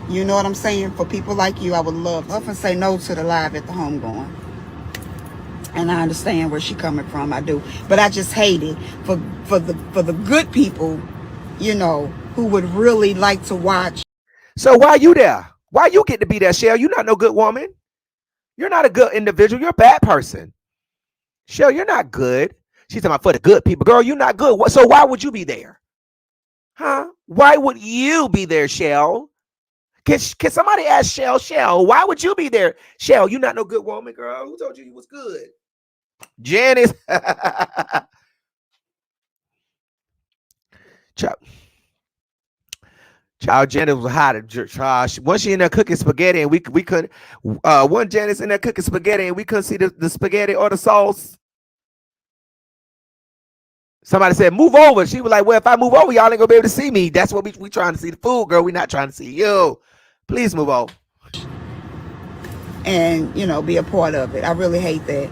[SPEAKER 9] You know what I'm saying? For people like you, I would love to often say no to the live at the homegoing. And I understand where she coming from. I do. But I just hate it for the good people, you know, who would really like to watch.
[SPEAKER 4] So why you there? Why you get to be there, Shell? You're not no good woman. You're not a good individual. You're a bad person. Shell, you're not good. She's talking about for the good people. Girl, you're not good. So why would you be there? Huh? Why would you be there, Shell? Can somebody ask Shell, why would you be there? Shell, you not no good woman, girl. Who told you was good? Janice. Child Janice was hot. Once she in there cooking spaghetti and we couldn't. One Janice in there cooking spaghetti and we couldn't see the spaghetti or the sauce. Somebody said, move over. She was like, well, if I move over, y'all ain't gonna be able to see me. That's what we trying to see the food, girl. We not trying to see you. Please move over.
[SPEAKER 9] And, you know, be a part of it. I really hate that.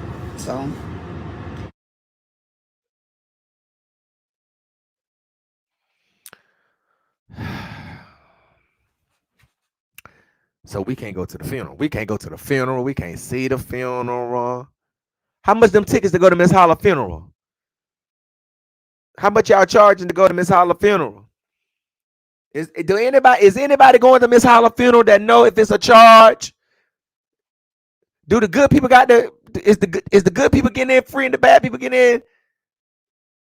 [SPEAKER 4] So we can't go to the funeral. We can't go to the funeral. We can't see the funeral. How much them tickets to go to Miss Holla funeral? How much y'all charging to go to Miss Holla funeral? Is anybody going to Miss Holla funeral that know if it's a charge? Do the good people got is the good people getting in free and the bad people getting in?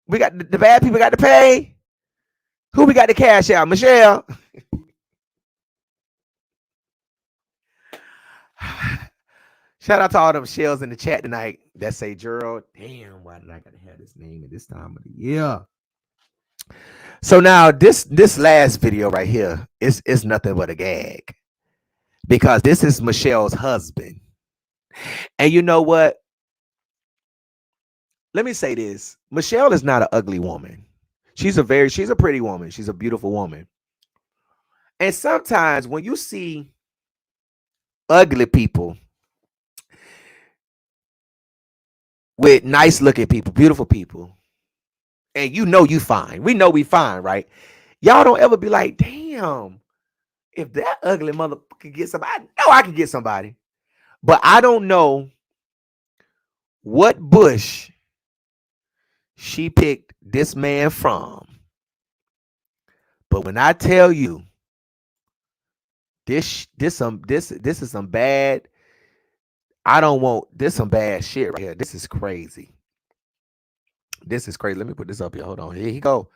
[SPEAKER 4] We got the bad people got to pay. Who we got to cash out? Michelle. Shout out to all them shells in the chat tonight that say Gerald. Damn, why did I gotta have this name at this time of the year? So now this last video right here is nothing but a gag, because this is Michelle's husband. And you know what? Let me say this. Michelle is not an ugly woman. She's a pretty woman. She's a beautiful woman. And sometimes when you see ugly people with nice looking people, beautiful people, and you know you fine. We know we fine, right? Y'all don't ever be like, damn, if that ugly motherfucker can get somebody, I know I can get somebody. But I don't know what bush she picked this man from. But when I tell you this is some bad, this some bad shit right here. This is crazy. This is crazy. Let me put this up here. Hold on. Here he go.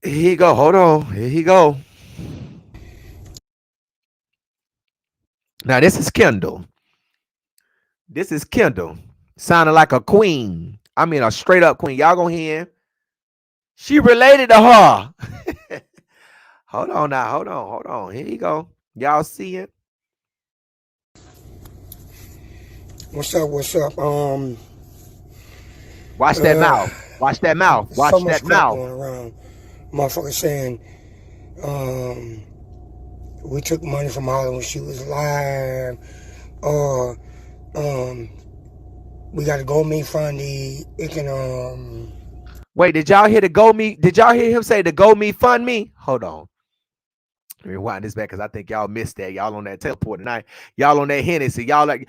[SPEAKER 4] Here he go. Hold on. Here he go. Now this is Kendall. This is Kendall. Sounding like a queen. I mean a straight up queen. Y'all gonna hear him. She related to her. Hold on now. Hold on. Here you go. Y'all see it?
[SPEAKER 10] What's up?
[SPEAKER 4] Watch that mouth. Watch that mouth. Watch
[SPEAKER 10] so much
[SPEAKER 4] that mouth.
[SPEAKER 10] Going around. Motherfucker saying, we took money from Holla when she was alive. We got a GoMe It can
[SPEAKER 4] Wait, did y'all hear the GoMe? Did y'all hear him say the GoMe fund me? Hold on. Let me wind this back because I think y'all missed that. Y'all on that teleport tonight. Y'all on that Hennessy. Y'all in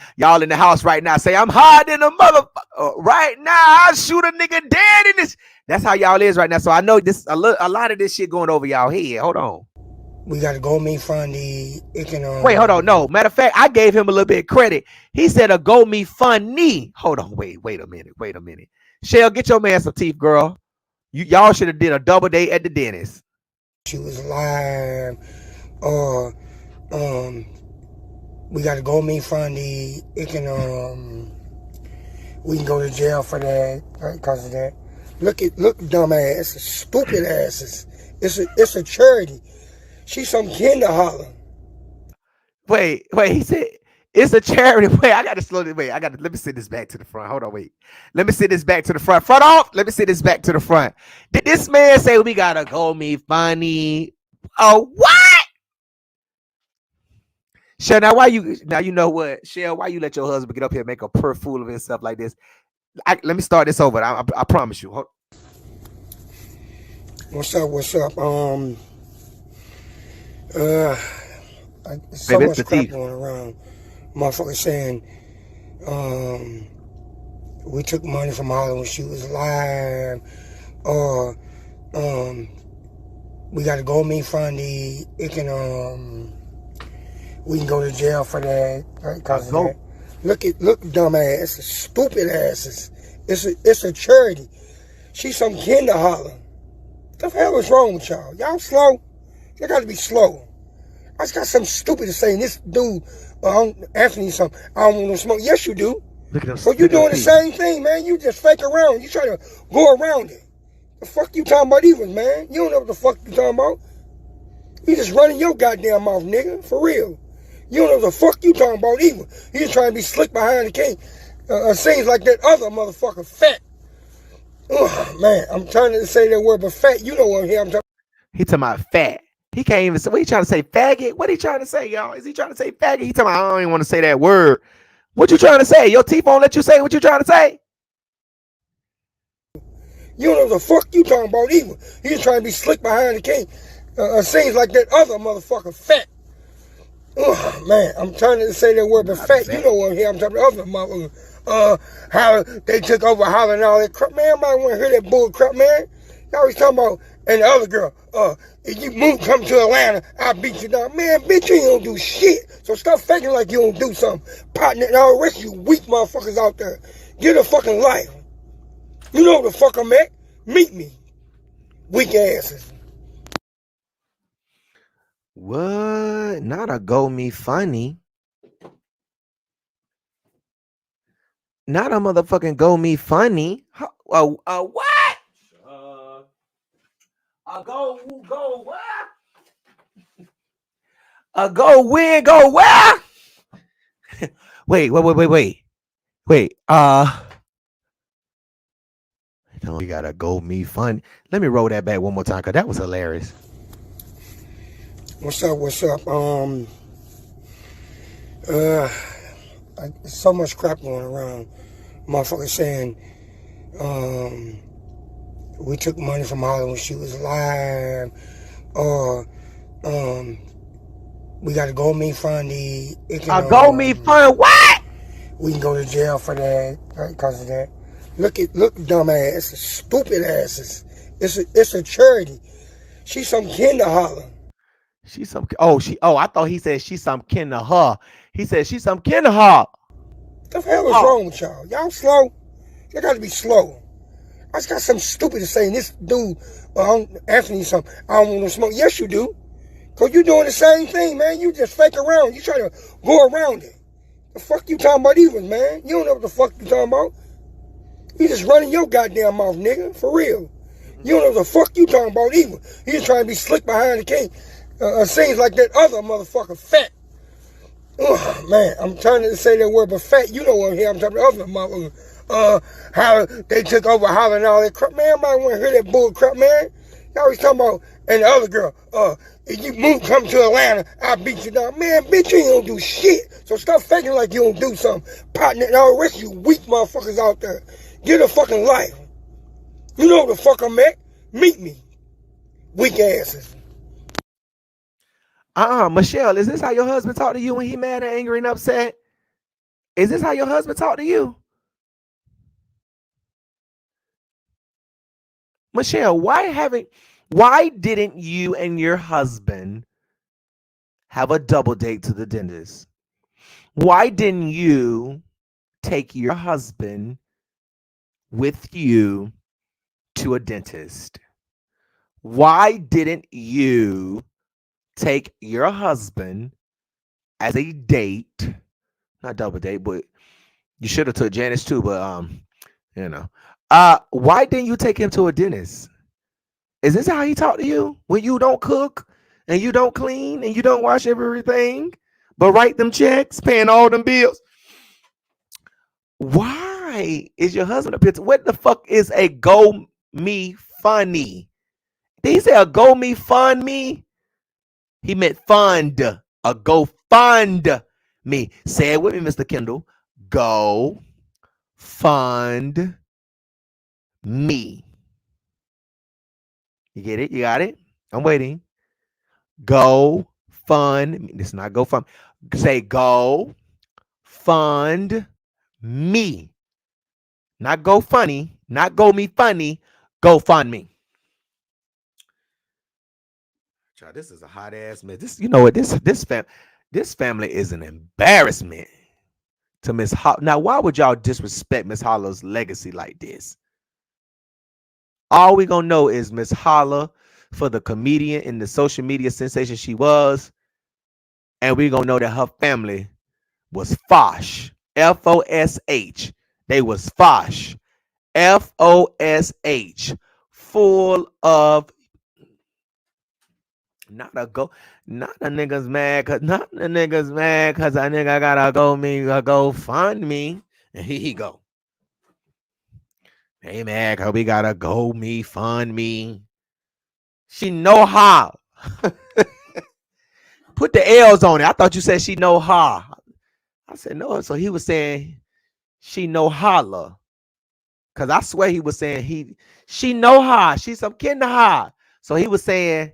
[SPEAKER 4] the house right now. Say, I'm hard in the motherfucker. Right now, I'll shoot a nigga dead in this. That's how y'all is right now. So I know this a lot of this shit going over y'all head. Hold on.
[SPEAKER 10] We got a GoMe It can
[SPEAKER 4] wait, hold on. No, matter of fact, I gave him a little bit of credit. He said a GoMe Funny. Hold on. Wait a minute. Shell, get your man some teeth, girl. Y'all should have did a double date at the dentist.
[SPEAKER 10] She was alive. We got a GoMe It can we can go to jail for that because of that. Look dumb ass, stupid asses. It's a charity. She's some kinder Holla.
[SPEAKER 4] Wait, he said it's a charity. Wait, I gotta slow this. Let me sit this back to the front. Hold on, wait. Let me sit this back to the front. Front off. Let me sit this back to the front. Did this man say we gotta go me funny? Oh, what? Shell, now you know what? Shell, why you let your husband get up here and make a per fool of himself like this? Let me start this over. I promise you.
[SPEAKER 10] What's up? So much crap going around. Motherfucker saying, we took money from Holla when she was alive. We got a GoMe It can we can go to jail for that because of that. Look dumb ass, stupid asses. It's a charity. She's some kinder Holla. What the hell is wrong with y'all? Y'all slow? Y'all gotta be slow. I just got something stupid to say. And this dude, Anthony, something. I don't want to smoke. Yes, you do.
[SPEAKER 4] Look at those.
[SPEAKER 10] So you doing the same thing, man. You just fake around. You try to go around it. The fuck you talking about even, man? You don't know what the fuck you talking about. You just running your goddamn mouth, nigga. For real. You don't know what the fuck you talking about either. You just trying to be slick behind the cane. Seems like that other motherfucker, fat. Ugh, man, I'm trying to say that word, but fat, you know what I'm talking.
[SPEAKER 4] He talking about fat. He can't even say, what he trying to say, faggot? What he trying to say, y'all? Is he trying to say faggot? He talking about, I don't even want to say that word. What you trying to say? Your teeth won't let you say what you trying to say?
[SPEAKER 10] You don't know what the fuck you talking about either. You just trying to be slick behind the cane. Seems like that other motherfucker, fat. Ugh, man, I'm trying to say that word, but fat, you know what I'm talking about. Other motherfucker. How they took over Holla and all that crap. Man, everybody want to hear that bull crap, man. Y'all always talking about, and the other girl, if you come to Atlanta, I'll beat you down. Man, bitch, you ain't gonna do shit. So stop faking like you don't do something. Partner and all the rest of you weak motherfuckers out there. Get a fucking life. You know what the fuck I'm at. Meet me. Weak asses.
[SPEAKER 4] What? Not a go me funny. Not a motherfucking go me funny. What? Go what? Go win, go where? Wait. We gotta go me fun. Let me roll that back one more time, cause that was hilarious.
[SPEAKER 10] What's up? So much crap going around. Motherfuckers saying, we took money from Holla when she was alive. We got a GoMeFund. A
[SPEAKER 4] GoMeFund what?
[SPEAKER 10] We can go to jail for that, right? Because of that. Look, dumbass, stupid asses. It's a charity. She's some kin to Holla.
[SPEAKER 4] I thought he said she's some kin to her. He said she's some kin to her.
[SPEAKER 10] What the hell is wrong with y'all? Y'all slow? Y'all gotta be slow. I just got something stupid to say. And this dude, Anthony, something. I don't want to smoke. Yes, you do. Because you doing the same thing, man. You just fake around. You try to go around it. The fuck you talking about even, man? You don't know what the fuck you talking about. You just running your goddamn mouth, nigga. For real. You don't know what the fuck you talking about either. You just trying to be slick behind the cane. Seems like that other motherfucker, fat. Ugh, man, I'm trying to say that word, but fat, you know what I'm talking about. Other motherfucker. How they took over Holla and all that crap. Man, everybody want to hear that bull crap, man. Y'all always talking about, and the other girl, if you come to Atlanta, I'll beat you down. Man, bitch, you ain't gonna do shit. So stop faking like you don't do something. Partner and all the rest of you weak motherfuckers out there. Get a fucking life. You know what the fuck I'm at. Meet me. Weak asses.
[SPEAKER 4] Michelle, is this how your husband talk to you when he mad and angry and upset? Is this how your husband talk to you? Michelle, why didn't you and your husband have a double date to the dentist? Why didn't you take your husband with you to a dentist? Why didn't you take your husband as a date? Not double date, but you should have took Janice too, but why didn't you take him to a dentist? Is this how he talk to you when you don't cook and you don't clean and you don't wash everything, but write them checks, paying all them bills? Why is your husband a pizza? What the fuck is a go me funny? Did he say a go me fund me? He meant fund. A go fund me. Say it with me, Mr. Kendall. Go fund me. You get it? You got it? I'm waiting. Go fund. This is not go fund. Say go fund me. Not go funny. Not go me funny. Go fund me. Child, this is a hot ass mess. This, you know what? This family is an embarrassment to Miss Holla. Now, why would y'all disrespect Miss Holla's legacy like this? All we gonna know is Miss Holla, for the comedian and the social media sensation she was, and we gonna know that her family was Fosh. Fosh. They was Fosh. Fosh. Full of not a niggas mad cause a nigga gotta go fund me. And here he go. Hey man, cause we gotta go me fund me. She know how. Put the L's on it. I thought you said she know how. I said no. So he was saying she know holla. Cause I swear he was saying she know how. She's some kid to how. So he was saying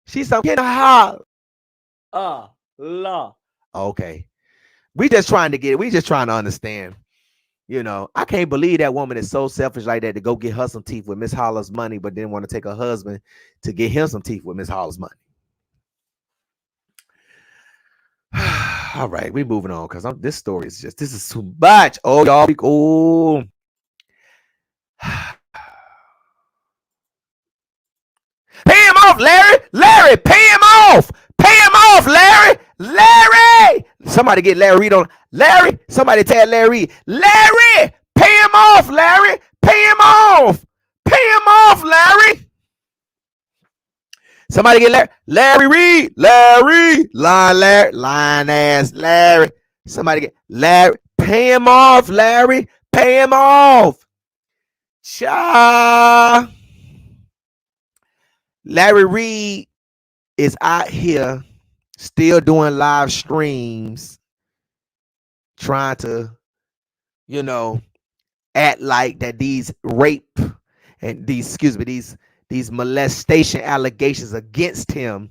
[SPEAKER 4] she's some kid to how. La. Okay. We just trying to understand. You know, I can't believe that woman is so selfish like that to go get her some teeth with Miss Holla's money, but didn't want to take her husband to get him some teeth with Miss Holla's money. All right, we moving on because this story is this is too much. Oh, y'all be cool. Pay him off, Larry. Larry, pay him off. Pay him off, Larry. Larry. Somebody get Larry Reid on. Larry, somebody tell Larry Reid. Larry, pay him off, Larry. Pay him off. Pay him off, Larry. Somebody get Larry Reid. Larry. Line ass Larry. Somebody get Larry. Pay him off, Larry. Pay him off. Cha. Larry Reid is out here still doing live streams, trying to, act like that these rape and these molestation allegations against him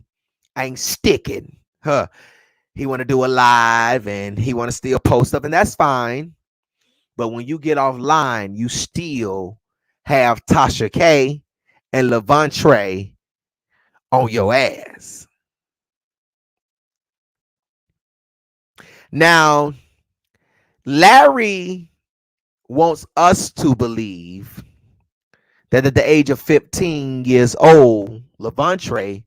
[SPEAKER 4] ain't sticking. He want to do a live and he want to still post up, and that's fine. But when you get offline, you still have Tasha K and Levante on your ass. Now, Larry wants us to believe that at the age of 15 years old, Levante,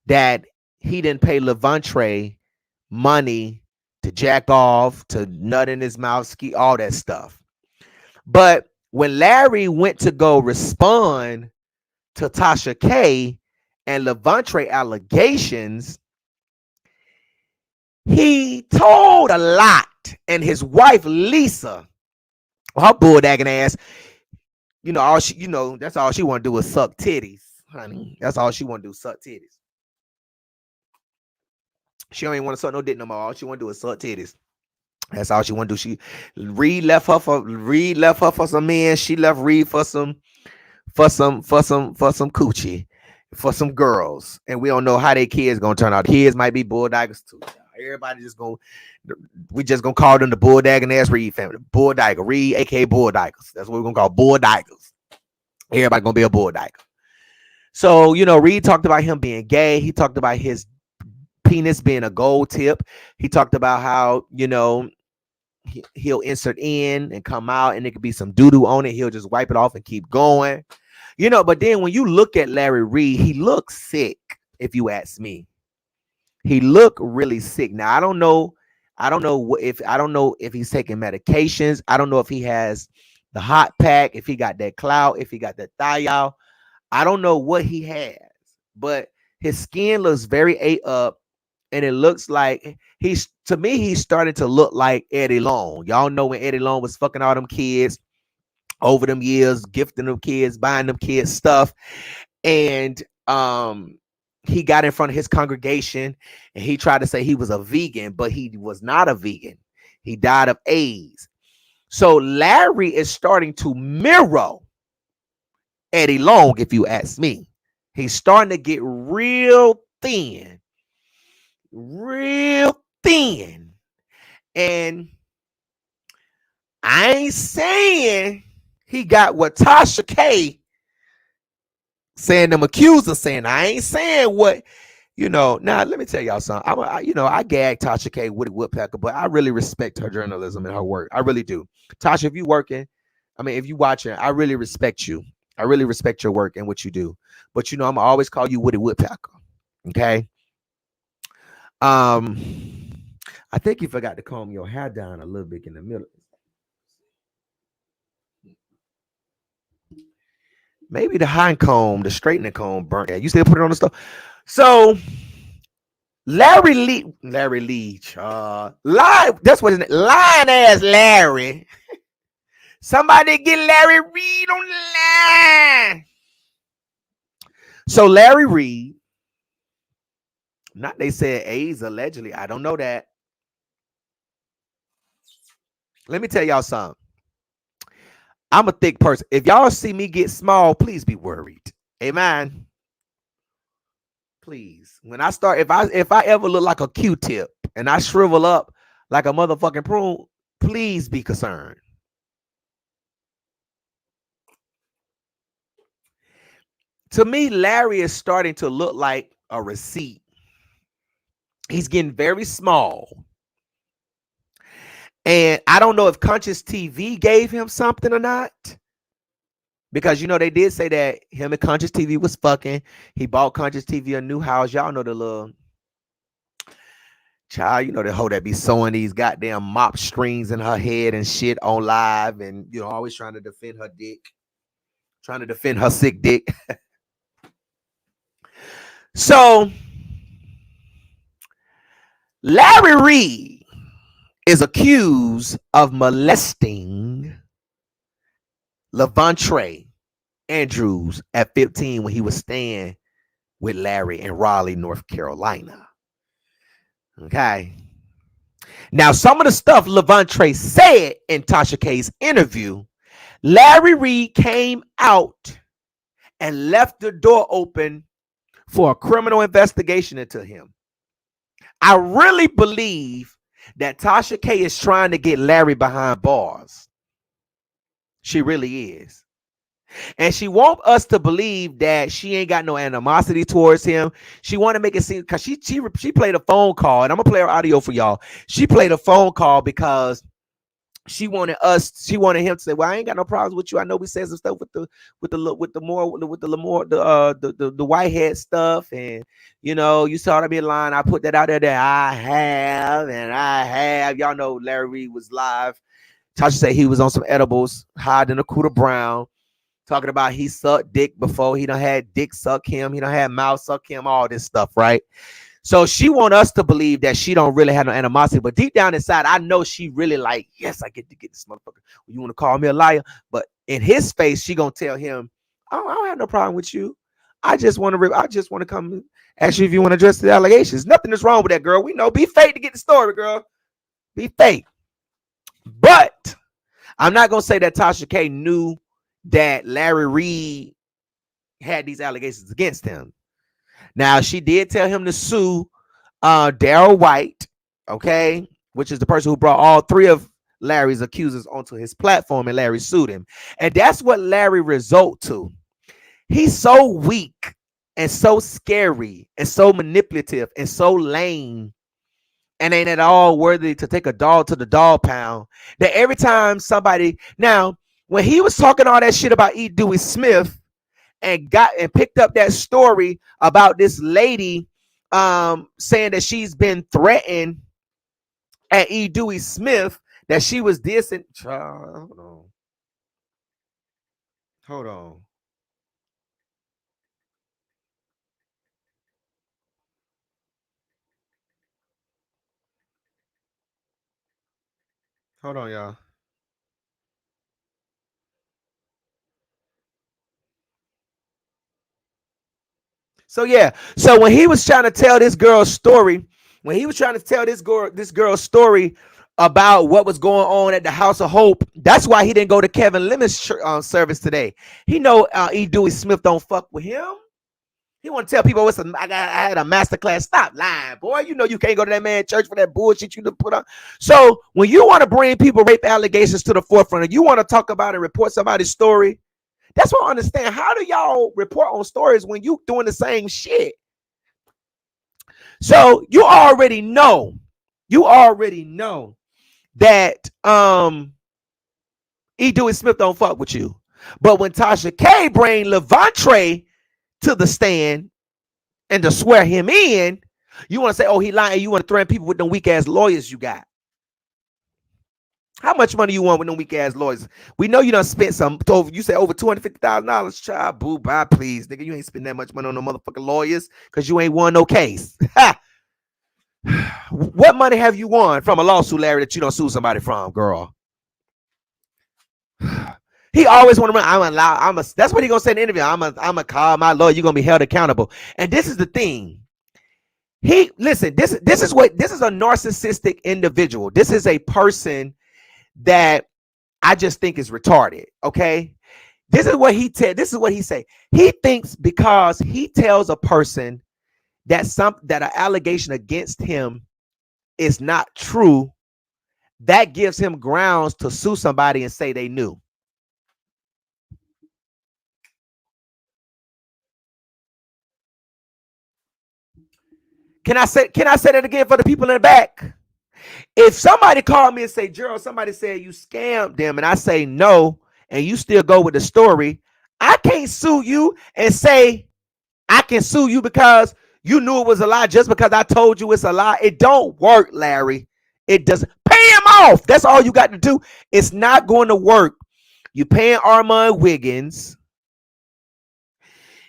[SPEAKER 4] that he didn't pay Levante money to jack off, to nut in his mouth, ski, all that stuff. But when Larry went to go respond to Tasha K and Levante allegations, he told a lot. And his wife, Lisa, her bulldagging ass, all she, that's all she want to do is suck titties, honey. That's all she want to do, suck titties. She don't even want to suck no dick no more. All she want to do is suck titties. That's all she want to do. Reid left her for some men. She left Reid for some coochie, for some girls. And we don't know how their kids gonna turn out. Kids might be bulldaggers too. Everybody we just gonna call them the bulldagging ass Reid family. Bulldagger, Reid, aka bulldaggers. That's what we're gonna call bulldaggers. Everybody gonna be a bulldagger. So, Reid talked about him being gay. He talked about his penis being a gold tip. He talked about how, he'll insert in and come out and it could be some doo-doo on it. He'll just wipe it off and keep going. But then when you look at Larry Reid, he looks sick, if you ask me. He looked really sick. Now, I don't know if he's taking medications. I don't know if he has the hot pack, if he got that clout, if he got that thiol. I don't know what he has, but his skin looks very ate up, and it looks like he's starting to look like Eddie Long. Y'all know when Eddie Long was fucking all them kids over them years, gifting them kids, buying them kids stuff, and he got in front of his congregation and he tried to say he was a vegan, but he was not a vegan. He died of AIDS. So Larry is starting to mirror Eddie Long, if you ask me. He's starting to get real thin. And I ain't saying he got what Tasha K saying, them accusers saying. I ain't saying what, now let me tell y'all something. I gag Tasha K, Woody Woodpecker, but I really respect her journalism and her work. I really do. Tasha, if you watching, I really respect you. I really respect your work and what you do. But I'm always call you Woody Woodpecker. Okay. I think you forgot to comb your hair down a little bit in the middle. Maybe the hind comb, the straightening comb burnt. Yeah, you still put it on the stove. So Larry Leach, live. That's what his name. Lying ass Larry. Somebody get Larry Reid on the line. So Larry Reid, not they said AIDS allegedly. I don't know that. Let me tell y'all something. I'm a thick person. If y'all see me get small, please be worried. Amen. Please. When I start, if I ever look like a Q-tip and I shrivel up like a motherfucking prune, please be concerned. To me, Larry is starting to look like a receipt. He's getting very small. And I don't know if Conscious TV gave him something or not. Because, you know, they did say that him and Conscious TV was fucking. He bought Conscious TV a new house. Y'all know the little child, you know, the hoe that be sewing these goddamn mop strings in her head and shit on live. And, you know, always trying to defend her dick. Trying to defend her sick dick. So, Larry Reid is accused of molesting Levontre Andrews at 15 when he was staying with Larry in Raleigh, North Carolina. Okay. Now, some of the stuff Levontre said in Tasha K's interview, Larry Reid came out and left the door open for a criminal investigation into him. I really believe that Tasha K is trying to get Larry behind bars. She really is. And she wants us to believe that she ain't got no animosity towards him. She want to make it seem, because she played a phone call, and I'm going to play her audio for y'all. She played a phone call because she wanted him to say, well, I ain't got no problems with you. I know we said some stuff with the whitehead stuff, and you know, you saw me line. I put that out there that I have. Y'all know Larry Reid was live. Tasha said he was on some edibles, hiding a Cuda Brown, talking about he sucked dick before. He done had dick suck him. He done had mouth suck him, all this stuff, right? So she want us to believe that she don't really have no animosity, but deep down inside, I know she really like, yes, I get to get this motherfucker. You want to call me a liar? But in his face, she gonna tell him, I don't have no problem with you. I just want to come ask you if you want to address the allegations. Nothing is wrong with that, girl. We know. Be fake to get the story, girl. Be fake. But I'm not gonna say that Tasha K knew that Larry Reid had these allegations against him. Now, she did tell him to sue Daryl White, okay, which is the person who brought all three of Larry's accusers onto his platform, and Larry sued him. And that's what Larry resort to. He's so weak and so scary and so manipulative and so lame and ain't at all worthy to take a dog to the dog pound that every time somebody... Now, when he was talking all that shit about E. Dewey Smith, and picked up that story about this lady saying that she's been threatened at E. Dewey Smith, that she was dissing. Hold on. Hold on, y'all. So yeah, so when he was trying to tell this girl's story, this girl's story about what was going on at the House of Hope, that's why he didn't go to Kevin Lemons' service today. He know E. Dewey Smith don't fuck with him. He want to tell people, I had a master class. Stop lying, boy. You know you can't go to that man's church for that bullshit you put on. So when you want to bring people rape allegations to the forefront, and you want to talk about and report somebody's story, that's what I understand. How do y'all report on stories when you doing the same shit? So you already know that E. Dewey Smith don't fuck with you. But when Tasha K bring Levontre to the stand and to swear him in, You want to say, oh, he lying, and you want to threaten people with them weak ass lawyers you got. How much money you want with them weak ass lawyers? We know you done spent some. You say over $250,000. Child, boo, bye, please, nigga. You ain't spend that much money on no motherfucking lawyers because you ain't won no case. What money have you won from a lawsuit, Larry, that you don't sue somebody from, girl? He always want to run. That's what he gonna say in the interview. I'm a call my lawyer. You're gonna be held accountable. And this is the thing. This is a narcissistic individual. This is a person that I just think is retarded. Okay. This is what he say. He thinks because he tells a person that an allegation against him is not true, that gives him grounds to sue somebody and say they knew. Can I say that again for the people in the back? If somebody called me and say, Gerald, somebody said you scammed them, and I say no, and you still go with the story, I can't sue you and say I can sue you because you knew it was a lie just because I told you it's a lie. It don't work, Larry. It doesn't. Pay him off. That's all you got to do. It's not going to work. You're paying Armand Wiggins.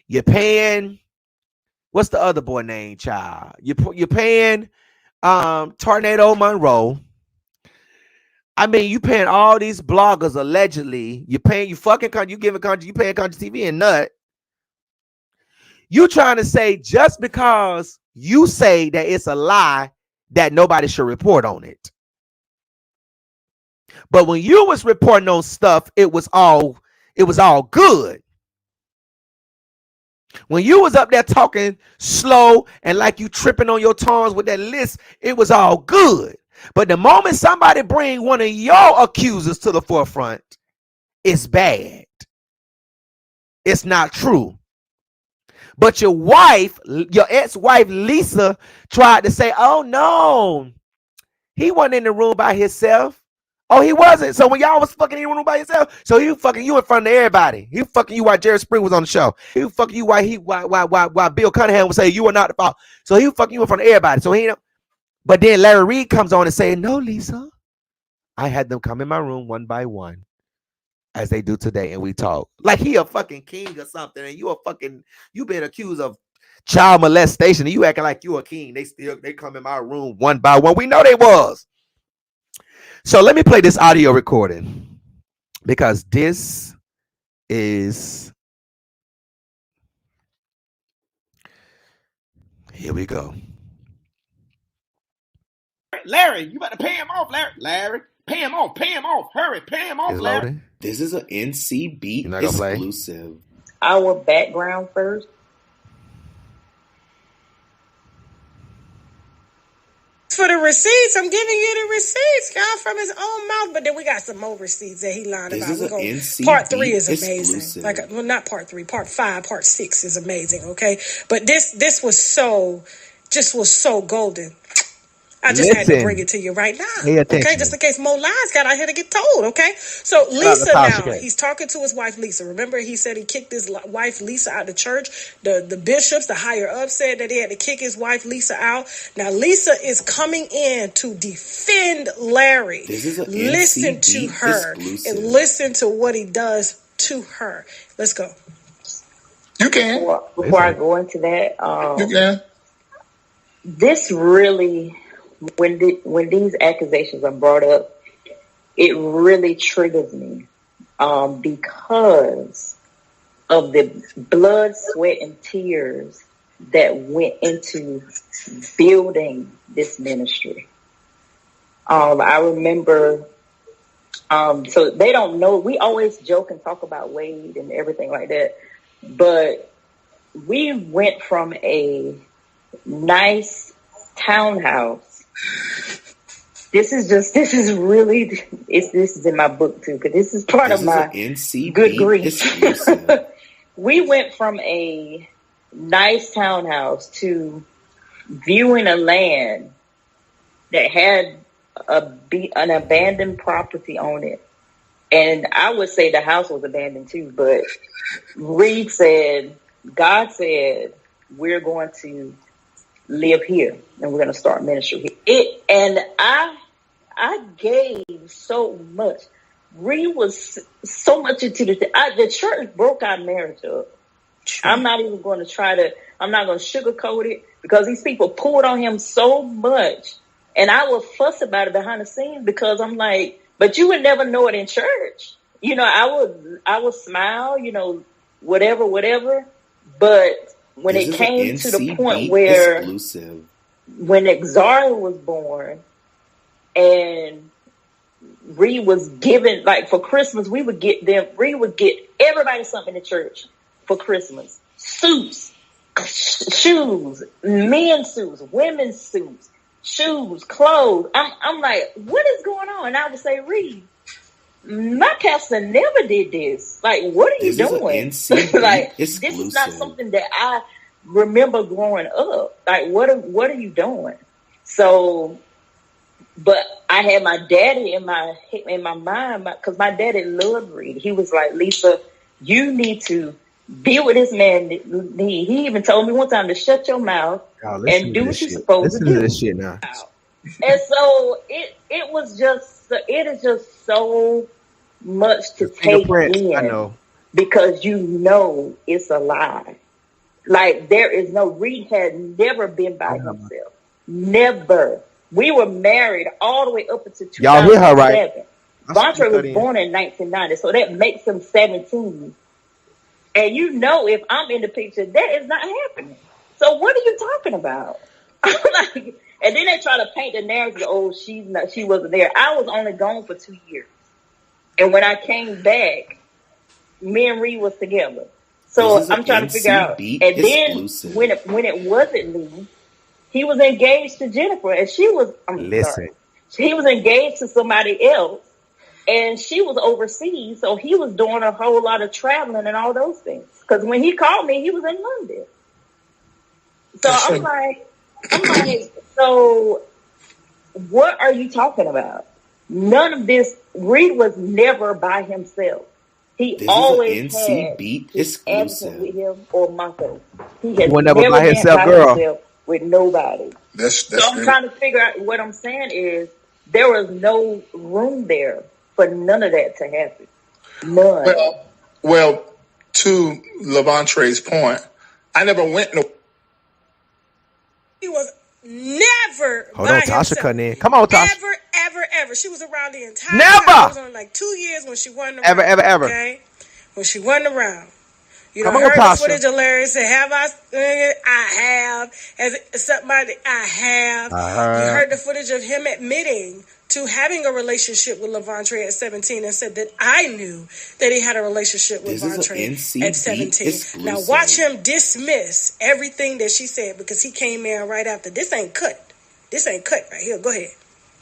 [SPEAKER 4] You're paying, what's the other boy name, child? You're paying Tornado Monroe. I mean, you paying all these bloggers allegedly. You giving country, you paying country TV and nut. You trying to say just because you say that it's a lie that nobody should report on it. But when you was reporting on stuff, it was all good. When you was up there talking slow and like you tripping on your tongues with that list, it was all good. But the moment somebody bring one of your accusers to the forefront, it's bad. It's not true. But your ex-wife, Lisa, tried to say, oh, no, he wasn't in the room by himself. Oh, he wasn't. So when y'all was fucking in the room by yourself, so he was fucking you in front of everybody. He was fucking you while Jerry Spring was on the show. He was fucking you while Bill Cunningham was saying you were not the fault. So he was fucking you in front of everybody. So but then Larry Reid comes on and saying, no, Lisa, I had them come in my room one by one, as they do today, and we talk like he a fucking king or something, and you been accused of child molestation, and you acting like you a king. They come in my room one by one. We know they was. So let me play this audio recording because this is, here we go.
[SPEAKER 11] Larry, you better pay him off, Larry. Pay him off. Hurry, pay him off, Larry.
[SPEAKER 4] Loading.
[SPEAKER 12] This is an NCB exclusive.
[SPEAKER 13] Our background first.
[SPEAKER 10] For the receipts, I'm giving you the receipts, y'all, from his own mouth. But then we got some more receipts that he lied about. Part 3 is amazing.
[SPEAKER 12] Exclusive.
[SPEAKER 10] Not part 3, part 5, part 6 is amazing. Okay, but this was so golden. I just had to bring it to you right now. Okay, just in case more lies got out here to get told. Okay, so Lisa now, he's talking to his wife Lisa. Remember, he said he kicked his wife Lisa out of the church. The bishops, the higher up, said that he had to kick his wife Lisa out. Now Lisa is coming in to defend Larry. Listen to her and listen to what he does to her. Let's go.
[SPEAKER 6] You can.
[SPEAKER 13] Before I go into that,
[SPEAKER 6] you can.
[SPEAKER 13] This really. When these accusations are brought up, it really triggers me because of the blood, sweat, and tears that went into building this ministry. I remember, so they don't know, we always joke and talk about Wade and everything like that, but we went from a nice townhouse. This is in my book too, because this is part of my good grief. We went from a nice townhouse to viewing a land that had an abandoned property on it. And I would say the house was abandoned too, but God said, we're going to live here and we're going to start ministry here. And I gave so much. Reid was so much into the church broke our marriage up. I'm not even going to I'm not going to sugarcoat it because these people pulled on him so much. And I would fuss about it behind the scenes because I'm like, but you would never know it in church. You know, I would smile, you know, whatever. But when it came to the point where when Xaria was born and Reid was given, like for Christmas, Reid would get everybody something in church for Christmas. Suits, shoes, men's suits, women's suits, shoes, clothes. I'm like, what is going on? And I would say, Reid, my pastor never did this. Like, what are you doing? Like, this is not something that I remember growing up. Like, what are you doing? So, but I had my daddy in my mind because my daddy loved Reid. He was like, Lisa, you need to be with this man. He even told me one time to shut your mouth and do what you're supposed to do.
[SPEAKER 4] Listen to this shit now.
[SPEAKER 13] And so it is just so much to take in.
[SPEAKER 4] I know.
[SPEAKER 13] Because you know it's a lie. Like there is no, Reid had never been by himself. Never. We were married all the way up until 2007.
[SPEAKER 4] Y'all hear her, right?
[SPEAKER 13] Vontre was born in 1990, so that makes him 17. And you know, if I'm in the picture, that is not happening. So what are you talking about? Like, and then they try to paint the narrative. Oh, she wasn't there. I was only gone for 2 years, and when I came back, me and Reid was together. So I'm trying to figure out. And then when it wasn't me, he was engaged to Jennifer, and she was. He was engaged to somebody else. And she was overseas, so he was doing a whole lot of traveling and all those things. Because when he called me, he was in London. So I'm like, so what are you talking about? None of this. Reid was never by himself. He always had his advocate with him or myself. He has never by himself with nobody. So I'm trying to figure out. What I'm saying is there was no room there for none of that to happen. None.
[SPEAKER 14] Well, to Lavantre's point, I never went no.
[SPEAKER 15] He was never
[SPEAKER 4] Hold on, Tasha cutting in. Come on, Tasha.
[SPEAKER 15] Ever. She was around the entire
[SPEAKER 4] never.
[SPEAKER 15] time. It was only like 2 years when she wasn't around.
[SPEAKER 4] Ever.
[SPEAKER 15] Okay? When she wasn't around. You
[SPEAKER 4] Come
[SPEAKER 15] know,
[SPEAKER 4] on,
[SPEAKER 15] heard
[SPEAKER 4] Tasha.
[SPEAKER 15] the footage of Larry say, have I have. As somebody, I have. You heard the footage of him admitting to having a relationship with Lavontre at 17 and said that I knew that he had a relationship with Lavontre at 17. Exclusive. Now watch him dismiss everything that she said because he came in right after. This ain't cut right here. Go ahead.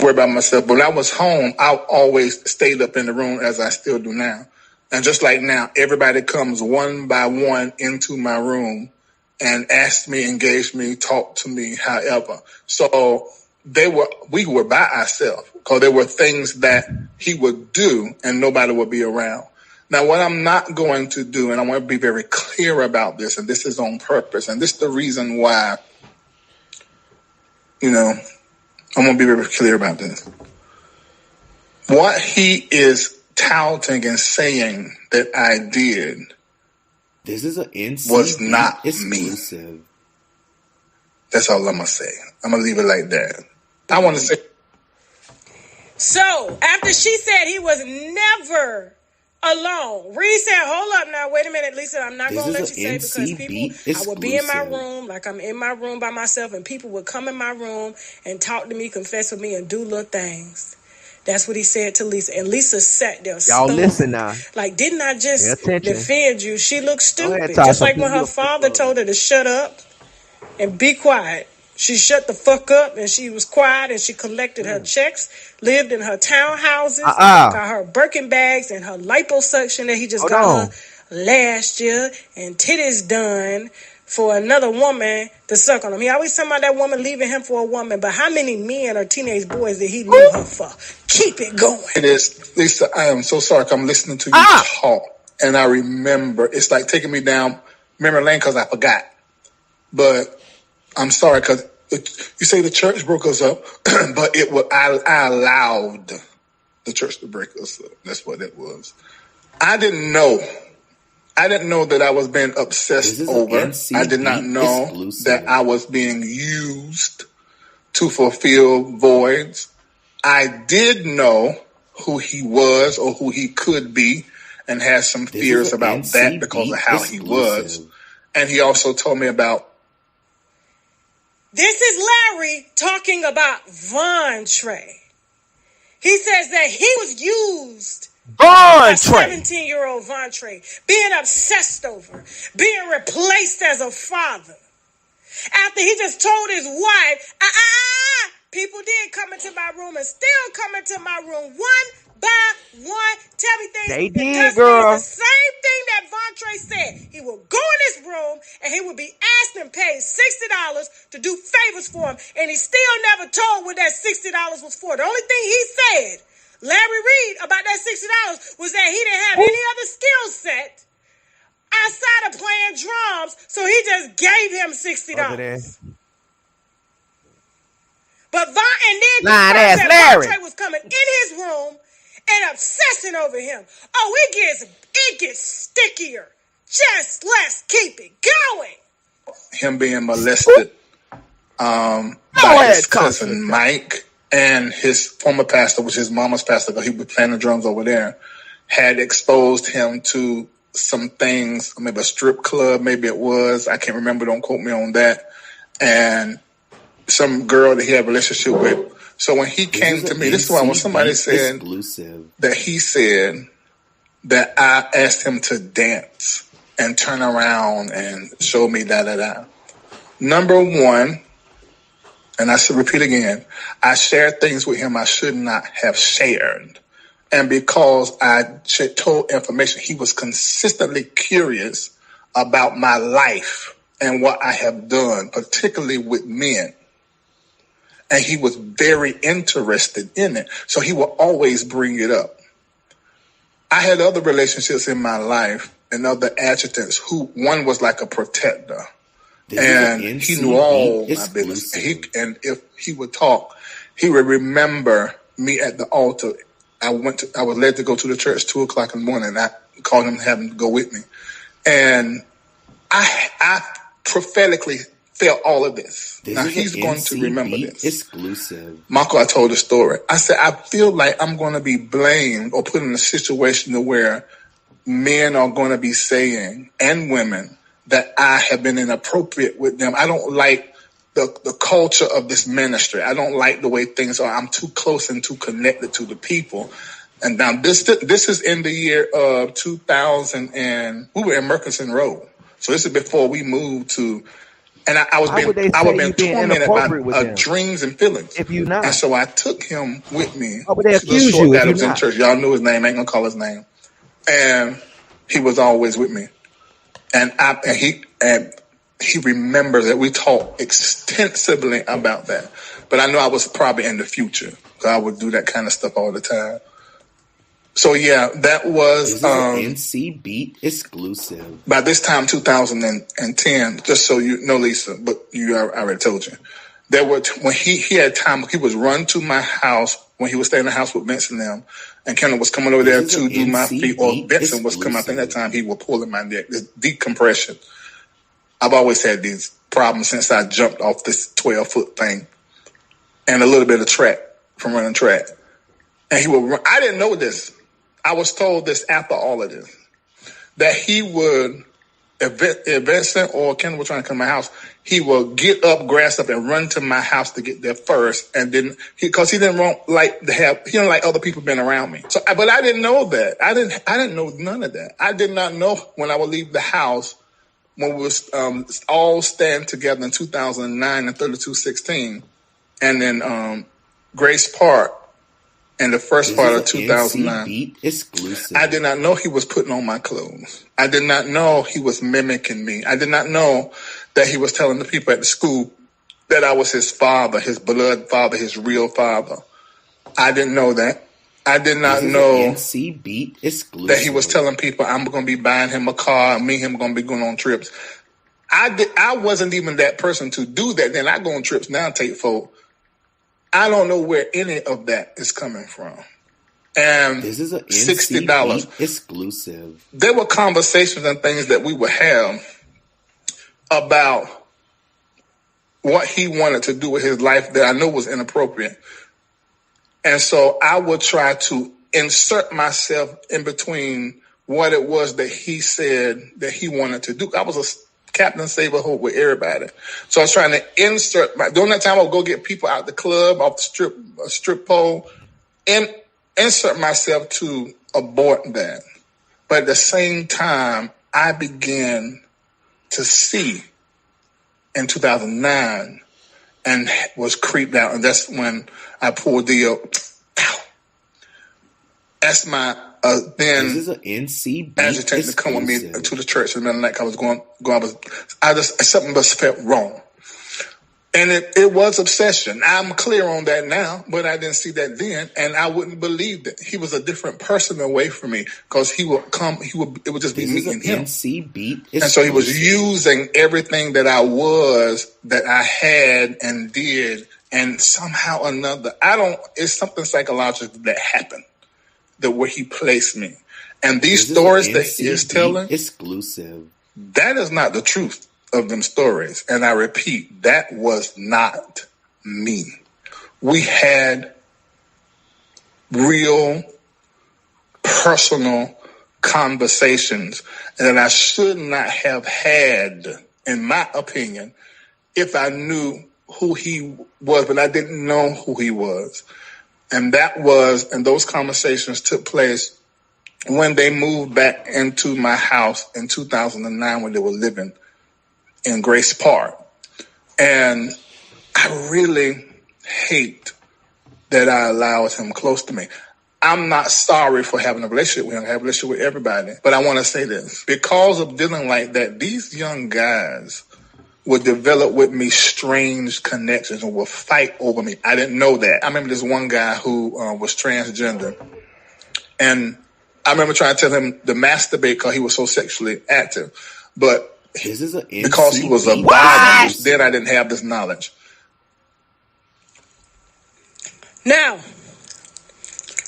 [SPEAKER 14] Worry about myself. But when I was home, I always stayed up in the room as I still do now. And just like now, everybody comes one by one into my room and asks me, engage me, talk to me, however. So we were by ourselves because there were things that he would do and nobody would be around. Now, what I'm not going to do, and I want to be very clear about this, and this is on purpose, and this is the reason why, I'm going to be very clear about this. What he is touting and saying that I did was not exclusive. Me. That's all I'm going to say. I'm going to leave it like that. I want to say.
[SPEAKER 15] So, after she said he was never alone, Reid said, hold up now, wait a minute, Lisa, I'm not going to let you say because people, I would be in my room, like I'm in my room by myself, and people would come in my room and talk to me, confess with me, and do little things. That's what he said to Lisa. And Lisa sat there.
[SPEAKER 4] Y'all listen now.
[SPEAKER 15] Like, didn't I just defend you? She looked stupid. Ahead, just like when her father told her to shut up and be quiet. She shut the fuck up and she was quiet and she collected her checks, lived in her townhouses, got her Birkin bags and her liposuction that he just got her last year, and titties done for another woman to suck on him. He always talking about that woman leaving him for a woman, but how many men or teenage boys did he leave her for? Keep it going.
[SPEAKER 14] It is, Lisa, I am so sorry. I'm listening to you talk, and I remember. It's like taking me down memory lane because I forgot. But I'm sorry because you say the church broke us up, but I allowed the church to break us up. That's what it was. I didn't know that I was being obsessed over. I did not know that I was being used to fulfill voids. I did know who he was or who he could be, and had some fears about that because of how he was. And he also told me about.
[SPEAKER 15] This is Larry talking about Vontre. He says that he was used. A 17-year-old Vontre being obsessed over, being replaced as a father. After he just told his wife, people did come into my room and still come into my room one by one. Tell me things.
[SPEAKER 4] They did, girl.
[SPEAKER 15] The same thing that Vontre said. He will go in his room and he will be asked and paid $60 to do favors for him. And he still never told what that $60 was for. The only thing he said, Larry Reid, about that $60 was that he didn't have any other skill set outside of playing drums, so he just gave him $60. But Vontre was coming in his room and obsessing over him. Oh, it gets stickier. Just let's keep it going.
[SPEAKER 14] Him being molested by his cousin Mike, and his former pastor, which is his mama's pastor, because he was playing the drums over there, had exposed him to some things, maybe a strip club, maybe it was. I can't remember. Don't quote me on that. And some girl that he had a relationship with. So when he came to me, this is why when somebody said that he said that I asked him to dance and turn around and show me da-da-da. Number one, and I should repeat again, I shared things with him I should not have shared. And because I told information, he was consistently curious about my life and what I have done, particularly with men. And he was very interested in it. So he will always bring it up. I had other relationships in my life and other adjutants who one was like a protector. And he knew all my business. And if he would talk, he would remember me at the altar. I was led to go to the church 2:00 in the morning. I called him, having to go with me. And I prophetically felt all of this. Now he's going to remember this.
[SPEAKER 12] Exclusive.
[SPEAKER 14] Marco, I told the story. I said, I feel like I'm going to be blamed or put in a situation where men are going to be saying, and women, that I have been inappropriate with them. I don't like the culture of this ministry. I don't like the way things are. I'm too close and too connected to the people. And now this is in the year of 2000, and we were in Murchison Road. So this is before we moved to, and I was being tormented by dreams and feelings.
[SPEAKER 4] If you not,
[SPEAKER 14] and so I took him with me.
[SPEAKER 4] How would they accuse you
[SPEAKER 14] that was in church? Y'all knew his name. I ain't gonna call his name. And he was always with me. And he remembers that we talked extensively about that. But I know I was probably in the future. So I would do that kind of stuff all the time. So yeah, that was
[SPEAKER 12] NC Beat exclusive.
[SPEAKER 14] By this time, 2010, just so you know, Lisa, but I already told you. There were when he had time, he was run to my house when he was staying in the house with Benson and them. And Kendall was coming over there to do my feet, or Benson was coming. I think that time he was pulling my neck, this decompression. I've always had these problems since I jumped off this 12-foot thing and a little bit of track from running track. And he would run. I didn't know this. I was told this after all of this, that he would, if Vincent or Kendall were trying to come to my house, he would get up, grass up, and run to my house to get there first. And then because he didn't like other people being around me. So, but I didn't know that. I didn't know none of that. I did not know when I would leave the house when we was all stand together in 2009 and 3216, and then Grace Park in the first part of 2009.
[SPEAKER 12] Exclusive.
[SPEAKER 14] I did not know he was putting on my clothes. I did not know he was mimicking me. I did not know that he was telling the people at the school that I was his father, his blood father, his real father. I didn't know that. I did not know that he was telling people I'm going to be buying him a car and me and him going to be going on trips. I wasn't even that person to do that. Then I go on trips now, take folk. I don't know where any of that is coming from. And
[SPEAKER 12] this is a
[SPEAKER 14] $60
[SPEAKER 12] exclusive.
[SPEAKER 14] There were conversations and things that we would have about what he wanted to do with his life that I know was inappropriate. And so I would try to insert myself in between what it was that he said that he wanted to do. I was a Captain Save a Hope with everybody. So I was trying to during that time I would go get people out the club, off the strip pole, and insert myself to abort that. But at the same time, I began to see in 2009 and was creeped out. And that's when I pulled the, that's my, then
[SPEAKER 12] this is an NCB
[SPEAKER 14] agitated to come with me to the church in the middle of the night. Something just felt wrong. And it was obsession. I'm clear on that now, but I didn't see that then. And I wouldn't believe that he was a different person away from me because it would just be me and him.
[SPEAKER 12] NCB
[SPEAKER 14] and so he was using everything that I was, that I had and did. And somehow or another, it's something psychological that happened, where he placed me. And these stories that he is telling,
[SPEAKER 12] exclusive.
[SPEAKER 14] That is not the truth of them stories. And I repeat, that was not me. We had real personal conversations that I should not have had, in my opinion, if I knew who he was, but I didn't know who he was. And those conversations took place when they moved back into my house in 2009 when they were living in Grace Park. And I really hate that I allowed him close to me. I'm not sorry for having a relationship with him. I have a relationship with everybody. But I want to say this. Because of dealing like that, these young guys would develop with me strange connections and would fight over me. I didn't know that. I remember this one guy who was transgender. And I remember trying to tell him to masturbate because he was so sexually active. But because he was a body, then I didn't have this knowledge.
[SPEAKER 15] Now,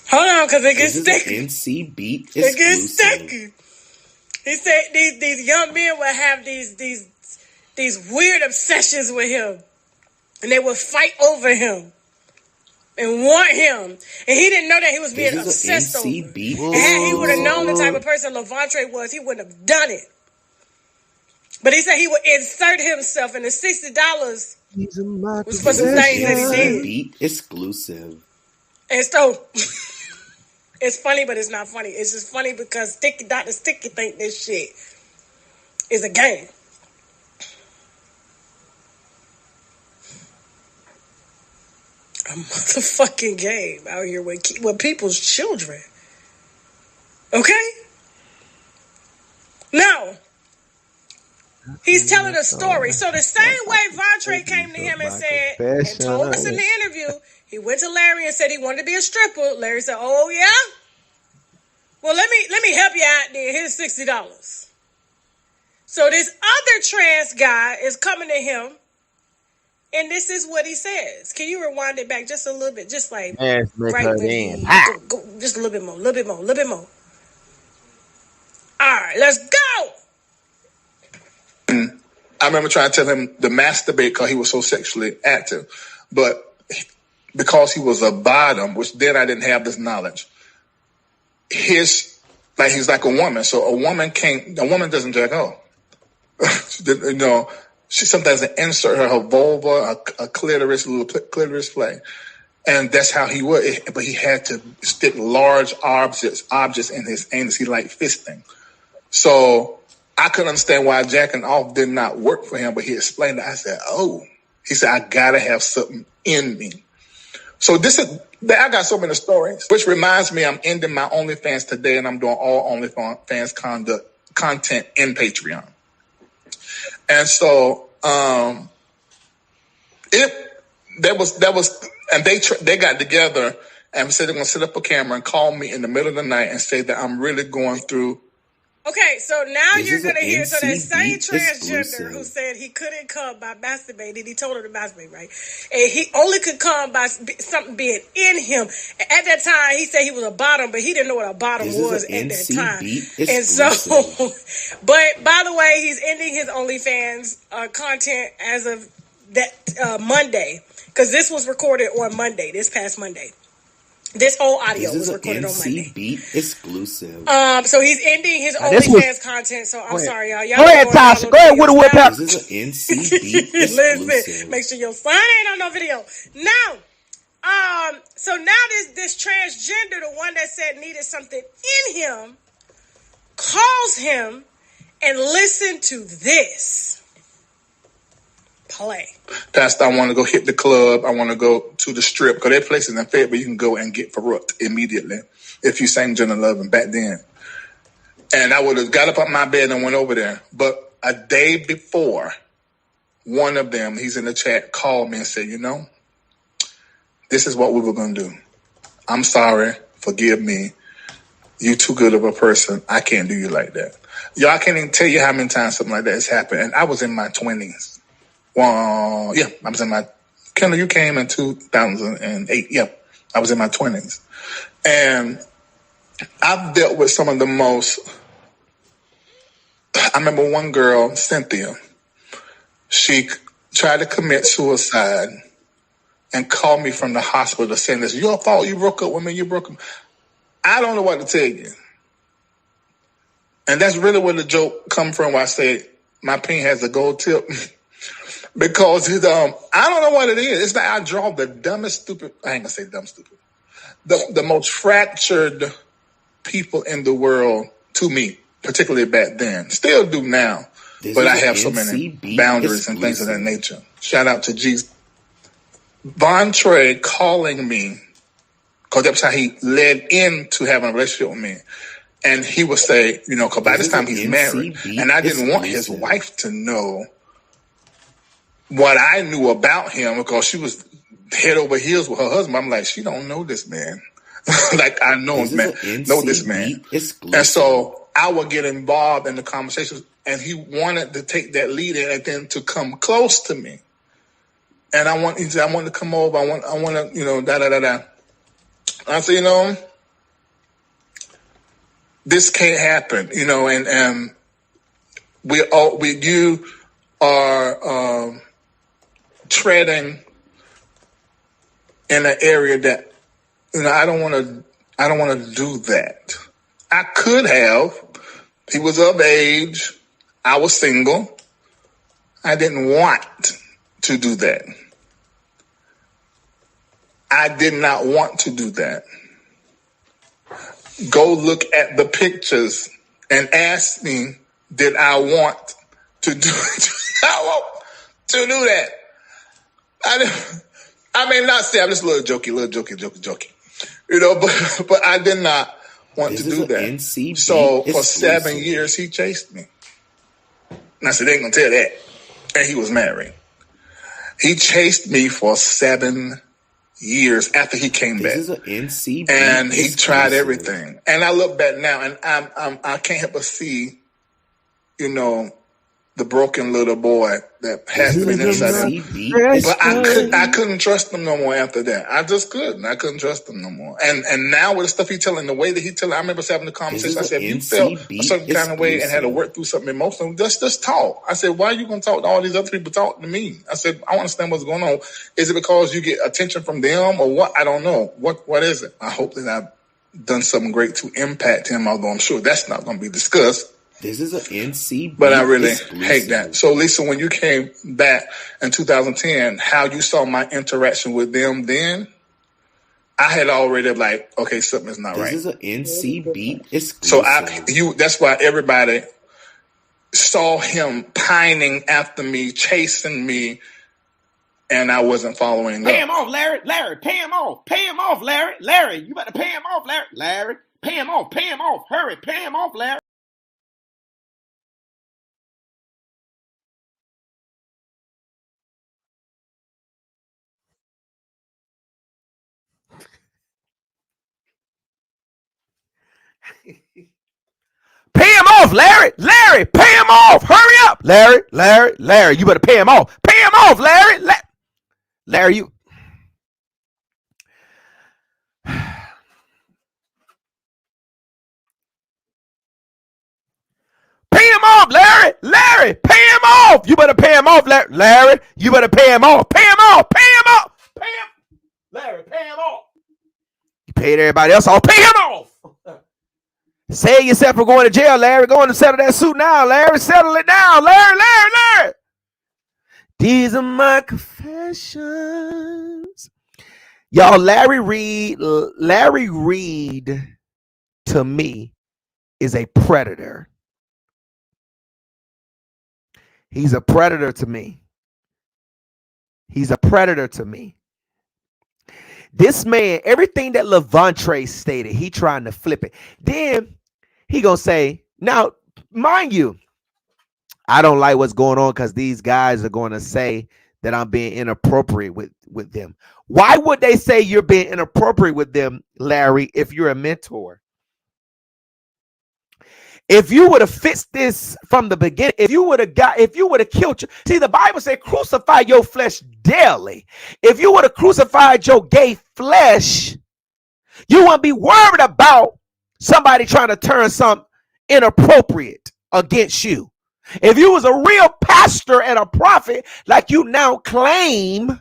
[SPEAKER 15] hold on, because it gets sticky.
[SPEAKER 12] NCB
[SPEAKER 15] it gets sticky. He said these young men would have these weird obsessions with him, and they would fight over him and want him, and he didn't know that he was being obsessed over. And had he would have known the type of person Levante was, he wouldn't have done it. But he said he would insert himself, and the $60 was for some things that he did.
[SPEAKER 12] Beat exclusive.
[SPEAKER 15] And so it's funny, but it's not funny. It's just funny because Dr. Sticky think this shit is a game. A motherfucking game out here with people's children. Okay? Now, he's telling a story. So the same way Vontre came to him and said, and told us in the interview, he went to Larry and said he wanted to be a stripper. Larry said, "Oh yeah? Well, let me help you out there. Here's $60. So this other trans guy is coming to him, and this is what he says. Can you rewind it back just a little bit? Just like right when go, just a little bit more. All right, let's go.
[SPEAKER 14] I remember trying to tell him to masturbate because he was so sexually active. But because he was a bottom, which then I didn't have this knowledge, he's like a woman. So a woman doesn't jack off. She sometimes insert her vulva, a clitoris, a little clitoris play. And that's how he would. But he had to stick large objects in his anus. He liked fisting. So I couldn't understand why jacking off did not work for him, but he explained it. I said, he said, I gotta have something in me. So I got so many stories, which reminds me I'm ending my OnlyFans today, and I'm doing all OnlyFans content in Patreon. And so they got together and said they're gonna set up a camera and call me in the middle of the night and say that I'm really going through
[SPEAKER 15] Okay, so now
[SPEAKER 12] This
[SPEAKER 15] you're
[SPEAKER 12] is an
[SPEAKER 15] gonna hear. So that
[SPEAKER 12] NC
[SPEAKER 15] same
[SPEAKER 12] Beat
[SPEAKER 15] transgender
[SPEAKER 12] exclusive.
[SPEAKER 15] who said he couldn't come by masturbating, he told her to masturbate, right? And he only could come by something being in him. At that time, he said he was a bottom, but he didn't know what a bottom
[SPEAKER 12] This
[SPEAKER 15] was
[SPEAKER 12] is
[SPEAKER 15] at
[SPEAKER 12] an
[SPEAKER 15] that
[SPEAKER 12] NC
[SPEAKER 15] time.
[SPEAKER 12] Beat
[SPEAKER 15] And so,
[SPEAKER 12] exclusive.
[SPEAKER 15] but by the way, he's ending his OnlyFans content as of that Monday, because this was recorded on Monday, this past Monday. This whole audio was recorded on Monday.
[SPEAKER 12] This is an NC Beat exclusive.
[SPEAKER 15] So he's ending his OnlyFans content. So I'm sorry, y'all.
[SPEAKER 4] Go ahead, Tasha. Go ahead with the whip out.
[SPEAKER 12] This is an NC Beat exclusive.
[SPEAKER 15] Listen, make sure your son ain't on no video. Now, so now this transgender, the one that said needed something in him, calls him and listen to this. Play.
[SPEAKER 14] That's I want to go hit the club. I want to go to the strip because there are places in Fed where you can go and get Farrukt immediately if you sang Jenna Lovin' back then. And I would have got up on my bed and went over there. But a day before, one of them, he's in the chat, called me and said, you know, this is what we were going to do. I'm sorry. Forgive me. You too good of a person. I can't do you like that. Y'all, I can't even tell you how many times something like that has happened. And I was in my 20s. Well, yeah, I was in my... Kendall, you came in 2008. Yeah, I was in my 20s. And I've dealt with some of the most... I remember one girl, Cynthia, she tried to commit suicide and called me from the hospital saying this, your fault, you broke up with me, you broke up. I don't know what to tell you. And that's really where the joke come from, where I say my pen has a gold tip. Because I don't know what it is. It's like I draw the dumbest, stupid, I ain't gonna say dumb, stupid. The most fractured people in the world to me, particularly back then. Still do now. But I have so many boundaries and things of that nature. Shout out to G. Von Trey calling me, because that's how he led into having a relationship with me. And he would say, you know, because by this time he's married. And I didn't want his wife to know what I knew about him because she was head over heels with her husband. I'm like, she don't know this man. Like I know this man. And so I would get involved in the conversations, and he wanted to take that lead in and then to come close to me. And he said, I want to come over. I want to, you know, da. I said, you know, this can't happen, you know, and you are treading in an area that, you know, I don't want to do that. I could have. He was of age. I was single. I didn't want to do that. I did not want to do that. Go look at the pictures and ask me, did I want to do that? I may not say, I'm just a little jokey. You know, but I did not want to do that. So for 7 years, he chased me. And I said, they ain't gonna tell that. And he was married. He chased me for 7 years after he came back. And he tried everything. And I look back now, and I can't help but see, you know, the broken little boy that has been inside him. But I couldn't trust him no more after that. I just couldn't. I couldn't trust him no more. And now with the stuff he's telling, the way that he telling, I remember having the conversation. I said, if you felt a certain kind of way and had to work through something emotional, just talk. I said, why are you going to talk to all these other people? Talk to me. I said, I understand what's going on. Is it because you get attention from them or what? I don't know. What is it? I hope that I've done something great to impact him, although I'm sure that's not going to be discussed.
[SPEAKER 12] This is an NC,
[SPEAKER 14] but I really hate that. So, Lisa, when you came back in 2010, how you saw my interaction with them then, I had already like, okay, something is not right. This
[SPEAKER 12] is an NC beat exclusive.
[SPEAKER 14] So that's why everybody saw him pining after me, chasing me, and I wasn't following up.
[SPEAKER 11] Pay him off, Larry. Larry, pay him off. Pay him off, Larry. Larry, you better pay him off, Larry. Larry, pay him off. Pay him off. Hurry, pay him off, Larry.
[SPEAKER 4] Pay him off, Larry. Larry, pay him off. Hurry up. Larry, you better pay him off. Pay him off, Larry. Larry, you. Pay him off, Larry. Larry, pay him off. You better pay him off, Larry. You better pay him off. Pay him off. Pay him off. Pay him. Larry, pay him off. You paid everybody else off. Pay him off. Save yourself from going to jail, Larry. Go on and settle that suit now, Larry. Settle it down, Larry. These are my confessions. Y'all, Larry Reid to me is a predator. He's a predator to me. This man, everything that Levante stated, he trying to flip it. Then he gonna say, now, mind you, I don't like what's going on because these guys are going to say that I'm being inappropriate with them. Why would they say you're being inappropriate with them, Larry, if you're a mentor? If you would have fixed this from the beginning, if you would have killed you. See, the Bible said, crucify your flesh daily. If you would have crucified your gay flesh, you wouldn't be worried about somebody trying to turn something inappropriate against you. If you was a real pastor and a prophet like you now claim,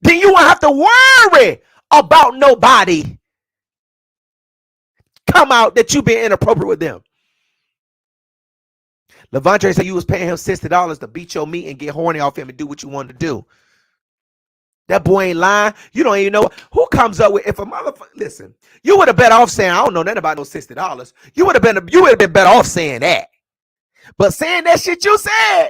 [SPEAKER 4] then you won't have to worry about nobody come out that you being inappropriate with them. Levante said you was paying him $60 to beat your meat and get horny off him and do what you wanted to do. That boy ain't lying. You don't even know who comes up with. If a motherfucker, listen, you would have better off saying, I don't know nothing about no $60. You would have been better off saying that. But saying that shit you said,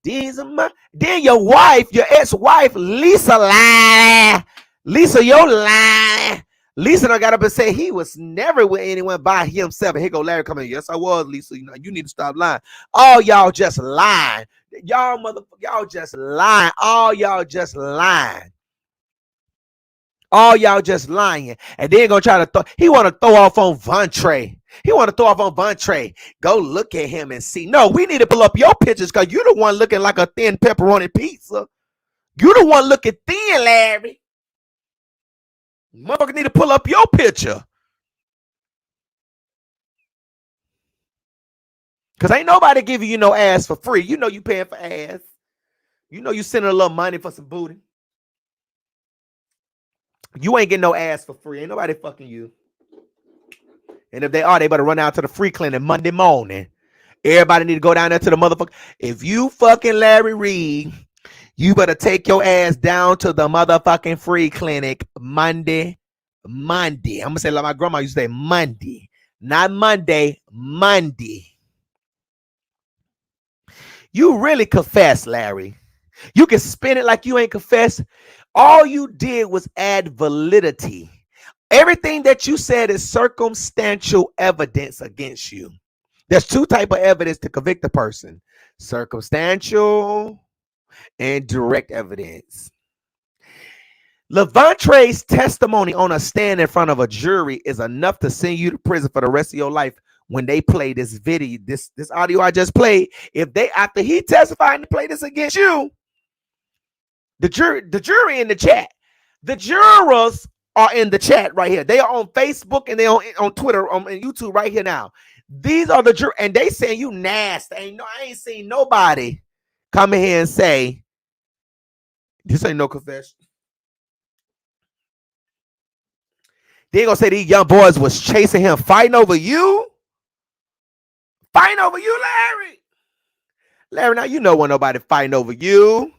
[SPEAKER 4] then your wife, your ex-wife, Lisa lying. Lisa, you're lying. Lisa done got up and said he was never with anyone by himself. And here go Larry coming. Yes, I was, Lisa. You know, you need to stop lying. All y'all just lying. Y'all motherfucker, y'all just lying. All y'all just lying. All y'all just lying. And then gonna try to he want to throw off on Vontre. Go look at him and see. No, we need to pull up your pictures because you the one looking like a thin pepperoni pizza. You the one looking thin, Larry. Motherfucker need to pull up your picture. Because ain't nobody giving you no ass for free. You know you paying for ass. You know you sending a little money for some booty. You ain't getting no ass for free. Ain't nobody fucking you. And if they are, they better run out to the free clinic Monday morning. Everybody need to go down there to the motherfucker. If you fucking Larry Reid, you better take your ass down to the motherfucking free clinic Monday. I'm going to say like my grandma used to say Monday. Not Monday, Monday. You really confess, Larry. You can spin it like you ain't confessed. All you did was add validity. Everything that you said is circumstantial evidence against you. There's two types of evidence to convict a person. Circumstantial and direct evidence. Levante's testimony on a stand in front of a jury is enough to send you to prison for the rest of your life. When they play this video, this audio I just played, if they after he testified and play this against you, the jury in the chat, the jurors are in the chat right here. They are on Facebook and they on Twitter, on YouTube right here now. These are the jurors, and they saying you nasty. I ain't seen nobody come in here and say this ain't no confession. They gonna say these young boys was chasing him, fighting over you. Fighting over you, Larry. Larry, now you know when nobody fighting over you.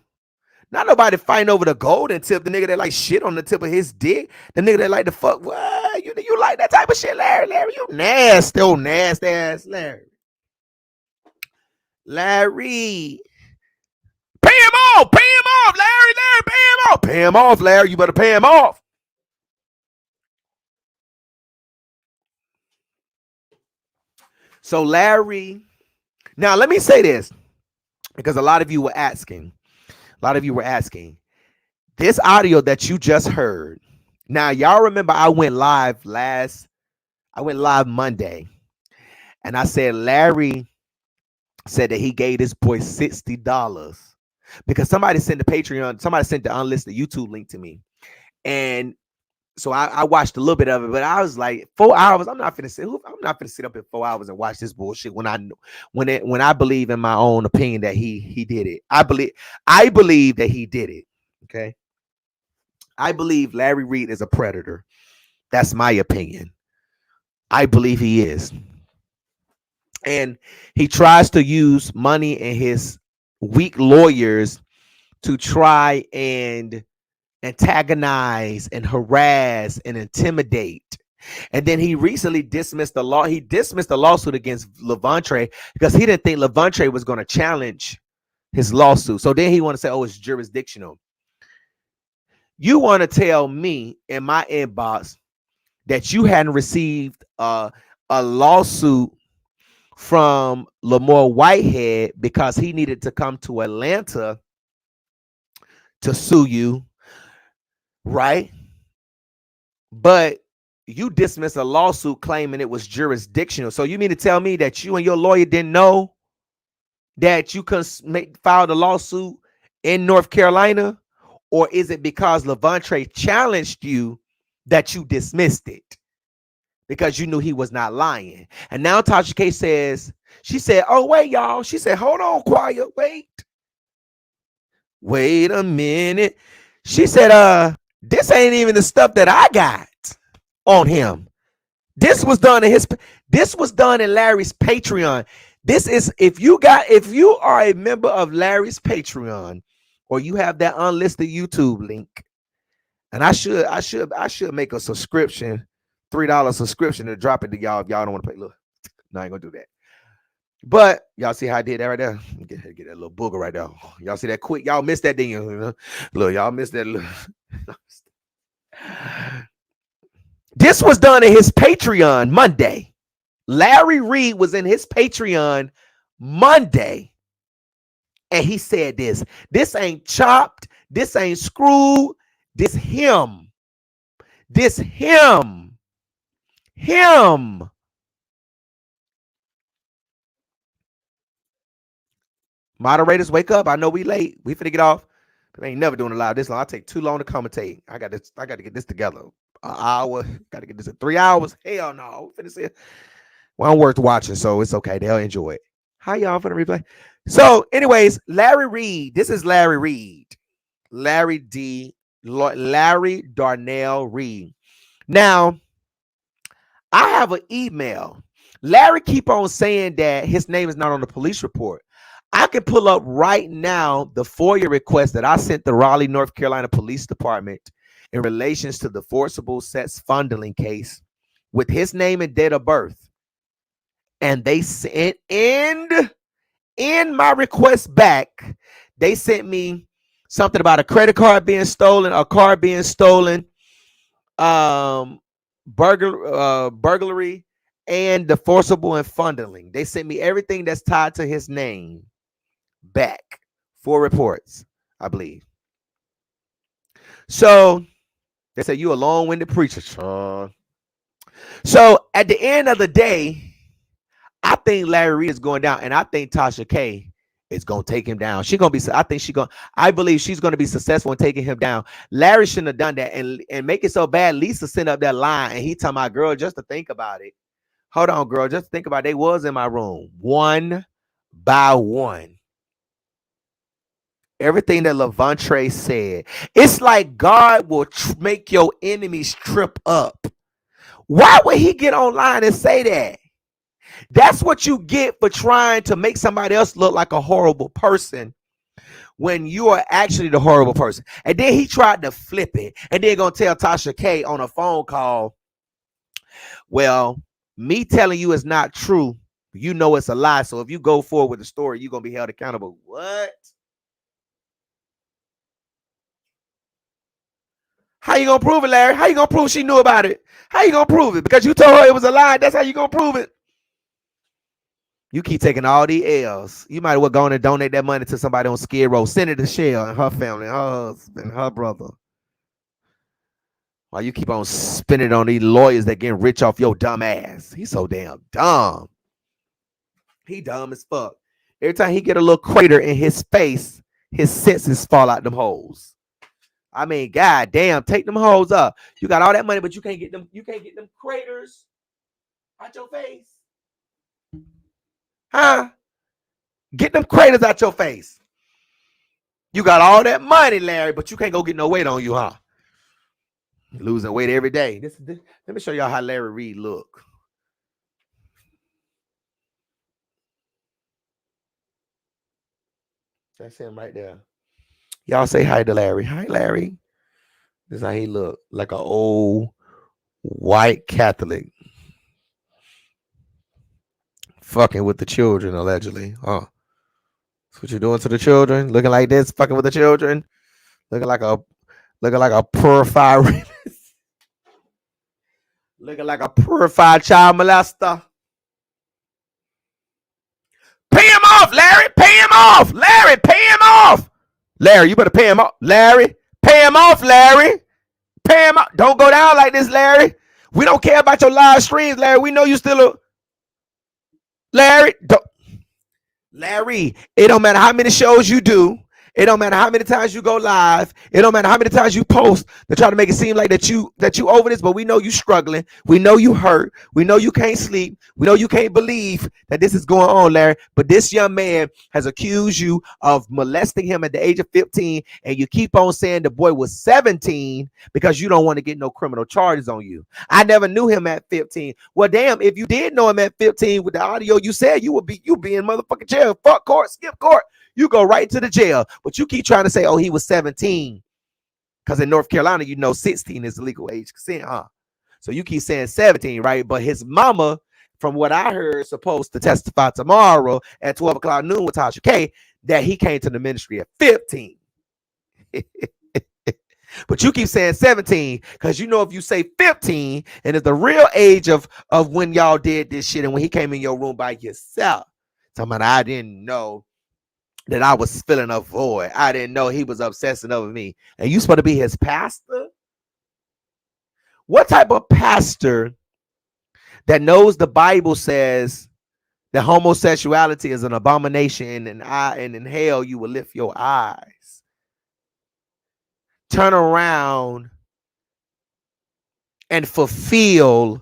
[SPEAKER 4] Not nobody fighting over the golden tip. The nigga that like shit on the tip of his dick. The nigga that like to fuck. What? You like that type of shit, Larry? Larry, you nasty, old nasty ass Larry. Larry. Pay him off. Pay him off, Larry. Larry, pay him off. Pay him off, Larry. You better pay him off. So Larry, now let me say this, because a lot of you were asking, this audio that you just heard. Now y'all remember I went live I went live Monday, and I said Larry said that he gave this boy $60 because somebody sent the Patreon, somebody sent the unlisted YouTube link to me, and so I watched a little bit of it, but I was like, 4 hours. I'm not finna sit up in 4 hours and watch this bullshit when I believe in my own opinion that he did it. I believe that he did it. Okay. I believe Larry Reid is a predator. That's my opinion. I believe he is. And he tries to use money and his weak lawyers to try and antagonize and harass and intimidate. And then he recently dismissed the law. He dismissed the lawsuit against Levante because he didn't think Levante was going to challenge his lawsuit. So then he want to say, oh, it's jurisdictional. You want to tell me in my inbox that you hadn't received a lawsuit from Lamar Whitehead because he needed to come to Atlanta to sue you, right? But you dismissed a lawsuit claiming it was jurisdictional. So you mean to tell me that you and your lawyer didn't know that you could file the lawsuit in North Carolina? Or is it because Levante challenged you that you dismissed it? Because you knew he was not lying. And now Tasha K says, she said, oh, wait, y'all. She said, hold on, quiet, wait a minute. She said, this ain't even the stuff that I got on him. This was done in Larry's Patreon. This is if you are a member of Larry's Patreon or you have that unlisted YouTube link, and I should make a subscription, $3 subscription to drop it to y'all if y'all don't want to pay. Look, no, I ain't gonna do that. But y'all see how I did that right there? Get that little booger right there. Y'all see that quick? Y'all missed that, didn't you? Look, y'all missed that. This was done in his Patreon Monday. Larry Reid was in his Patreon Monday. And he said this. This ain't chopped. This ain't screwed. This him. This him. Him. Moderators, wake up. I know we late. We finna get off. But I ain't never doing a live this long. I take too long to commentate. I got to get this together. An hour. Got to get this in 3 hours. Hell no. We finna see it. Well, I'm worth watching, so it's okay. They'll enjoy it. How y'all finna replay? So, anyways, Larry Reid. This is Larry Reid. Larry Darnell Reid. Now, I have an email. Larry keep on saying that his name is not on the police report. I can pull up right now the FOIA request that I sent the Raleigh, North Carolina Police Department in relations to the forcible sex fondling case with his name and date of birth. And they sent in my request back, they sent me something about a credit card being stolen, a car being stolen, burglary, and the forcible and fondling. They sent me everything that's tied to his name back. 4 reports, I believe. So they said you a long-winded preacher, Sean. So at the end of the day, I think Larry Reid is going down, and I think Tasha K is going to take him down. I believe she's going to be successful in taking him down. Larry shouldn't have done that and make it so bad. Lisa sent up that line, and he talking about, girl, just to think about it. Hold on, girl, just think about it. They was in my room, one by one. Everything that Levante said. It's like God will make your enemies trip up. Why would he get online and say that? That's what you get for trying to make somebody else look like a horrible person when you are actually the horrible person. And then he tried to flip it and then gonna tell Tasha K on a phone call, well, me telling you is not true. You know it's a lie. So if you go forward with the story, you're gonna be held accountable. What? How you gonna prove it, Larry? How you gonna prove she knew about it? How you gonna prove it? Because you told her it was a lie. That's how you gonna prove it. You keep taking all the L's. You might as well go on and donate that money to somebody on Skid Row. Send it to Shell and her family, her husband, her brother. Why you keep on spending on these lawyers that getting rich off your dumb ass? He's so damn dumb. He dumb as fuck. Every time he get a little crater in his face, his senses fall out them holes. I mean, god damn, take them holes up. You got all that money, but you can't get them. You can't get them craters out your face, huh? Get them craters out your face. You got all that money, Larry, but you can't go get no weight on you, huh? Losing weight every day. Let me show y'all how Larry Reid look. That's him right there. Y'all say hi to Larry. Hi, Larry. This is how he look, like an old white Catholic. Fucking with the children, allegedly. Huh? That's what you're doing to the children? Looking like this, fucking with the children? Looking like a purified looking like a purified child molester. Pay him off, Larry. Pay him off. Larry, pay him off. Larry, you better pay him off. Larry, pay him off, Larry. Pay him off. Don't go down like this, Larry. We don't care about your live streams, Larry. We know you still a Larry. Larry, it don't matter how many shows you do. It don't matter how many times you go live. It don't matter how many times you post to try to make it seem like that you over this, but we know you struggling. We know you hurt. We know you can't sleep. We know you can't believe that this is going on, Larry. But this young man has accused you of molesting him at the age of 15, and you keep on saying the boy was 17 because you don't want to get no criminal charges on you. I never knew him at 15. Well, damn, if you did know him at 15 with the audio you said, you'd be in motherfucking jail. Fuck court, skip court. You go right to the jail, but you keep trying to say, oh, he was 17. Because in North Carolina, 16 is the legal age consent, huh? So you keep saying 17, right? But his mama, from what I heard, is supposed to testify tomorrow at 12 o'clock noon with Tasha K that he came to the ministry at 15. But you keep saying 17 because if you say 15 and it's the real age of when y'all did this shit and when he came in your room by yourself, talking about I didn't know that I was filling a void. I didn't know he was obsessing over me. And you supposed to be his pastor? What type of pastor that knows the Bible says that homosexuality is an abomination and in hell you will lift your eyes, turn around and fulfill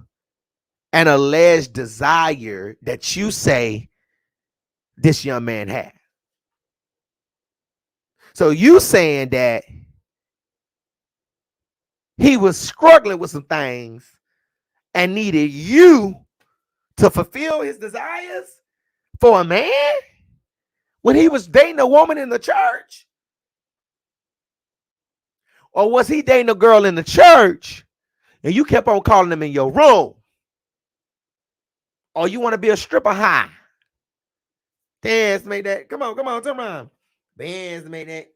[SPEAKER 4] an alleged desire that you say this young man had? So you saying that he was struggling with some things and needed you to fulfill his desires for a man when he was dating a woman in the church? Or was he dating a girl in the church and you kept on calling him in your room? Or you want to be a stripper high? Dance, make that. Come on, turn around. Bands make that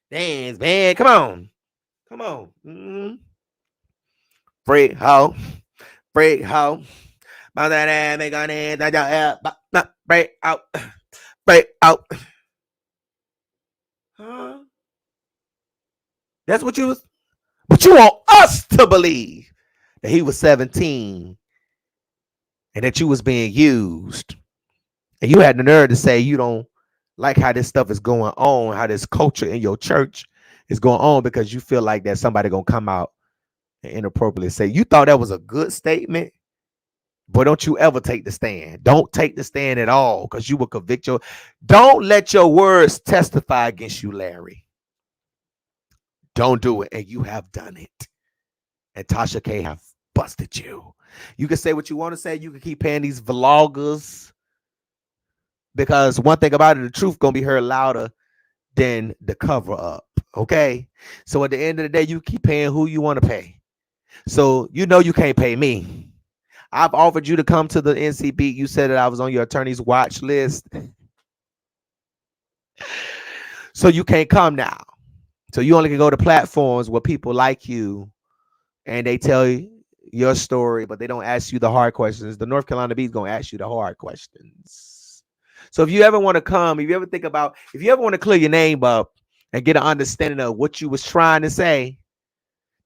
[SPEAKER 4] dance, man. Come on. Mm-hmm. Break hoe. Break out. Break out. Huh? That's what you was. But you want us to believe that he was 17 and that you was being used. And you had the nerve to say you don't like how this stuff is going on, how this culture in your church is going on because you feel like that somebody gonna come out and inappropriately say. You thought that was a good statement, but don't you ever take the stand. Don't take the stand at all because you will convict your. Don't let your words testify against you, Larry. Don't do it, and you have done it. And Tasha K have busted you. You can say what you want to say. You can keep paying these vloggers. Because one thing about it, the truth gonna be heard louder than the cover up. Okay. So at the end of the day, you keep paying who you want to pay. So you can't pay me. I've offered you to come to the NCB. You said that I was on your attorney's watch list. So you can't come now. So you only can go to platforms where people like you and they tell you your story, but they don't ask you the hard questions. The North Carolina Beat is gonna ask you the hard questions. So if you ever want to come, if you ever want to clear your name up and get an understanding of what you was trying to say,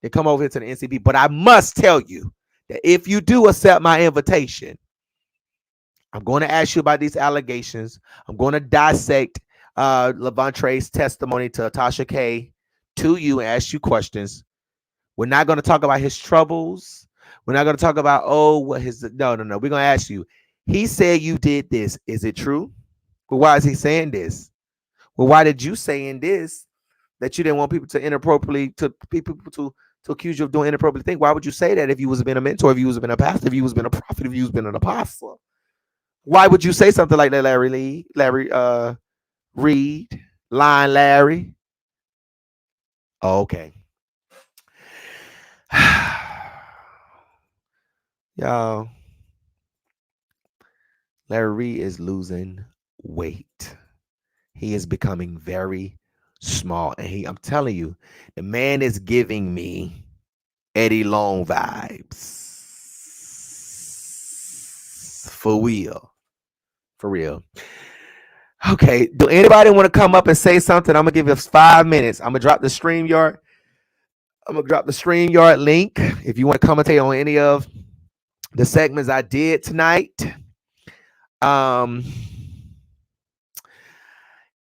[SPEAKER 4] and come over here to the NCB. But I must tell you that if you do accept my invitation, I'm going to ask you about these allegations. I'm going to dissect Levantre's testimony to Tasha K to you and ask you questions. We're not going to talk about his troubles. We're not going to talk about, what his, no. We're going to ask you. He said you did this. Is it true? Well, why is he saying this? Well, why did you say in this that you didn't want people to inappropriately, to people to accuse you of doing inappropriate things? Why would you say that if you was been a mentor, if you was been a pastor, if you was been a prophet, if you was been an apostle? Why would you say something like that, Larry Reid, Line Larry? Oh, okay. Y'all, Larry Reid is losing weight. He is becoming very small. And I'm telling you, the man is giving me Eddie Long vibes. For real. For real. Okay. Do anybody want to come up and say something? I'm going to give you 5 minutes. I'm going to drop the StreamYard. Link if you want to commentate on any of the segments I did tonight.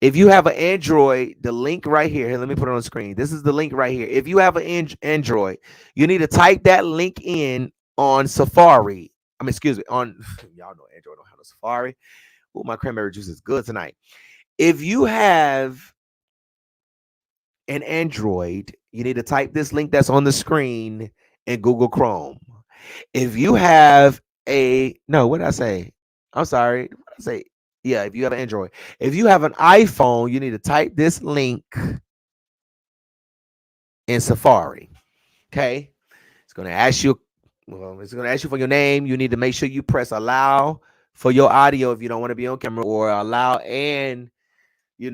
[SPEAKER 4] If you have an Android, the link right here, let me put it on the screen. This is the link right here. If you have an Android, you need to type that link in on Safari. On y'all know Android don't have no Safari. Oh, my cranberry juice is good tonight. If you have an Android, you need to type this link that's on the screen in Google Chrome. If you have what did I say? I'm sorry. What did I say? Yeah, if you have an Android. If you have an iPhone, you need to type this link in Safari. Okay? It's going to ask you for your name. You need to make sure you press allow for your audio if you don't want to be on camera, or allow and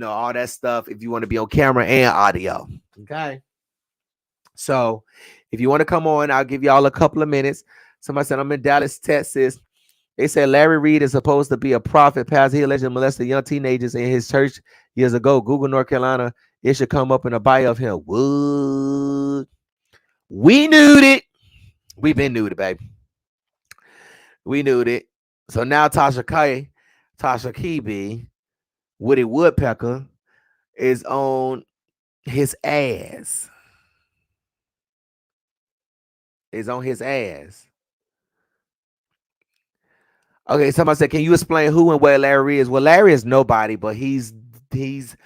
[SPEAKER 4] all that stuff if you want to be on camera and audio. Okay? So if you want to come on, I'll give y'all a couple of minutes. Somebody said, I'm in Dallas, Texas. They said Larry Reid is supposed to be a prophet, pastor. He allegedly molested young teenagers in his church years ago. Google North Carolina. It should come up in a bio of him. What? We knew it. We've been knew it, baby. We knew it. So now Tasha Kebe, Woody Woodpecker, is on his ass. Okay, somebody said, can you explain who and where Larry is? Well, Larry is nobody, but he's just,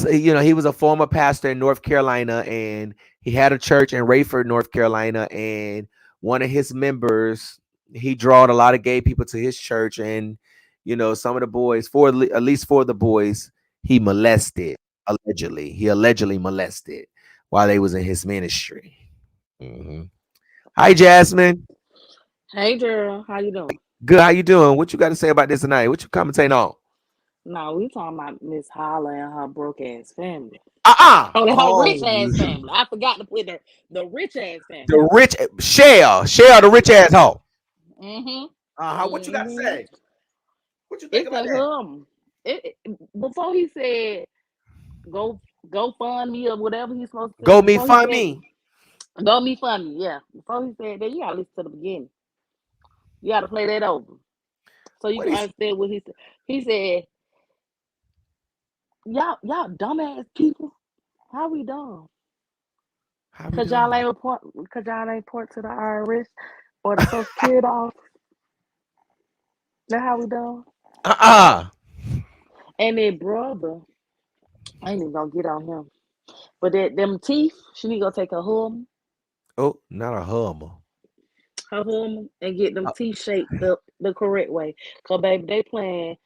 [SPEAKER 4] he was a former pastor in North Carolina, and he had a church in Rayford, North Carolina, and one of his members, he drawed a lot of gay people to his church, and some of the boys, at least four of the boys, he molested, allegedly. He allegedly molested while they was in his ministry. Mm-hmm. Hi, Jasmine.
[SPEAKER 16] Hey, girl. How you doing?
[SPEAKER 4] Good. How you doing? What you got to say about this tonight? What you commentating on?
[SPEAKER 16] No, we talking about Miss Holla and her broke ass family.
[SPEAKER 4] Her
[SPEAKER 16] rich ass family. I forgot to put the rich ass family.
[SPEAKER 4] The rich Shell, the rich ass hoe.
[SPEAKER 16] Mm-hmm.
[SPEAKER 4] What you got to say? What you think about
[SPEAKER 16] that? Before he said go fund me or whatever he's supposed to.
[SPEAKER 4] Go me fund me.
[SPEAKER 16] Go me fund me. Yeah. Before he said that, you gotta listen to the beginning. You gotta play that over, so you can understand what he said. He said, "Y'all dumbass people. How we dumb? Cause y'all ain't report to the IRS or the Social Security office. That's how we dumb." And then brother, I ain't even gonna get on him, but them teeth, she need to go take a Hummer.
[SPEAKER 4] Oh, not a Hummer.
[SPEAKER 16] Her Hummer, and get them teeth shaped the correct way. Cause baby, they playing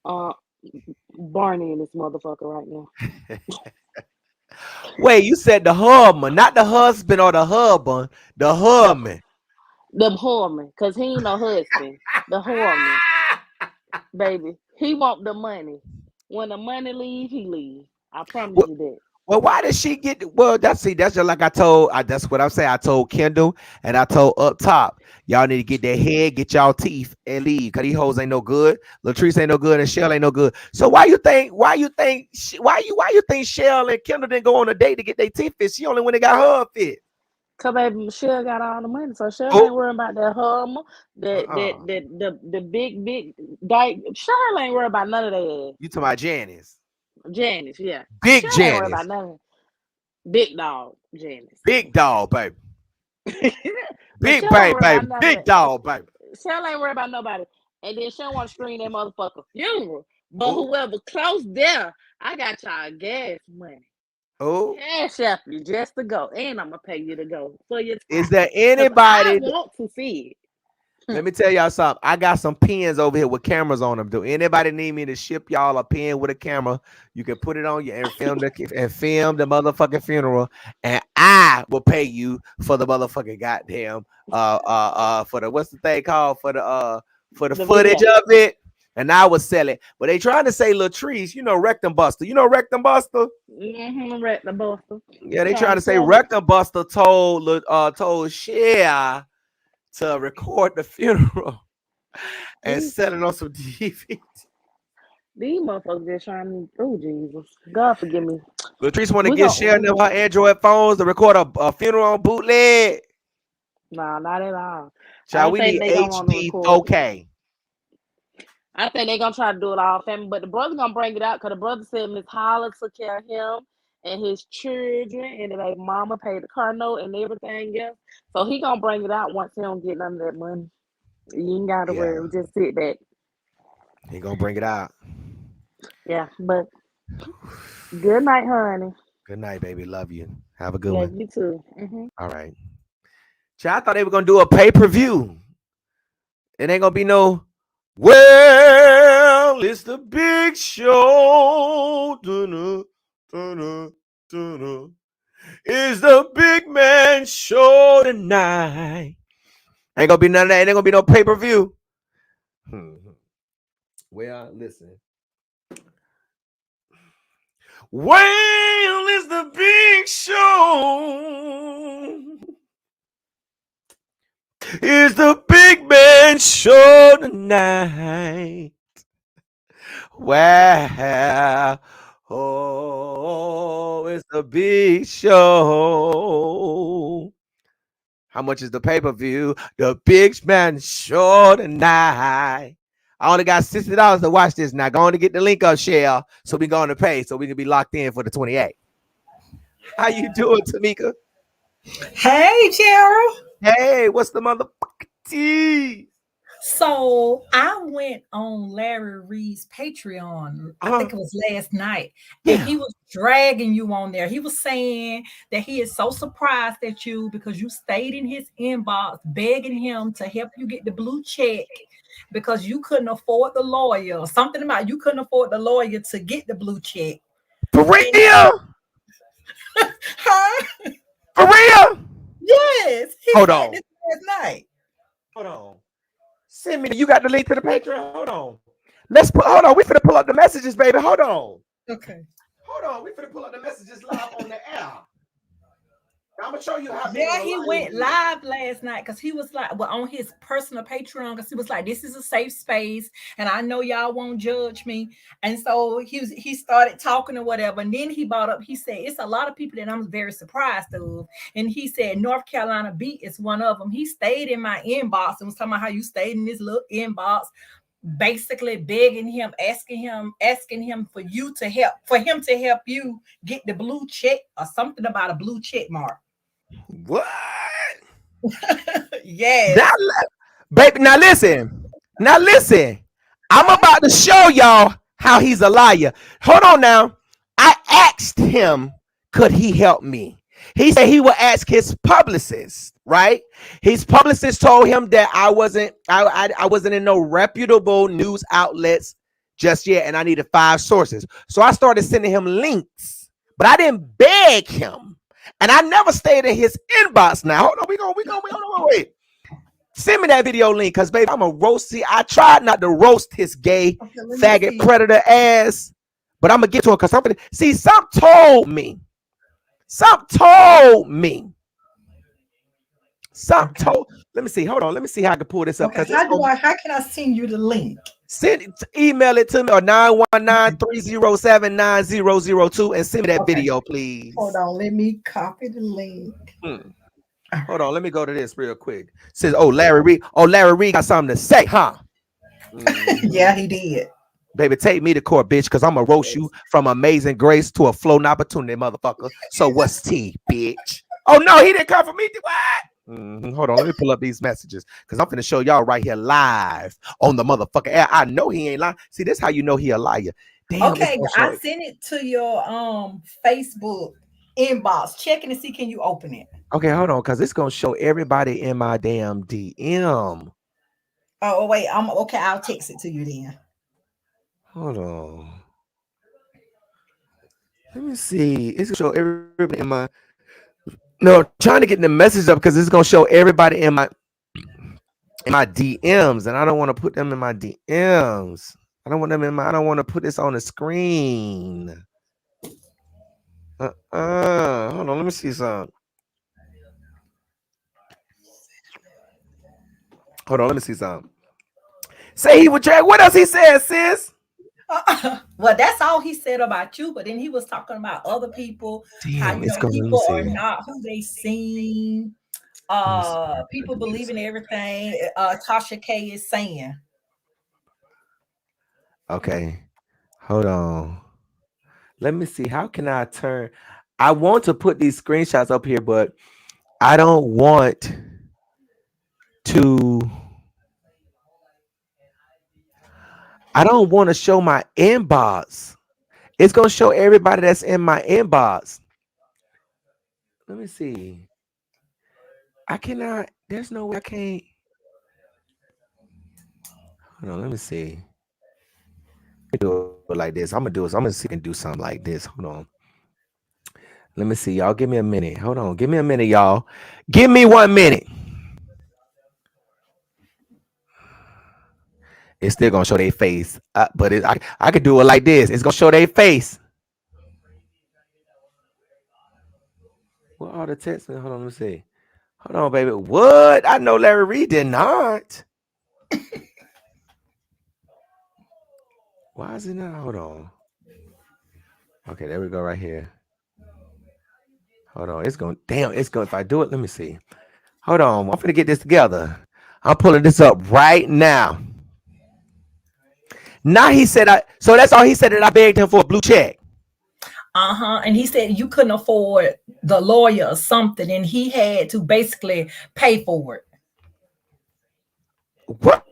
[SPEAKER 16] Barney in this motherfucker right now.
[SPEAKER 4] Wait, you said the Hummer, not the husband or the husband, the Hummer.
[SPEAKER 16] The Hummer, cause he ain't no husband. The Hummer, baby, he want the money. When the money leave, he leave. I promise you that.
[SPEAKER 4] Well, why did she get? Well, that's just like I told. That's what I'm saying. I told Kendall and I told up top, y'all need to get their head, get y'all teeth, and leave. Cause these hoes ain't no good. Latrice ain't no good, and Shell ain't no good. So why you think Shell and Kendall didn't go on a date to get their teeth fit? She only went and got her fit.
[SPEAKER 16] Cause baby Michelle got all the money, so Michelle ain't worrying about that Hummer, the big dyke. Michelle ain't worried about none of that.
[SPEAKER 4] You talking about Janice?
[SPEAKER 16] Janice, yeah.
[SPEAKER 4] Big
[SPEAKER 16] Michelle ain't worried
[SPEAKER 4] Janice.
[SPEAKER 16] about nothing. Big dog, Janice.
[SPEAKER 4] Big dog, baby. Big
[SPEAKER 16] baby,
[SPEAKER 4] big dog, baby.
[SPEAKER 16] Michelle ain't worried about nobody. And then she don't want to screen that motherfucker funeral. But whoever close there, I got y'all gas money.
[SPEAKER 4] Oh,
[SPEAKER 16] cash app you just to go, and I'm gonna pay you to go for your time.
[SPEAKER 4] Is there anybody?
[SPEAKER 16] I want to see it.
[SPEAKER 4] Let me tell y'all something. I got some pens over here with cameras on them. Do anybody need me to ship y'all a pen with a camera? You can put it on you and film the motherfucking funeral, and I will pay you for the motherfucking goddamn for the what's the thing called for the footage
[SPEAKER 16] video
[SPEAKER 4] of it, and I will sell it. But they trying to say Latrice, Rectum Buster. Rectum Buster?
[SPEAKER 16] Rectum Buster.
[SPEAKER 4] Yeah, they trying to say Rectum Buster told Cher to record the funeral and sell it on some DVD.
[SPEAKER 16] These motherfuckers just trying to. Oh Jesus, God forgive me.
[SPEAKER 4] Latrice want to get sharing them her Android phones to record a funeral on bootleg.
[SPEAKER 16] Nah, not at all.
[SPEAKER 4] Child, we need HD 4K.
[SPEAKER 16] I think they gonna try to do it all family, but the brother gonna bring it out because the brother said Miss Holla took care of him and his children, and like mama paid the car note and everything else. So he gonna bring it out once he don't get none of that money. You ain't gotta worry, just sit back.
[SPEAKER 4] He gonna bring it out.
[SPEAKER 16] Yeah, but good night, honey.
[SPEAKER 4] Good night, baby. Love you. Have a good one.
[SPEAKER 16] Love you too. Mm-hmm.
[SPEAKER 4] All right. Child, I thought they were gonna do a pay-per-view. It ain't gonna be no. Well, it's the big show. Dun-dun, dun-dun, dun-dun. It's the big man show tonight. Ain't gonna be none of that. Ain't gonna be no pay-per-view. Well, listen. Well, it's the big show. It's the big man show tonight. Wow. Oh, it's the big show. How much is the pay-per-view? The big man show tonight. I only got $60 to watch this now. Going to get the link up, Shell, so we going to pay so we can be locked in for the 28th. How you doing, Tamika?
[SPEAKER 17] Hey, Gerald.
[SPEAKER 4] Hey, what's the motherfucking tea?
[SPEAKER 17] So I went on Larry Reid's Patreon. I think it was last night. Yeah. And he was dragging you on there. He was saying that he is so surprised at you because you stayed in his inbox begging him to help you get the blue check because you couldn't afford the lawyer. Something about you couldn't afford the lawyer to get the blue check.
[SPEAKER 4] For real?
[SPEAKER 17] Huh?
[SPEAKER 4] For real?
[SPEAKER 17] Yes.
[SPEAKER 4] Hold on.
[SPEAKER 17] This last night.
[SPEAKER 4] Hold on. Send me. You got the link to the Patreon? Hold on. Hold on. We finna pull up the messages, baby. Hold on.
[SPEAKER 17] Okay.
[SPEAKER 4] Hold on. We finna pull up the messages live on the air. I'm gonna show you how.
[SPEAKER 17] Yeah, he went live last night because he was like, well, on his personal Patreon, because he was like, this is a safe space, and I know y'all won't judge me. And so he started talking or whatever, and then he brought up, he said, it's a lot of people that I'm very surprised of. And he said North Carolina Beat is one of them. He stayed in my inbox and was talking about how you stayed in this little inbox, basically begging him, asking him for him to help you get the blue check or something about a blue check mark.
[SPEAKER 4] What?
[SPEAKER 17] Yes.
[SPEAKER 4] Baby, now listen. I'm about to show y'all how he's a liar. Hold on now. I asked him, could he help me? He said he would ask his publicist, right? His publicist told him that I wasn't in no reputable news outlets just yet, and I needed 5 sources. So I started sending him links, but I didn't beg him. And I never stayed in his inbox. Now, hold on, we gonna wait. Send me that video link, cause baby, I'm a roast. I tried not to roast his gay faggot predator ass, but I'm gonna get to him because something. See, some told me. Let me see. Hold on. Let me see how I can pull this up.
[SPEAKER 17] Okay, how can I send you the link?
[SPEAKER 4] Email it to me or 919-307-9002 and send me that video, please.
[SPEAKER 17] Hold on, let me copy the link.
[SPEAKER 4] Hold on, let me go to this real quick. Says, oh, Larry Reid. Oh, Larry Reid got something to say, huh?
[SPEAKER 17] Yeah, he did.
[SPEAKER 4] Baby, take me to court, bitch, because I'm going to roast you from amazing grace to a floating opportunity, motherfucker. So what's tea, bitch? Oh, no, he didn't come for me. What? Hold on, let me pull up these messages because I'm finna show y'all right here live on the motherfucking air. I know he ain't lying. See, this how you know he a liar. Damn,
[SPEAKER 17] Okay, I sent it to your Facebook inbox. Checking to see can you open it.
[SPEAKER 4] Okay, hold on, because it's gonna show everybody in my damn DM.
[SPEAKER 17] Oh wait, I'm okay. I'll text it to you then.
[SPEAKER 4] Hold on. Let me see. It's gonna show everybody in my. No, I'm trying to get the message up because it's gonna show everybody in my DMs, and I don't want to put them in my DMs. I don't want them in my. I don't want to put this on the screen. Hold on. Let me see something. Hold on. Let me see something. Say he would drag. What else he said, sis?
[SPEAKER 17] Well, that's all he said about you. But then he was talking about other people. How
[SPEAKER 4] Damn, it's gonna. Let me
[SPEAKER 17] people are
[SPEAKER 4] see.
[SPEAKER 17] not who they seem. People believe in everything. Tasha K is saying.
[SPEAKER 4] Okay, hold on. Let me see. How can I turn? I want to put these screenshots up here, but I don't want to. I don't want to show my inbox. It's gonna show everybody that's in my inbox. Let me see. I cannot. There's no way I can't. Hold on. Let me see. Let me do it like this. I'm gonna do it. I'm gonna see if I can do something like this. Hold on. Let me see, y'all. Give me a minute. Hold on. Give me a minute, y'all. Give me 1 minute. It's still gonna show their face, but I could do it like this. It's gonna show their face. What are the texts? Hold on, let me see. Hold on, baby. What? I know Larry Reid did not. Why is it not? Hold on. Okay, there we go, right here. Hold on. It's going. Damn. It's going. If I do it, let me see. Hold on. I'm gonna get this together. I'm pulling this up right now. Now he said so that's all he said, that I begged him for a blue check.
[SPEAKER 17] And he said you couldn't afford the lawyer or something, and he had to basically pay for it.
[SPEAKER 4] What?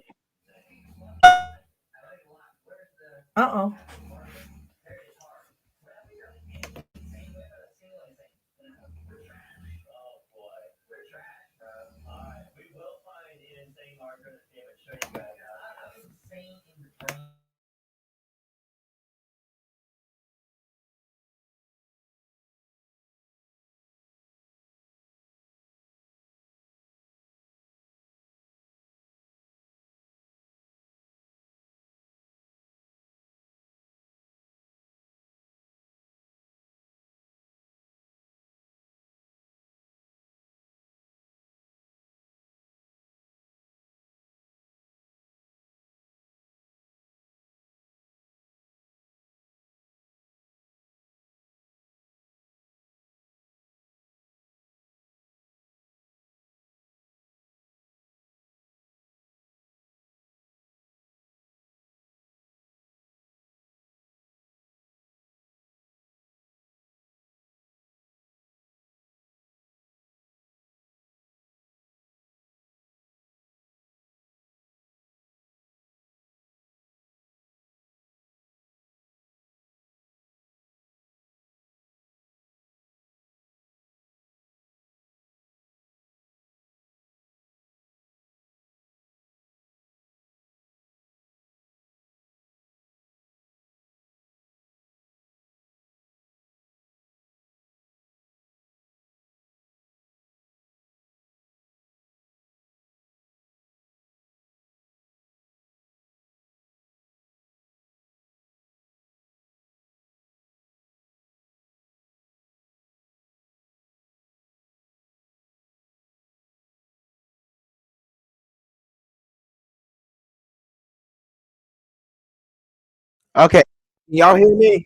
[SPEAKER 4] Okay. Y'all hear me?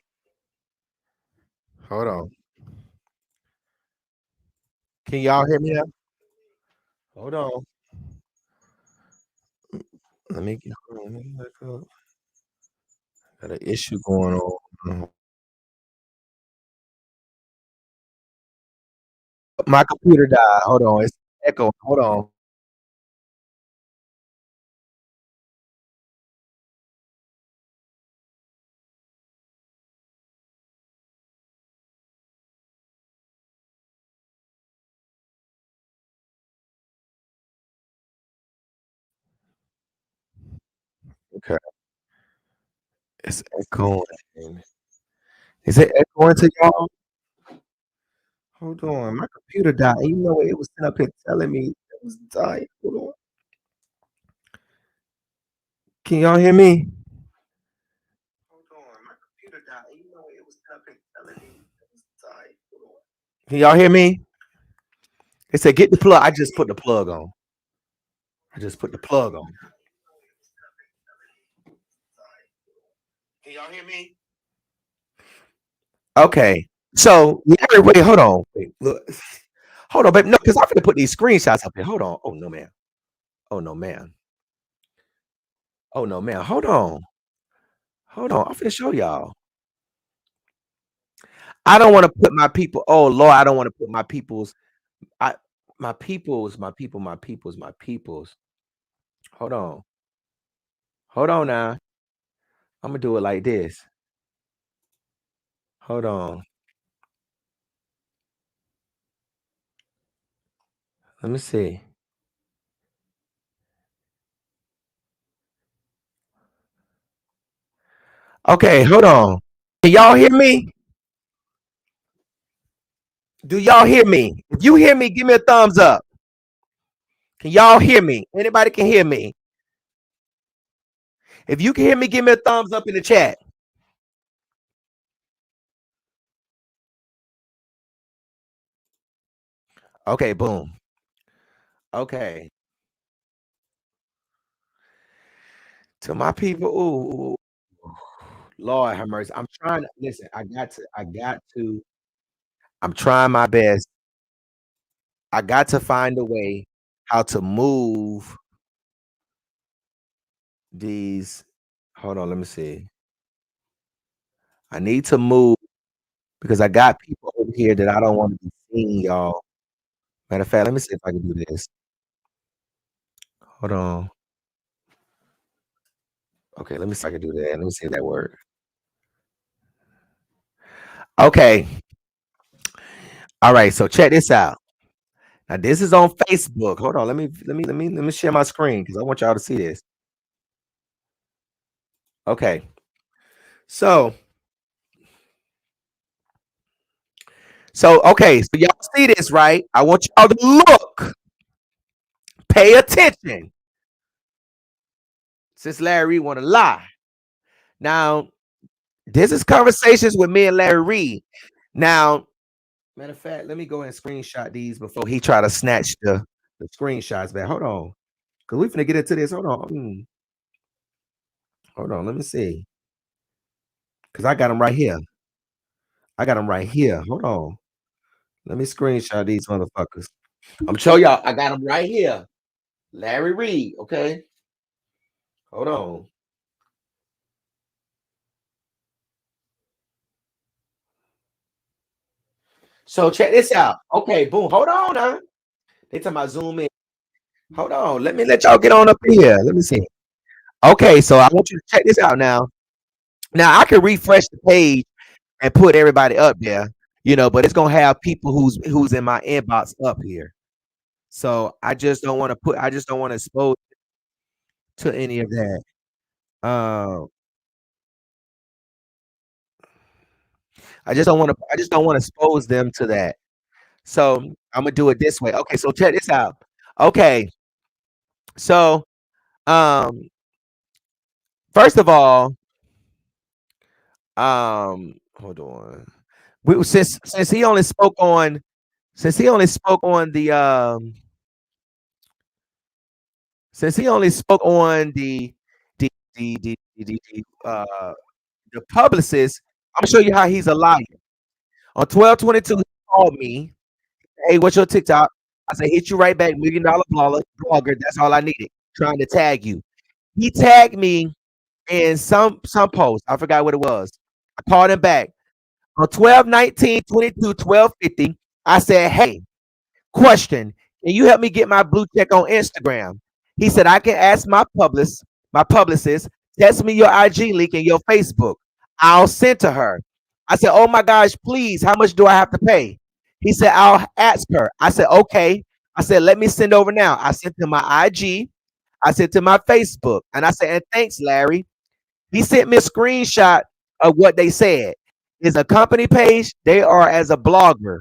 [SPEAKER 4] Hold on. Can y'all hear me now? Hold on. Let me get back up. Got an issue going on. My computer died. Hold on. It's echo. Hold on. Okay. It's echoing. Is it echoing to y'all? Hold on. My computer died. You know it was sitting up here telling me it was dying. Hold on. Can y'all hear me? Hold on. My computer died. You know it was sitting up here telling me it was dying. Hold on. Can y'all hear me? It said get the plug. I just put the plug on. I just put the plug on. Can y'all hear me? Okay. So, wait, hold on. Wait, look. Hold on, babe. No, because I'm gonna put these screenshots up here. Hold on. Oh no, man. Oh no, man. Oh no, man. Hold on. Hold on. I'm finna show y'all. I don't want to put my people. Oh Lord, I don't want to put my people's. My people's. Hold on. Hold on now. I'm gonna do it like this. Hold on. Let me see. Okay, hold on. Can y'all hear me? Do y'all hear me? If you hear me, give me a thumbs up. Can y'all hear me? Anybody can hear me? If you can hear me, give me a thumbs up in the chat. Okay, boom. Okay. To my people, ooh, Lord have mercy. I'm trying to listen. I got to. I'm trying my best. I got to find a way how to move these. Hold on, let me see. I need to move because I got people over here that I don't want to be seeing, y'all. Matter of fact, let me see if I can do this. Hold on. Okay, let me see if I can do that. Let me see if that works. Okay. All right, so check this out. Now this is on Facebook. Hold on, let me share my screen because I want y'all to see this. Okay. So okay, so y'all see this, right? I want y'all to look, pay attention. Since Larry want to lie. Now, this is conversations with me and Larry Reid. Now, matter of fact, let me go and screenshot these before he try to snatch the screenshots back. Hold on. Because we finna get into this. Hold on. Hold on, let me see. Because I got them right here. Hold on. Let me screenshot these motherfuckers. I'm show y'all. I got them right here. Larry Reid, okay? Hold on. So check this out. Okay, boom. Hold on now. They talking about zoom in. Hold on. Let me let y'all get on up here. Let me see. Okay, so I want you to check this out now. Now I can refresh the page and put everybody up there, but it's gonna have people who's in my inbox up here. So I just don't want to expose to any of that. I just don't want to expose them to that. So I'm gonna do it this way. Okay, so check this out. Okay. So first of all, hold on. Since he only spoke on the since he only spoke on the publicist, I'm gonna show you how he's a liar. On 12/22, he called me. Hey, what's your TikTok? I said, hit you right back, $1 million blogger. That's all I needed. Trying to tag you. He tagged me in some post. I forgot what it was. I called him back on 12/19/22, 12/50. I said, hey, question, can you help me get my blue check on Instagram? He said, I can ask my publicist, text me your IG link and your Facebook. I'll send to her. I said, oh my gosh, please, how much do I have to pay? He said, I'll ask her. I said, okay. I said, let me send over now. I sent to my IG. I sent to my Facebook. And I said, and thanks, Larry. He sent me a screenshot of what they said. It's a company page. They are as a blogger.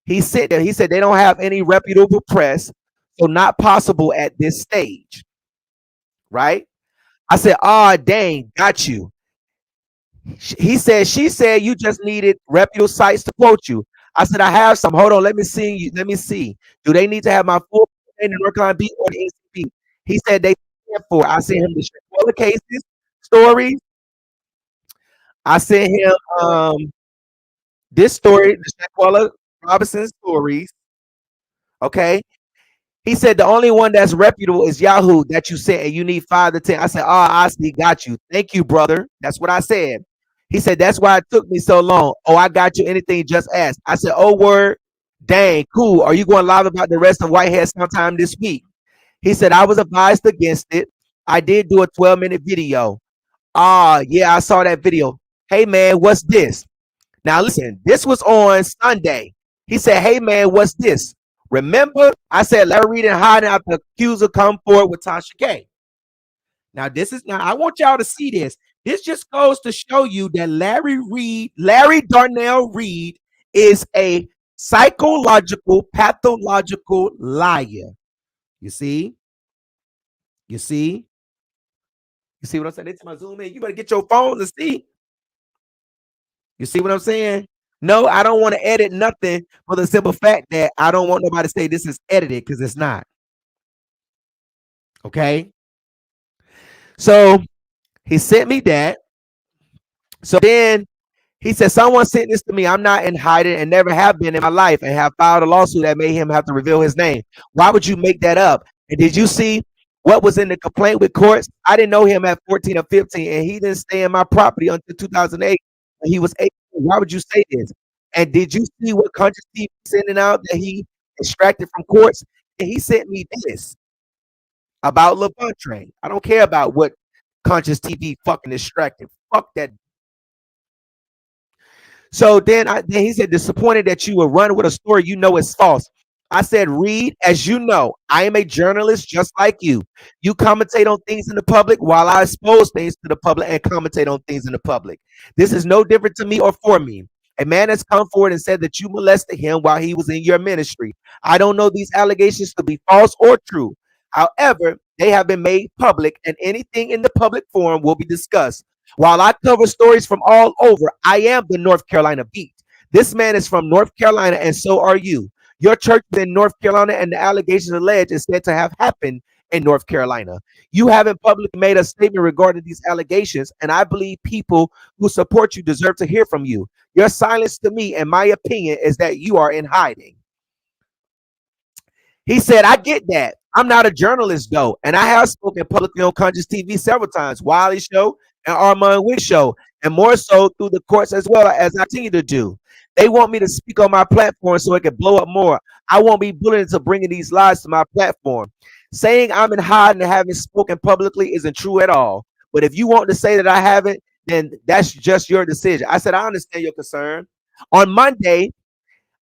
[SPEAKER 4] He said they don't have any reputable press, so not possible at this stage. Right? I said, dang, got you. She said you just needed reputable sites to quote you. I said, I have some. Hold on, let me see. Let me see. Do they need to have my full name, the North Carolina Beat or the ACP? He said they stand for. I sent him the Shaquilla cases, stories. I sent him this story, the Shaquilla Robinson stories. Okay. He said the only one that's reputable is Yahoo that you sent, and you need 5 to 10. I said, I see, got you. Thank you, brother. That's what I said. He said, that's why it took me so long. Oh, I got you. Anything, just ask. I said, oh, word. Dang, cool. Are you going live about the rest of Whitehead sometime this week? He said, I was advised against it. I did do a 12-minute video. Yeah, I saw that video. Hey, man, what's this? Now, listen, this was on Sunday. He said, hey, man, what's this? Remember, I said Larry Reid and hiding out the accuser come forward with Tasha K. Now, I want y'all to see this. This just goes to show you that Larry Darnell Reid is a psychological, pathological liar. You see? You see what I'm saying? It's my zoom in. You better get your phone to see. You see what I'm saying? No, I don't want to edit nothing for the simple fact that I don't want nobody to say this is edited because it's not. Okay. So he sent me that. So then he said, someone sent this to me. I'm not in hiding and never have been in my life and have filed a lawsuit that made him have to reveal his name. Why would you make that up? And did you see what was in the complaint with courts? I didn't know him at 14 or 15, and he didn't stay in my property until 2008. And he was 18. Why would you say this? And did you see what Conscious TV sending out that he extracted from courts? And he sent me this about LeBuntrain. I don't care about what Conscious TV fucking extracted. Fuck that. So then he said, disappointed that you will run with a story you know is false. I said, Reid, as you know, I am a journalist just like you. You commentate on things in the public while I expose things to the public and commentate on things in the public. This is no different to me or for me. A man has come forward and said that you molested him while he was in your ministry. I don't know these allegations to be false or true. However, they have been made public, and anything in the public forum will be discussed. While I cover stories from all over, I am the North Carolina Beat. This man is from North Carolina, and so are you. Your church is in North Carolina, and the allegations alleged is said to have happened in North Carolina. You haven't publicly made a statement regarding these allegations, and I believe people who support you deserve to hear from you. Your silence to me, in my opinion, is that you are in hiding. He said, I get that. I'm not a journalist, though, and I have spoken publicly on Conscious TV several times, Wiley Show and Armand Wick Show, and more so through the courts as well as I continue to do. They want me to speak on my platform so it can blow up more. I won't be bullied into bringing these lies to my platform. Saying I'm in hiding and haven't spoken publicly isn't true at all. But if you want to say that I haven't, then that's just your decision. I said, I understand your concern. On Monday,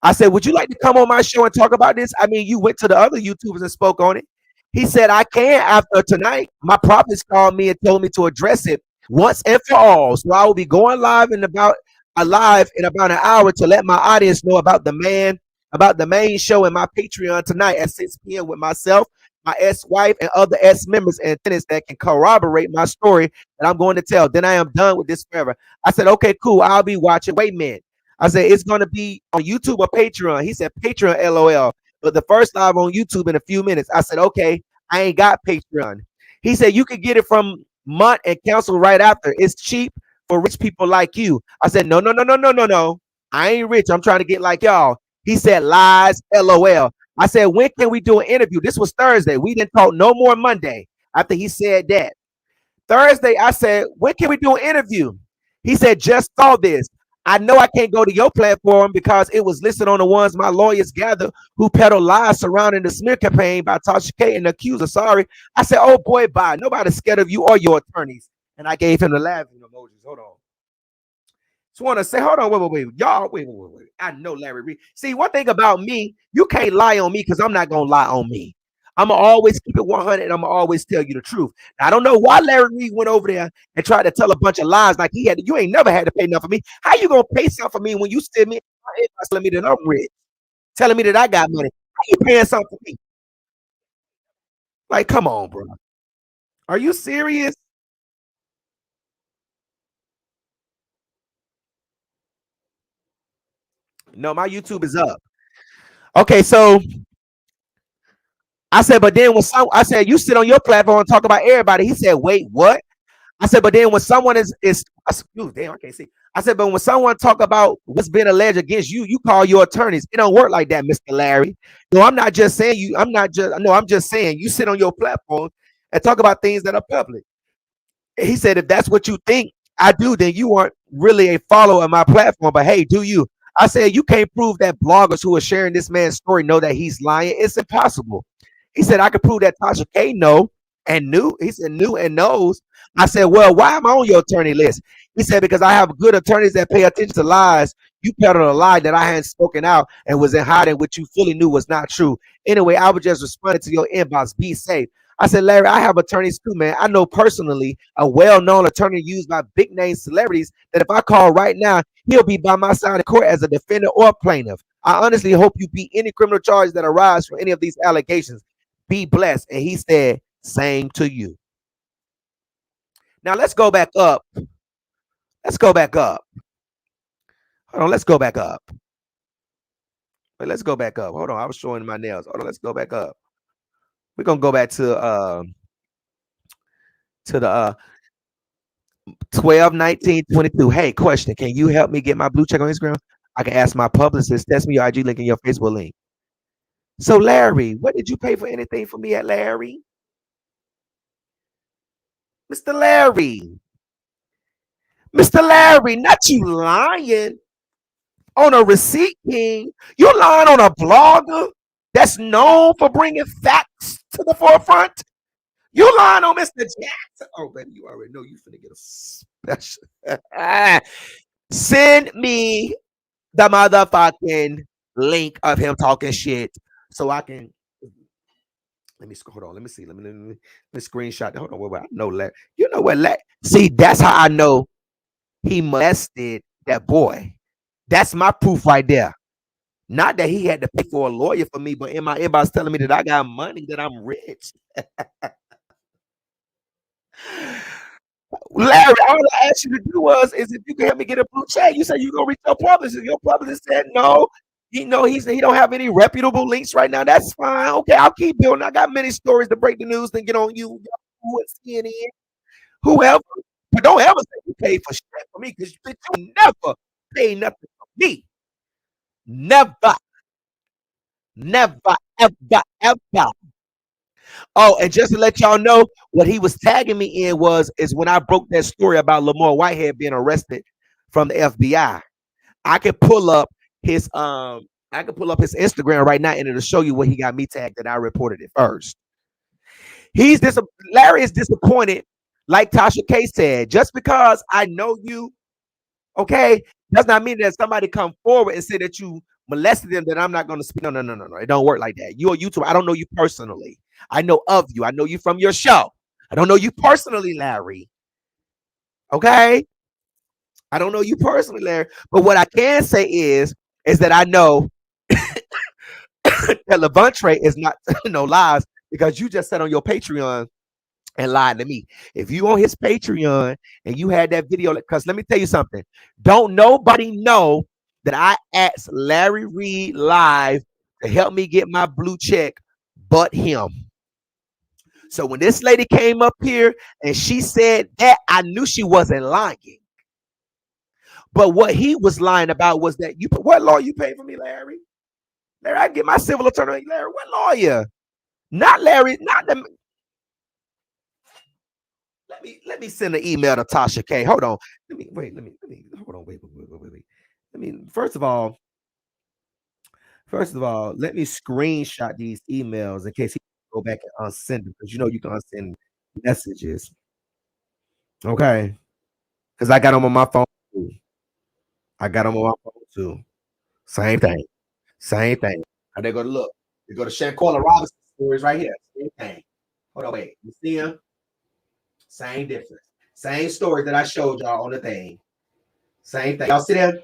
[SPEAKER 4] I said, would you like to come on my show and talk about this? I mean, you went to the other YouTubers and spoke on it. He said, I can after tonight. My prophets called me and told me to address it once and for all. So I will be going live in about an hour to let my audience know about the main show and my Patreon tonight at 6 p.m. with myself, my ex-wife, and other ex-members and tenants that can corroborate my story that I'm going to tell. Then I am done with this forever. I said, okay, cool. I'll be watching. Wait a minute. I said, it's going to be on YouTube or Patreon. He said, Patreon, LOL. But the first live on YouTube in a few minutes. I said, okay, I ain't got Patreon. He said, you can get it from Mont and Council right after. It's cheap for rich people like you. I said, no. I ain't rich. I'm trying to get like y'all. He said, lies, LOL. I said, when can we do an interview? This was Thursday. We didn't talk no more Monday after he said that. Thursday, I said, when can we do an interview? He said, just saw this. I know I can't go to your platform because it was listed on the ones my lawyers gathered who peddle lies surrounding the smear campaign by Tasha K and the accuser. Sorry. I said, oh boy, bye. Nobody's scared of you or your attorneys. And I gave him the laughing emojis. Hold on. Just want to say, hold on, wait. Y'all, wait. I know Larry Reid. See, one thing about me, you can't lie on me because I'm not going to lie on me. I'm going to always keep it 100 and I'm going to always tell you the truth. Now, I don't know why Larry Reid went over there and tried to tell a bunch of lies like he had. You ain't never had to pay nothing for me. How you going to pay something for me when you still me telling me that I'm rich, telling me that I got money? How you paying something for me? Like, come on, bro. Are you serious? No, my YouTube is up. Okay, so I said, but then I said, you sit on your platform and talk about everybody. He said, wait, what? I said, but then when someone is I said, damn, I can't see. I said, but when someone talk about what's been alleged against you, you call your attorneys. It don't work like that, Mr. Larry. No, I'm not just saying you. I'm just saying you sit on your platform and talk about things that are public. He said, if that's what you think I do, then you aren't really a follower of my platform. But hey, do you? I said, you can't prove that bloggers who are sharing this man's story know that he's lying. It's impossible. He said, I could prove that Tasha K know and knew. He said, knew and knows. I said, well, why am I on your attorney list? He said, because I have good attorneys that pay attention to lies. You peddled a lie that I hadn't spoken out and was in hiding, which you fully knew was not true. Anyway, I was just responding to your inbox. Be safe. I said, Larry, I have attorneys too, man. I know personally a well-known attorney used by big-name celebrities that if I call right now, he'll be by my side in court as a defendant or plaintiff. I honestly hope you beat any criminal charges that arise from any of these allegations. Be blessed. And he said, same to you. Now, let's go back up. Let's go back up. Hold on, let's go back up. Wait, let's go back up. Hold on, I was showing my nails. Hold on, let's go back up. We're gonna go back to the 12, 19, 22. Hey, question. Can you help me get my blue check on Instagram? I can ask my publicist. Text me your IG link and your Facebook link. So, Larry, what did you pay for anything for me at Larry? Mr. Larry. Mr. Larry, not you lying on a receipt king. You're lying on a blogger that's known for bringing facts to the forefront. You're lying on Mr. Jackson. Oh, baby, you already know you finna get a special. Send me the motherfucking link of him talking shit so I can. Let me hold on. Let me see. Let me screenshot. Hold on. I know Larry. You know what? See, that's how I know he molested that boy. That's my proof right there. Not that he had to pay for a lawyer for me, but in my inbox telling me that I got money, that I'm rich. Larry, all I asked you to do is if you can help me get a blue check. You said you're gonna reach your publicist. Your publicist said no. He don't have any reputable links right now. That's fine. Okay, I'll keep building. I got many stories to break the news and get on you, CNN, whoever. But don't ever say you paid for shit for me because you never pay nothing for me. Never, ever. Oh, and just to let y'all know, what he was tagging me in is when I broke that story about Lamar Whitehead being arrested from the FBI. I could pull up his Instagram right now and it'll show you what he got me tagged that I reported it first. Larry is disappointed, like Tasha K said, just because I know you, okay, does not mean that somebody come forward and say that you molested them, that I'm not going to speak. No. It don't work like that. You're a YouTuber. I don't know you personally. I know of you. I know you from your show. I don't know you personally, Larry. Okay? I don't know you personally, Larry. But what I can say is that I know that Levante is not no lies because you just said on your Patreon and lied to me. If you on his Patreon and you had that video, because let me tell you something. Don't nobody know that I asked Larry Reid live to help me get my blue check but him. So when this lady came up here and she said that, I knew she wasn't lying. But what he was lying about was that what law you paid for me, Larry? Larry, I get my civil attorney. Larry, what lawyer? Not Larry, not the. Let me send an email to Tasha K. Hold on. Let me hold on. Wait. Let me first of all, let me screenshot these emails in case he go back and unsend them because you know you can unsend messages. Okay. Because I got them on my phone too. Same thing. How they go to look? They go to Shanquella Robinson stories right here. Same thing. Hold on, wait. You see them? Same difference. Same story that I showed y'all on the thing. Same thing. Y'all see that?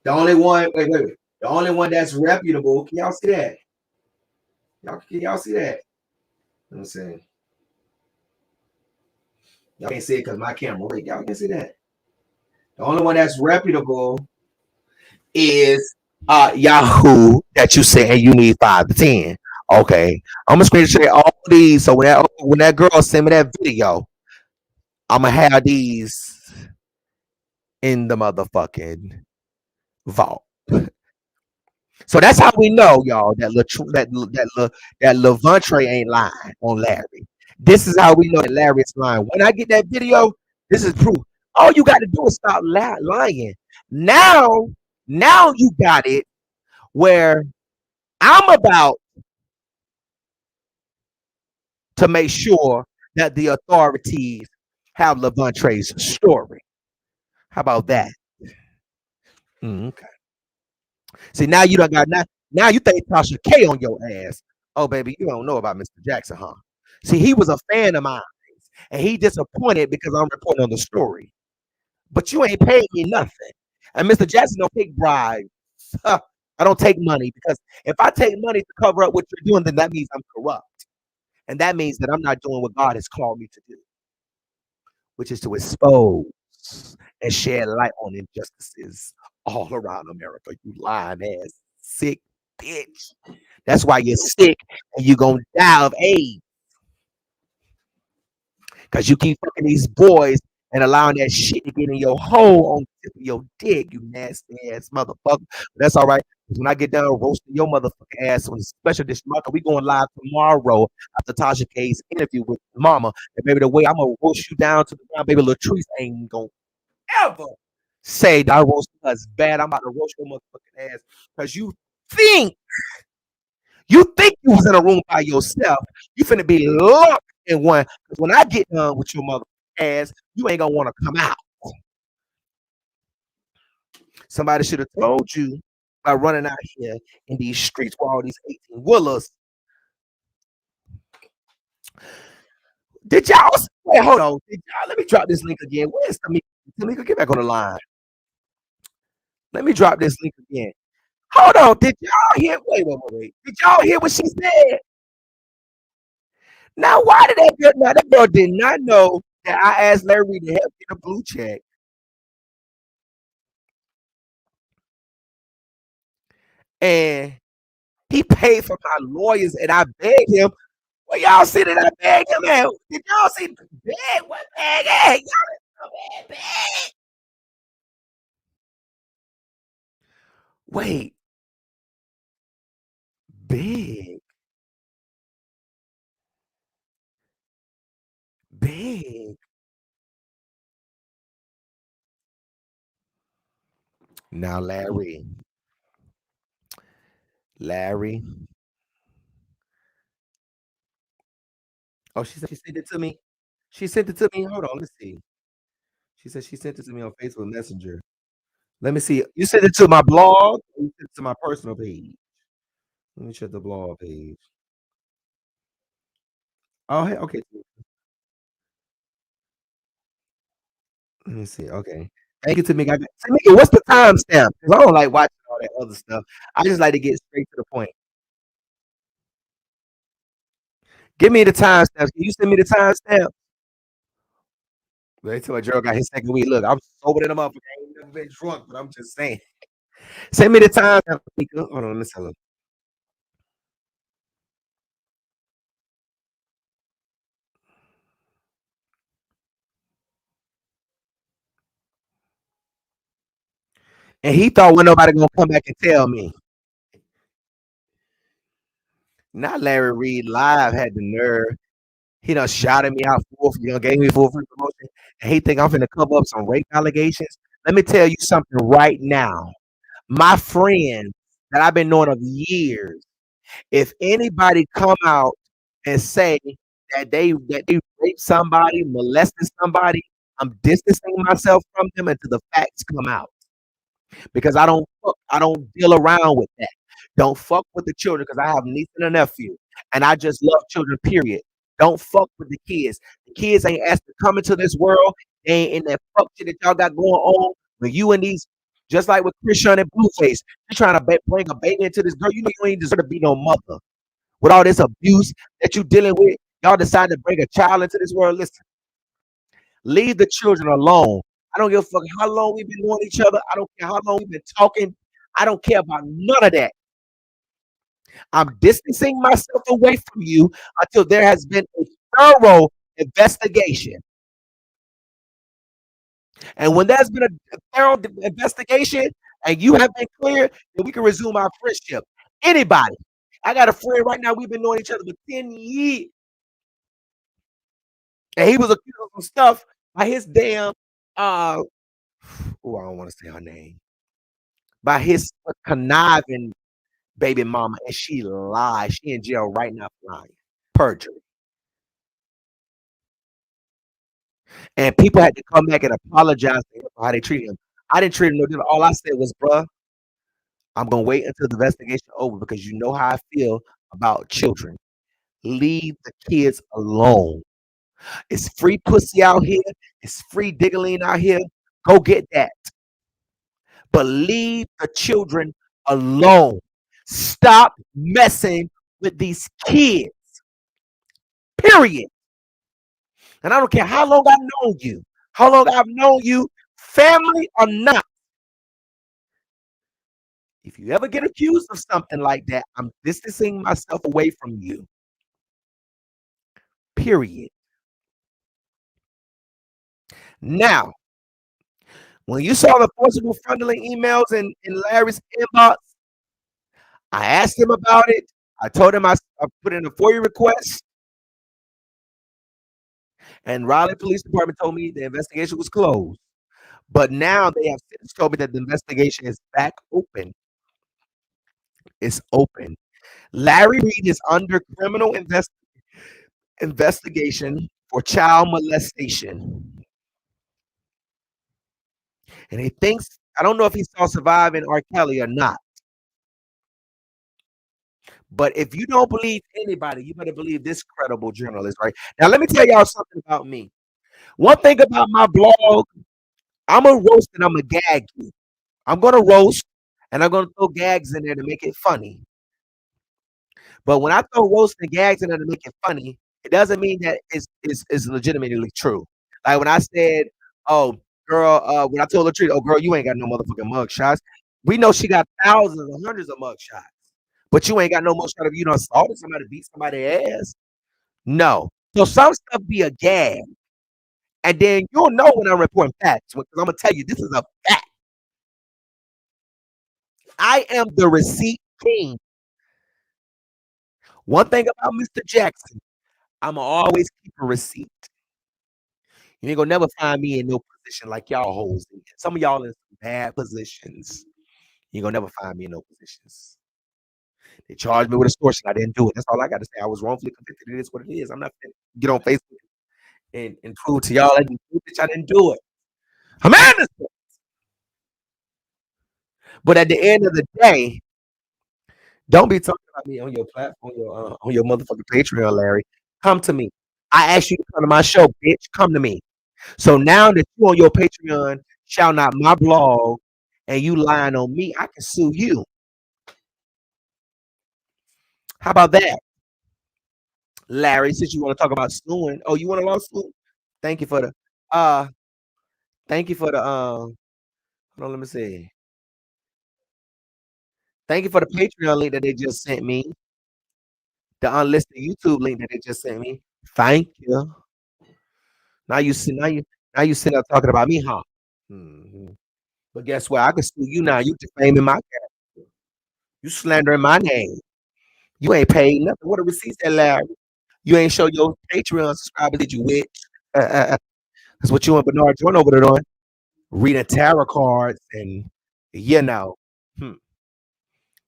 [SPEAKER 4] The only one, wait. The only one that's reputable. Can y'all see that? Can y'all see that? Let me see. Y'all can't see it because my camera. Wait, y'all can see that. The only one that's reputable is Yahoo that you say you need 5 to 10. Okay. I'm gonna screenshot all these. So when that girl send me that video, I'm gonna have these in the motherfucking vault. So that's how we know, y'all, that Levantre ain't lying on Larry. This is how we know that Larry is lying. When I get that video, this is proof. All you got to do is stop lying. Now you got it where I'm about to make sure that the authorities have Levantre's story. How about that? Okay. See, now you don't got now you think Tasha K on your ass. Oh, baby, you don't know about Mr. Jackson, huh? See, he was a fan of mine, and he disappointed because I'm reporting on the story. But you ain't paid me nothing. And Mr. Jackson don't take bribes. I don't take money because if I take money to cover up what you're doing, then that means I'm corrupt. And that means that I'm not doing what God has called me to do, which is to expose and shed light on injustices all around America. You lying ass, sick bitch. That's why you're sick and you're going to die of AIDS. Because you keep fucking these boys and allowing that shit to get in your hole on the tip of your dick, you nasty ass motherfucker. But that's all right. When I get done roasting your motherfucking ass on the special dish market, we going live tomorrow after Tasha K's interview with Mama. And baby, the way I'm gonna roast you down to the ground, baby, Latrice ain't gonna ever say that I roast us bad. I'm about to roast your motherfucking ass because think you was in a room by yourself. You finna be locked in one. Because when I get done with your motherfucking ass, you ain't gonna want to come out. Somebody should have told you by running out here in these streets with all these 18 wheelers. Did y'all wait? Hold on. Let me drop this link again. Where's Tamika? Tamika, get back on the line. Let me drop this link again. Hold on. Did y'all hear? Wait. Did y'all hear what she said? Now, why did that girl? Now, that girl did not know that I asked Larry to help get a blue check. And he paid for my lawyers, and I begged him. Well, y'all see that I begged him, man. Did y'all see beg? What bag at? Y'all bag. Wait. Big. Now, Larry. Oh, she said she sent it to me. She sent it to me. Hold on, let's see. She said she sent it to me on Facebook Messenger. Let me see. You sent it to my blog or you sent it to my personal page? Let me check the blog page. Oh, hey, okay. Let me see. Okay. Thank you, Tamika. Tamika, what's the timestamp? Because I don't like watching all that other stuff. I just like to get straight to the point. Give me the timestamps. Can you send me the timestamp? Wait till my Gerald got his second week. Look, I'm sober than a motherfucker. I ain't never been drunk, but I'm just saying. Send me the timestamp. Hold on, let's tell him. And he thought when nobody gonna come back and tell me. Not Larry Reid live had the nerve. He done shouted me out gave me full free promotion. And he think I'm finna cover up some rape allegations. Let me tell you something right now. My friends that I've been knowing of years, if anybody come out and say that they raped somebody, molested somebody, I'm distancing myself from them until the facts come out. Because I don't deal around with that. Don't fuck with the children because I have a niece and a nephew, and I just love children. Period. Don't fuck with the kids. The kids ain't asked to come into this world. They ain't in that fuck shit that y'all got going on. When you and these, just like with Christian and Blueface, you're trying to bring a baby into this girl. You know you ain't deserve to be no mother. With all this abuse that you dealing with, y'all decide to bring a child into this world. Listen, leave the children alone. I don't give a fuck how long we've been knowing each other. I don't care how long we've been talking. I don't care about none of that. I'm distancing myself away from you until there has been a thorough investigation. And when there's been a thorough investigation and you have been clear, then we can resume our friendship. Anybody. I got a friend right now. We've been knowing each other for 10 years. And he was accused of some stuff by his damn I don't want to say her name. By his conniving baby mama, and she lied. She in jail right now for lying. Perjury. And people had to come back and apologize to him for how they treated him. I didn't treat him no different. All I said was, bruh, I'm gonna wait until the investigation over because you know how I feel about children. Leave the kids alone. It's free pussy out here. It's free diggling out here. Go get that. But leave the children alone. Stop messing with these kids. Period. And I don't care how long I've known you, family or not. If you ever get accused of something like that, I'm distancing myself away from you. Period. Now, when you saw the forcible fondling emails in Larry's inbox, I asked him about it. I told him I put in a FOIA request. And Raleigh Police Department told me the investigation was closed. But now they have since told me that the investigation is back open. It's open. Larry Reid is under criminal investigation for child molestation. And he thinks, I don't know if he saw Surviving R. Kelly or not. But if you don't believe anybody, you better believe this credible journalist, right? Now, let me tell y'all something about me. One thing about my blog, I'm a roast and I'm a gag you. I'm going to roast and I'm going to throw gags in there to make it funny. But when I throw roast and gags in there to make it funny, it doesn't mean that it's legitimately true. Like when I said, oh, girl, when I told Latrice, oh, girl, you ain't got no motherfucking mug shots. We know she got thousands and hundreds of mug shots. But you ain't got no mug shot of you done assaulted somebody, beat somebody's ass. No. So some stuff be a gag. And then you'll know when I'm reporting facts. Because I'm going to tell you, this is a fact. I am the receipt king. One thing about Mr. Jackson, I'm going to always keep a receipt. You ain't going to never find me in no position like y'all hoes in. Some of y'all in some bad positions. You ain't going to never find me in no positions. They charged me with extortion. I didn't do it. That's all I got to say. I was wrongfully convicted. It is what it is. I'm not going to get on Facebook and prove to y'all I didn't do it. I'm innocent. But at the end of the day, don't be talking about me on your platform, on your motherfucking Patreon, Larry. Come to me. I asked you to come to my show, bitch. Come to me. So now that you on your Patreon shouting out my blog and you lying on me, I can sue you. How about that? Larry, since you want to talk about suing. Oh, you want a lawsuit? Thank you for the hold on, let me see. Thank you for the Patreon link that they just sent me. The unlisted YouTube link that they just sent me. Thank you. Now you sit up talking about me, huh? Mm-hmm. But guess what? I can sue you now. You defaming my character. You slandering my name. You ain't paid nothing. What a receipt said, Larry. You ain't show your Patreon subscribers that you witch. That's what you and Bernard join over there doing. Reading tarot cards and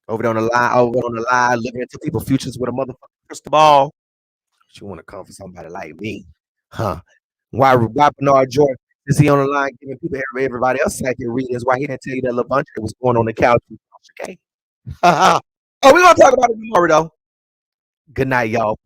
[SPEAKER 4] over there on the line, looking into people's futures with a motherfucking crystal ball. You want to come for somebody like me, huh? Why Bernard Jordan is he on the line giving people everybody else psychic readings? Why he didn't tell you that little bunch that was going on the couch? Okay. Oh, we're gonna talk about it tomorrow though. Good night, y'all.